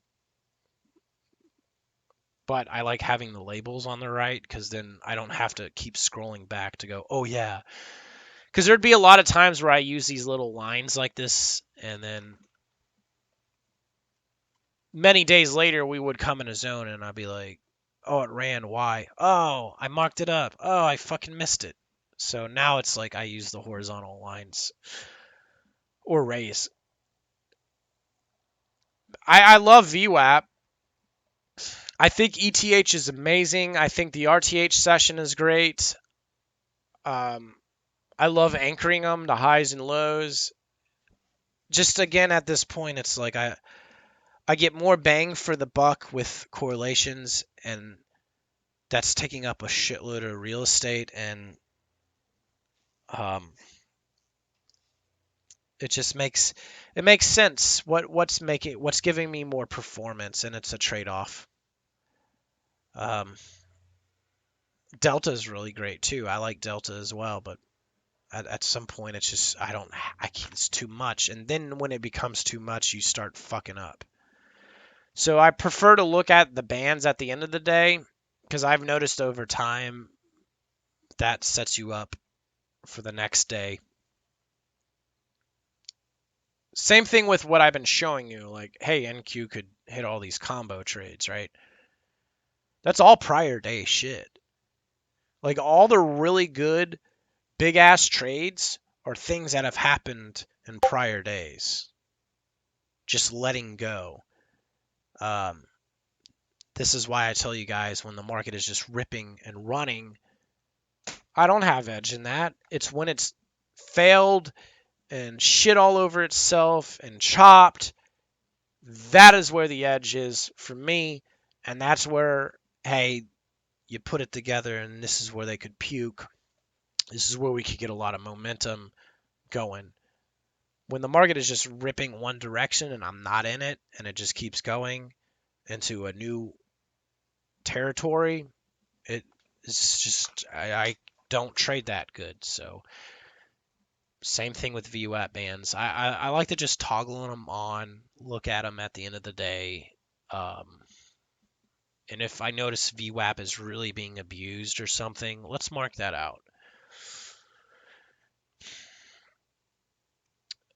But I like having the labels on the right because then I don't have to keep scrolling back to go, oh yeah. Because there'd be a lot of times where I use these little lines like this, and then many days later we would come in a zone and I'd be like, oh, it ran. Why? Oh, I marked it up. Oh, I fucking missed it. So now it's like I use the horizontal lines or raise. I love VWAP. I think ETH is amazing. I think the RTH session is great. I love anchoring them, the highs and lows. Just again at this point, it's like I get more bang for the buck with correlations, and that's taking up a shitload of real estate, and it just makes sense. What's giving me more performance, and it's a trade-off. Delta is really great too. I like Delta as well, but at some point it's just it's too much, and then when it becomes too much, you start fucking up. So I prefer to look at the bands at the end of the day, because I've noticed over time that sets you up for the next day. Same thing with what I've been showing you, like, hey, NQ could hit all these combo trades, right? That's all prior day shit. Like, all the really good big ass trades are things that have happened in prior days. Just letting go. This is why I tell you guys, when the market is just ripping and running, I don't have edge in that. It's when it's failed and shit all over itself and chopped. That is where the edge is for me. And that's where, hey, you put it together, and this is where they could puke. This is where we could get a lot of momentum going. When the market is just ripping one direction and I'm not in it, and it just keeps going into a new territory, it is just, I don't trade that good. So same thing with VWAP bands. I like to just toggle them on, look at them at the end of the day. And if I notice VWAP is really being abused or something, let's mark that out.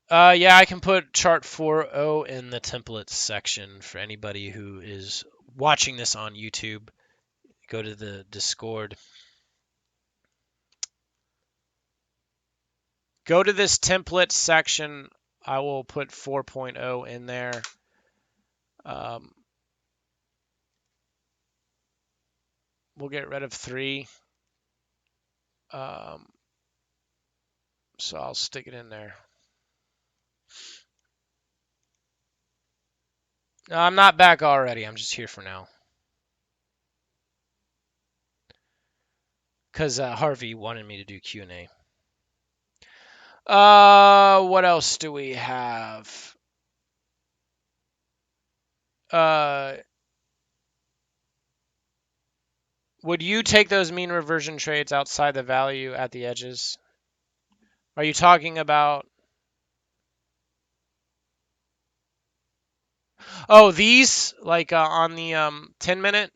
Yeah, I can put chart 4.0 in the templates section for anybody who is watching this on YouTube. Go to the Discord. Go to this template section. I will put 4.0 in there. We'll get rid of 3. So I'll stick it in there. No, I'm not back already. I'm just here for now. Because Harvey wanted me to do Q&A. What else do we have? Would you take those mean reversion trades outside the value at the edges? Are you talking about... Oh, these? Like on the 10-minute?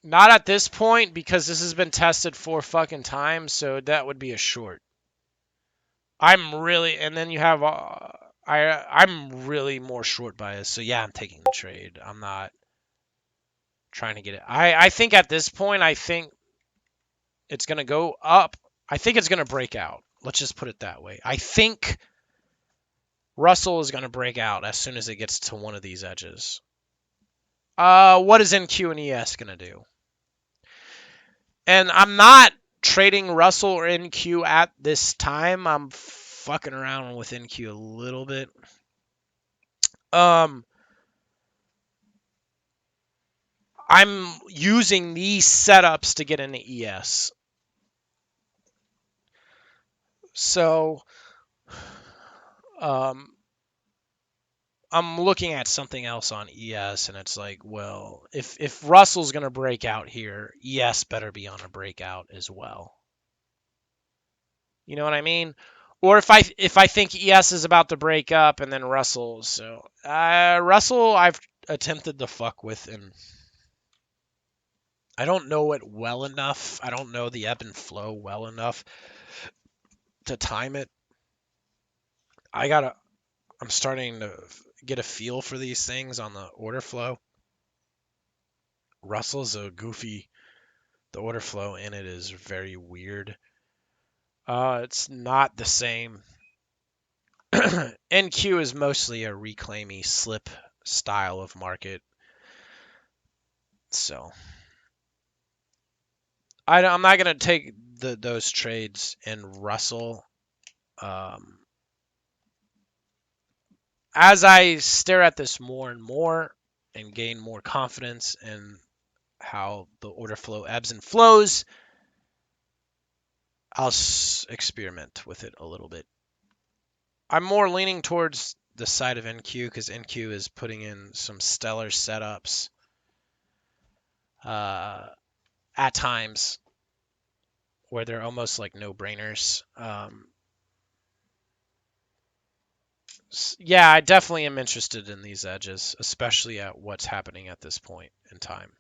Not at this point, because this has been tested 4 fucking times, so that would be a short. I'm really... And then you have... I'm really more short biased, so yeah, I'm taking the trade. I'm not trying to get it. I think at this point, I think it's going to go up. I think it's going to break out. Let's just put it that way. I think Russell is going to break out as soon as it gets to one of these edges. What is NQ and ES going to do? And I'm not trading Russell or NQ at this time. I'm fucking around with NQ a little bit. I'm using these setups to get into ES. So, I'm looking at something else on ES, and it's like, well, if Russell's going to break out here, ES better be on a breakout as well. You know what I mean? Or if I think ES is about to break up and then Russell. So Russell I've attempted to fuck with, and I don't know it well enough. I don't know the ebb and flow well enough to time it. I'm starting to get a feel for these things on the order flow. Russell's a goofy. The order flow in it is very weird. It's not the same. NQ is mostly a reclaimy slip style of market. So I'm not going to take those trades in Russell. As I stare at this more and more and gain more confidence in how the order flow ebbs and flows, I'll experiment with it a little bit. I'm more leaning towards the side of NQ because NQ is putting in some stellar setups at times where they're almost like no-brainers. Yeah, I definitely am interested in these edges, especially at what's happening at this point in time.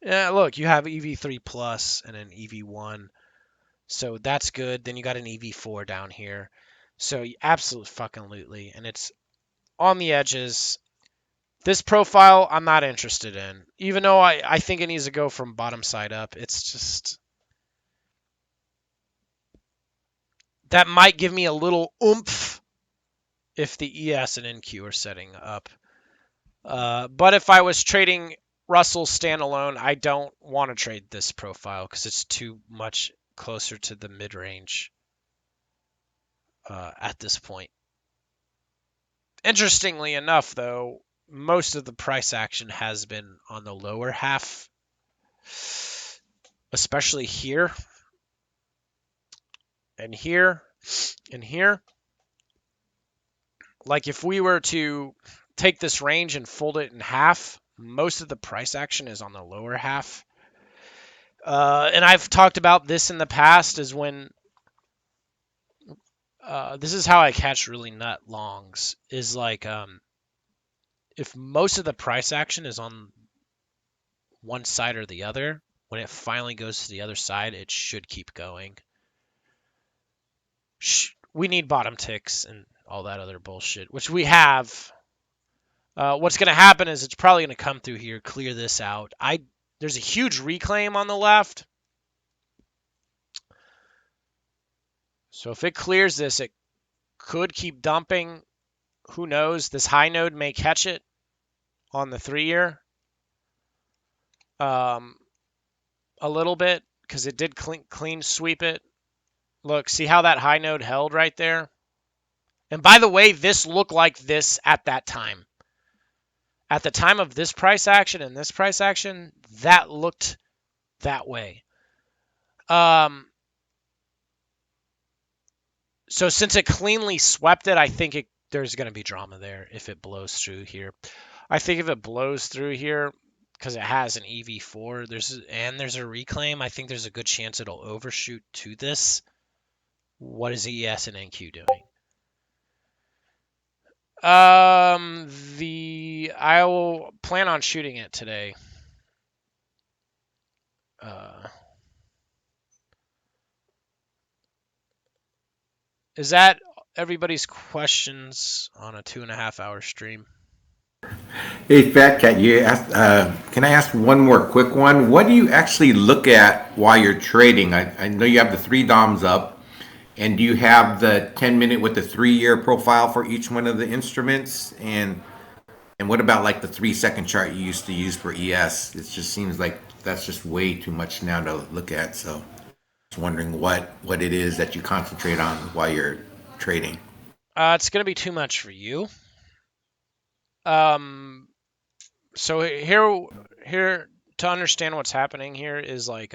Yeah, look, you have EV3 Plus and an EV1, so that's good. Then you got an EV4 down here. So absolutely fucking lootly, and it's on the edges. This profile, I'm not interested in. Even though I think it needs to go from bottom side up, it's just... That might give me a little oomph if the ES and NQ are setting up. But if I was trading Russell standalone, I don't want to trade this profile because it's too much closer to the mid-range at this point. Interestingly enough, though, most of the price action has been on the lower half, especially here and here and here. Like if we were to take this range and fold it in half, most of the price action is on the lower half. And I've talked about this in the past is when this is how I catch really nut longs is like if most of the price action is on one side or the other, when it finally goes to the other side, it should keep going. We need bottom ticks and all that other bullshit, which we have. What's going to happen is it's probably going to come through here, clear this out. There's a huge reclaim on the left. So if it clears this, it could keep dumping. Who knows? This high node may catch it on the 3-year. A little bit, because it did clean sweep it. Look, see how that high node held right there? And by the way, this looked like this at that time. At the time of this price action and this price action, that looked that way. So since it cleanly swept it, I think there's going to be drama there if it blows through here. I think if it blows through here, because it has an EV4, there's a reclaim, I think there's a good chance it'll overshoot to this. What is ES and NQ doing? I will plan on shooting it today. Is that everybody's questions on a 2.5-hour stream? Hey, Fat Cat, you asked, can I ask one more quick one? What do you actually look at while you're trading? I know you have the 3 DOMs up, and do you have the 10-minute with the 3-year profile for each one of the instruments? And what about like the 3-second chart you used to use for ES? It just seems like that's just way too much now to look at. So I was wondering what it is that you concentrate on while you're trading. It's going to be too much for you. So here to understand what's happening here is like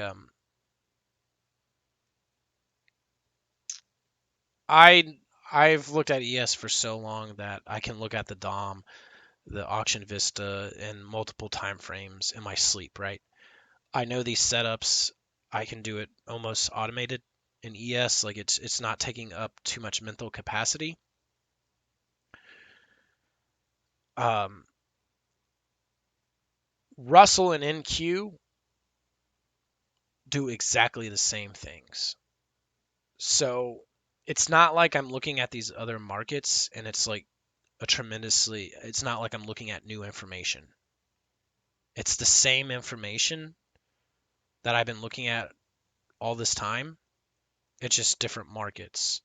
I've looked at ES for so long that I can look at the DOM, the auction vista, in multiple time frames in my sleep, right? I know these setups. I can do it almost automated in ES, like it's not taking up too much mental capacity. Russell and NQ do exactly the same things. So it's not like I'm looking at these other markets and it's like it's not like I'm looking at new information. It's the same information that I've been looking at all this time. It's just different markets.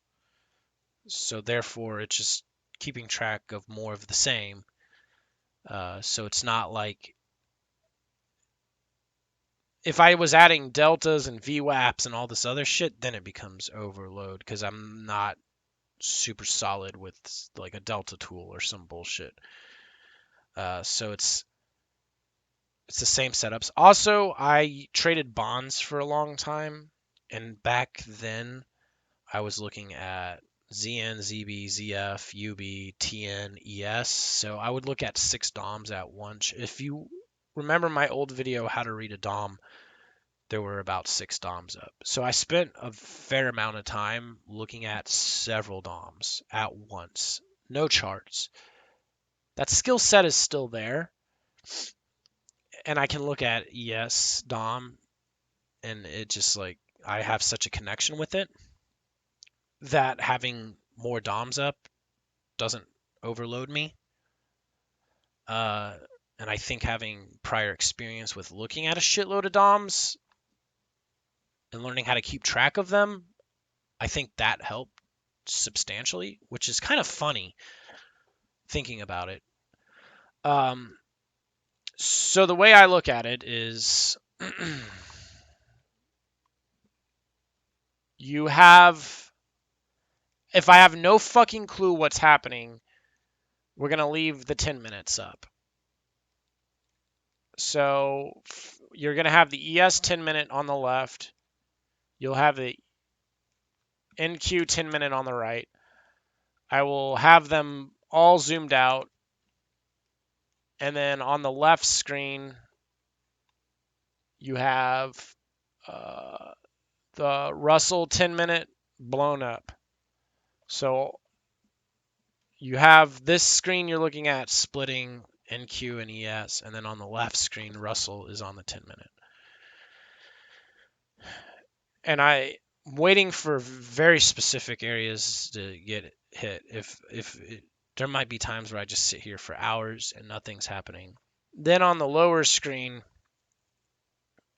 So therefore, it's just keeping track of more of the same. So it's not like if I was adding deltas and VWAPs and all this other shit, then it becomes overload because I'm not super solid with like a delta tool or some bullshit. So it's the same setups. Also, I traded bonds for a long time, and back then I was looking at ZN, ZB, ZF, UB, TN, ES. So I would look at 6 DOMs at once. If you remember my old video, How to Read a DOM, there were about 6 DOMs up. So I spent a fair amount of time looking at several DOMs at once. No charts. That skill set is still there. And I can look at ES DOM, and it just like, I have such a connection with it that having more DOMs up doesn't overload me. And I think having prior experience with looking at a shitload of DOMs and learning how to keep track of them, I think that helped substantially, which is kind of funny thinking about it. So the way I look at it is if I have no fucking clue what's happening, we're going to leave the 10 minutes up. So you're going to have the ES 10 minute on the left. You'll have the NQ 10 minute on the right. I will have them all zoomed out. And then on the left screen, you have the Russell 10 minute blown up. So you have this screen you're looking at splitting NQ and ES, and then on the left screen, Russell is on the 10 minute. And I'm waiting for very specific areas to get hit. There might be times where I just sit here for hours and nothing's happening. Then on the lower screen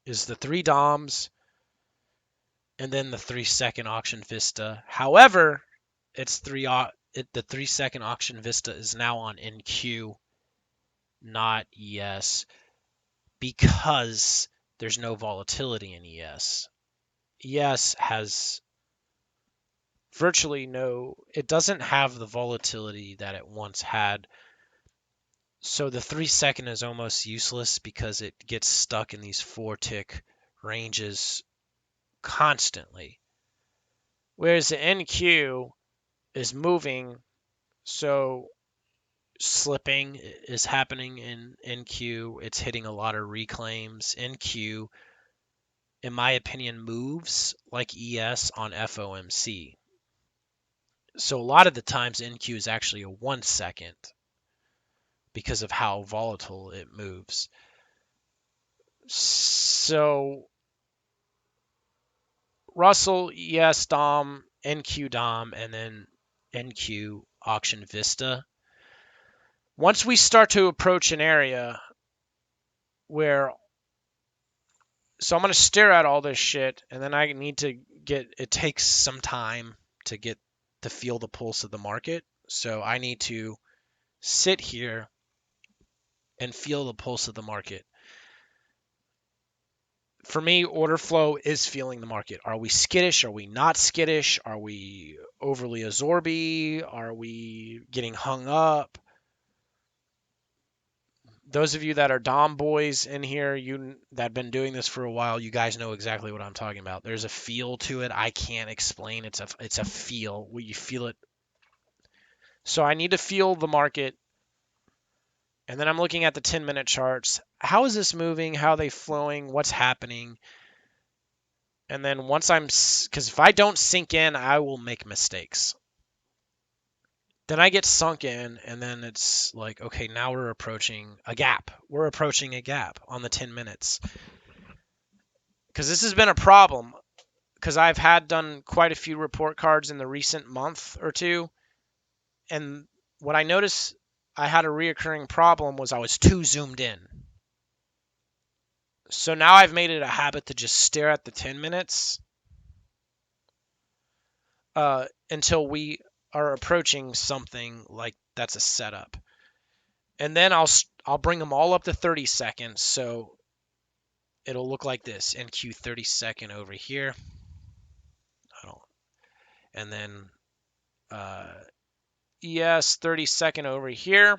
is the 3 DOMs and then the 3-second auction vista. However, the 3-second auction vista is now on NQ, not ES, because there's no volatility in ES. ES has virtually it doesn't have the volatility that it once had. So the 3-second is almost useless because it gets stuck in these 4-tick ranges constantly. Whereas the NQ is moving, so slipping is happening in NQ. It's hitting a lot of reclaims. NQ, in my opinion, moves like ES on FOMC. So a lot of the times NQ is actually a 1 second because of how volatile it moves. So Russell, ES DOM, NQ DOM, and then NQ auction vista. Once we start to approach an area where, so I'm going to stare at all this shit, and then I need to it takes some time to get to feel the pulse of the market. So I need to sit here and feel the pulse of the market. For me, order flow is feeling the market. Are we skittish? Are we not skittish? Are we overly absorby? Are we getting hung up? Those of you that are DOM boys in here, that have been doing this for a while, you guys know exactly what I'm talking about. There's a feel to it. I can't explain. It's a feel. You feel it. So I need to feel the market. And then I'm looking at the 10-minute charts. How is this moving? How are they flowing? What's happening? And then once because if I don't sink in, I will make mistakes. Then I get sunk in, and then it's like, okay, now we're approaching a gap. We're approaching a gap on the 10 minutes. Because this has been a problem, because I've done quite a few report cards in the recent month or two. And what I noticed I had a reoccurring problem was I was too zoomed in. So now I've made it a habit to just stare at the 10 minutes until we are approaching something like that's a setup. And then I'll bring them all up to 30 seconds. So it'll look like this. NQ 30 second over here. And then ES 30 second over here.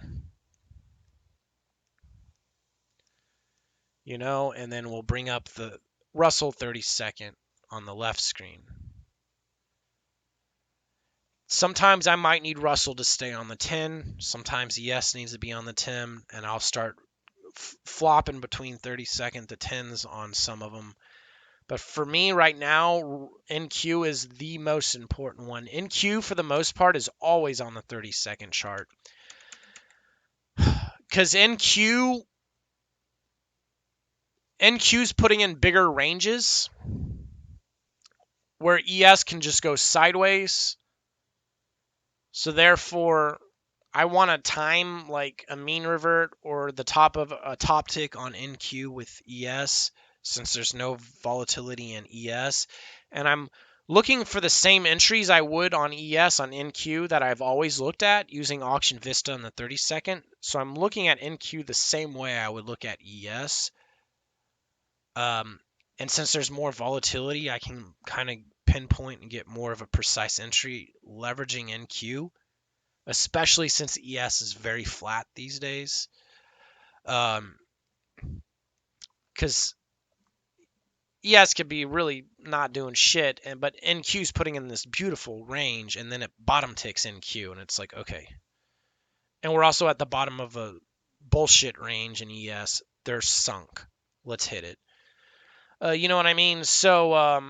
And then we'll bring up the Russell 30 second on the left screen. Sometimes I might need Russell to stay on the 10. Sometimes ES needs to be on the 10, and I'll start flopping between 30 second to 10s on some of them. But for me right now, NQ is the most important one. NQ, for the most part, is always on the 30 second chart. Because NQ's putting in bigger ranges where ES can just go sideways. So therefore, I want to time like a mean revert or the top of a top tick on NQ with ES, since there's no volatility in ES. And I'm looking for the same entries I would on ES on NQ that I've always looked at using Auction Vista in the 30 second. So I'm looking at NQ the same way I would look at ES. And since there's more volatility, I can kind of pinpoint and get more of a precise entry leveraging NQ, especially since ES is very flat these days. Because ES could be really not doing shit, but NQ's putting in this beautiful range, and then it bottom ticks NQ, and it's like, okay. And we're also at the bottom of a bullshit range in ES. They're sunk. Let's hit it. You know what I mean? So,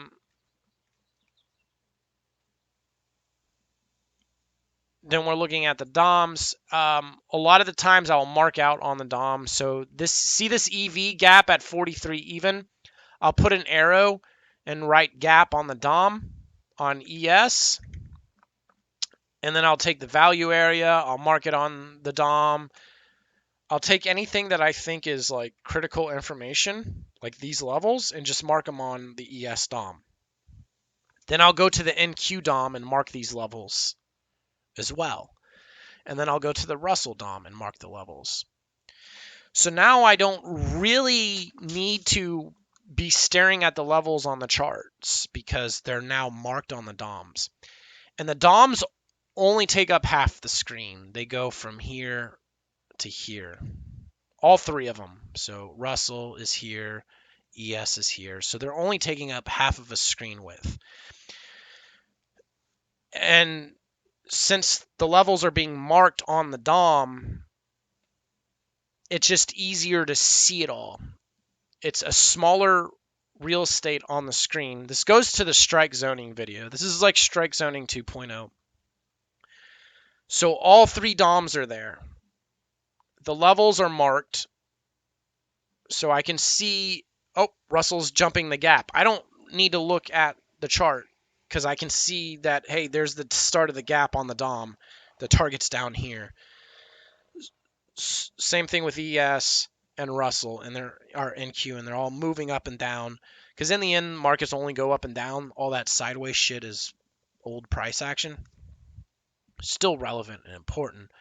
then we're looking at the DOMs. A lot of the times I'll mark out on the DOM. So see this EV gap at 43 even? I'll put an arrow and write gap on the DOM on ES. And then I'll take the value area. I'll mark it on the DOM. I'll take anything that I think is like critical information, like these levels, and just mark them on the ES DOM. Then I'll go to the NQ DOM and mark these levels as well. And then I'll go to the Russell DOM and mark the levels. So now I don't really need to be staring at the levels on the charts because they're now marked on the DOMs. And the DOMs only take up half the screen. They go from here to here. All three of them. So Russell is here, ES is here. So they're only taking up half of a screen width. And since the levels are being marked on the DOM, it's just easier to see it all. It's a smaller real estate on the screen. This goes to the strike zoning video. This is like strike zoning 2.0. So all three DOMs are there. The levels are marked. So I can see, oh, Russell's jumping the gap. I don't need to look at the chart because I can see that, hey, there's the start of the gap on the DOM. The target's down here. Same thing with ES and Russell, and they're NQ, and they're all moving up and down. Because in the end, markets only go up and down. All that sideways shit is old price action. Still relevant and important.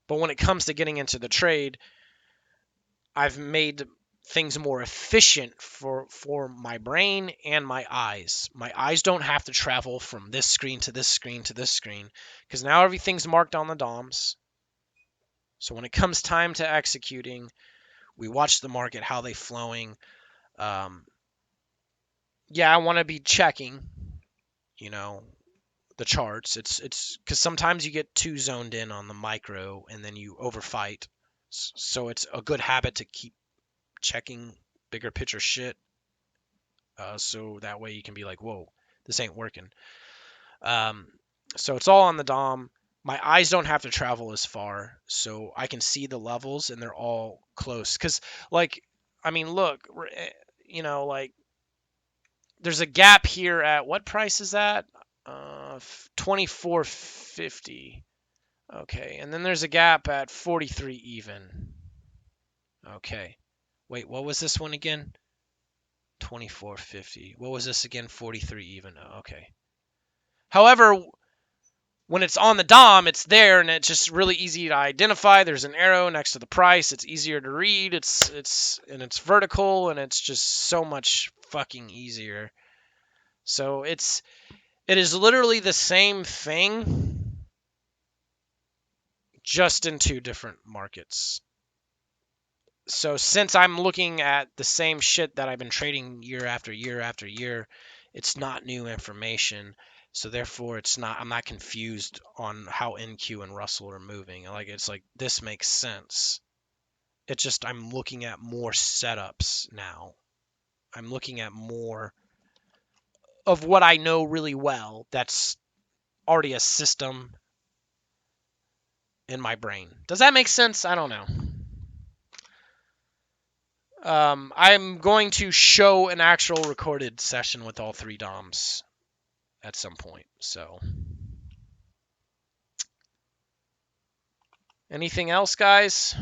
But when it comes to getting into the trade, I've made things more efficient for my brain and my eyes. My eyes don't have to travel from this screen to this screen to this screen, because now everything's marked on the DOMs. So when it comes time to executing, we watch the market, how they flowing. Yeah, I want to be checking, the charts. It's because sometimes you get too zoned in on the micro and then you overfight. So it's a good habit to keep checking bigger picture shit. so that way you can be like, whoa, this ain't working. So it's all on the DOM. My eyes don't have to travel as far, so I can see the levels and they're all close. Because, like, I mean, look, you know, like, there's a gap here at what price is that? 24.50. Okay, and then there's a gap at 43 even. Okay. Wait, what was this one again? 24.50. What was this again? 43 even. Oh, okay. However, when it's on the DOM, it's there and it's just really easy to identify. There's an arrow next to the price. It's easier to read. It's vertical and it's just so much fucking easier. So it is literally the same thing, just in two different markets. So since I'm looking at the same shit that I've been trading year after year after year, it's not new information. So therefore I'm not confused on how NQ and Russell are moving. Like, it's like, this makes sense. It's just I'm looking at more setups now. I'm looking at more of what I know really well. That's already a system in my brain. Does that make sense? I don't know. I'm going to show an actual recorded session with all three DOMs at some point. So, anything else, guys?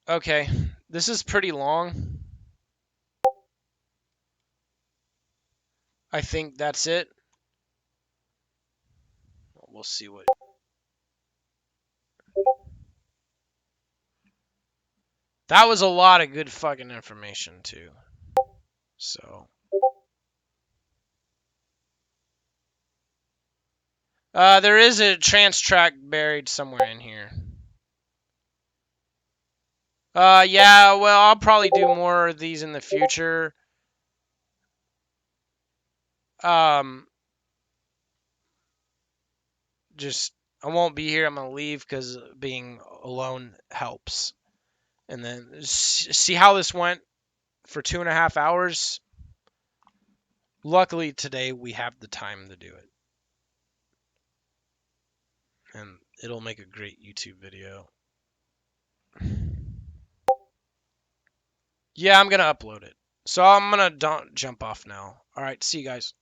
Okay, this is pretty long. I think that's it. We'll see what... That was a lot of good fucking information, too. So... there is a trans track buried somewhere in here. Yeah, well, I'll probably do more of these in the future. Just, I won't be here. I'm going to leave because being alone helps. And then see how this went for 2.5 hours. Luckily, today we have the time to do it. And it'll make a great YouTube video. Yeah, I'm going to upload it. So I'm going to jump off now. All right, see you guys.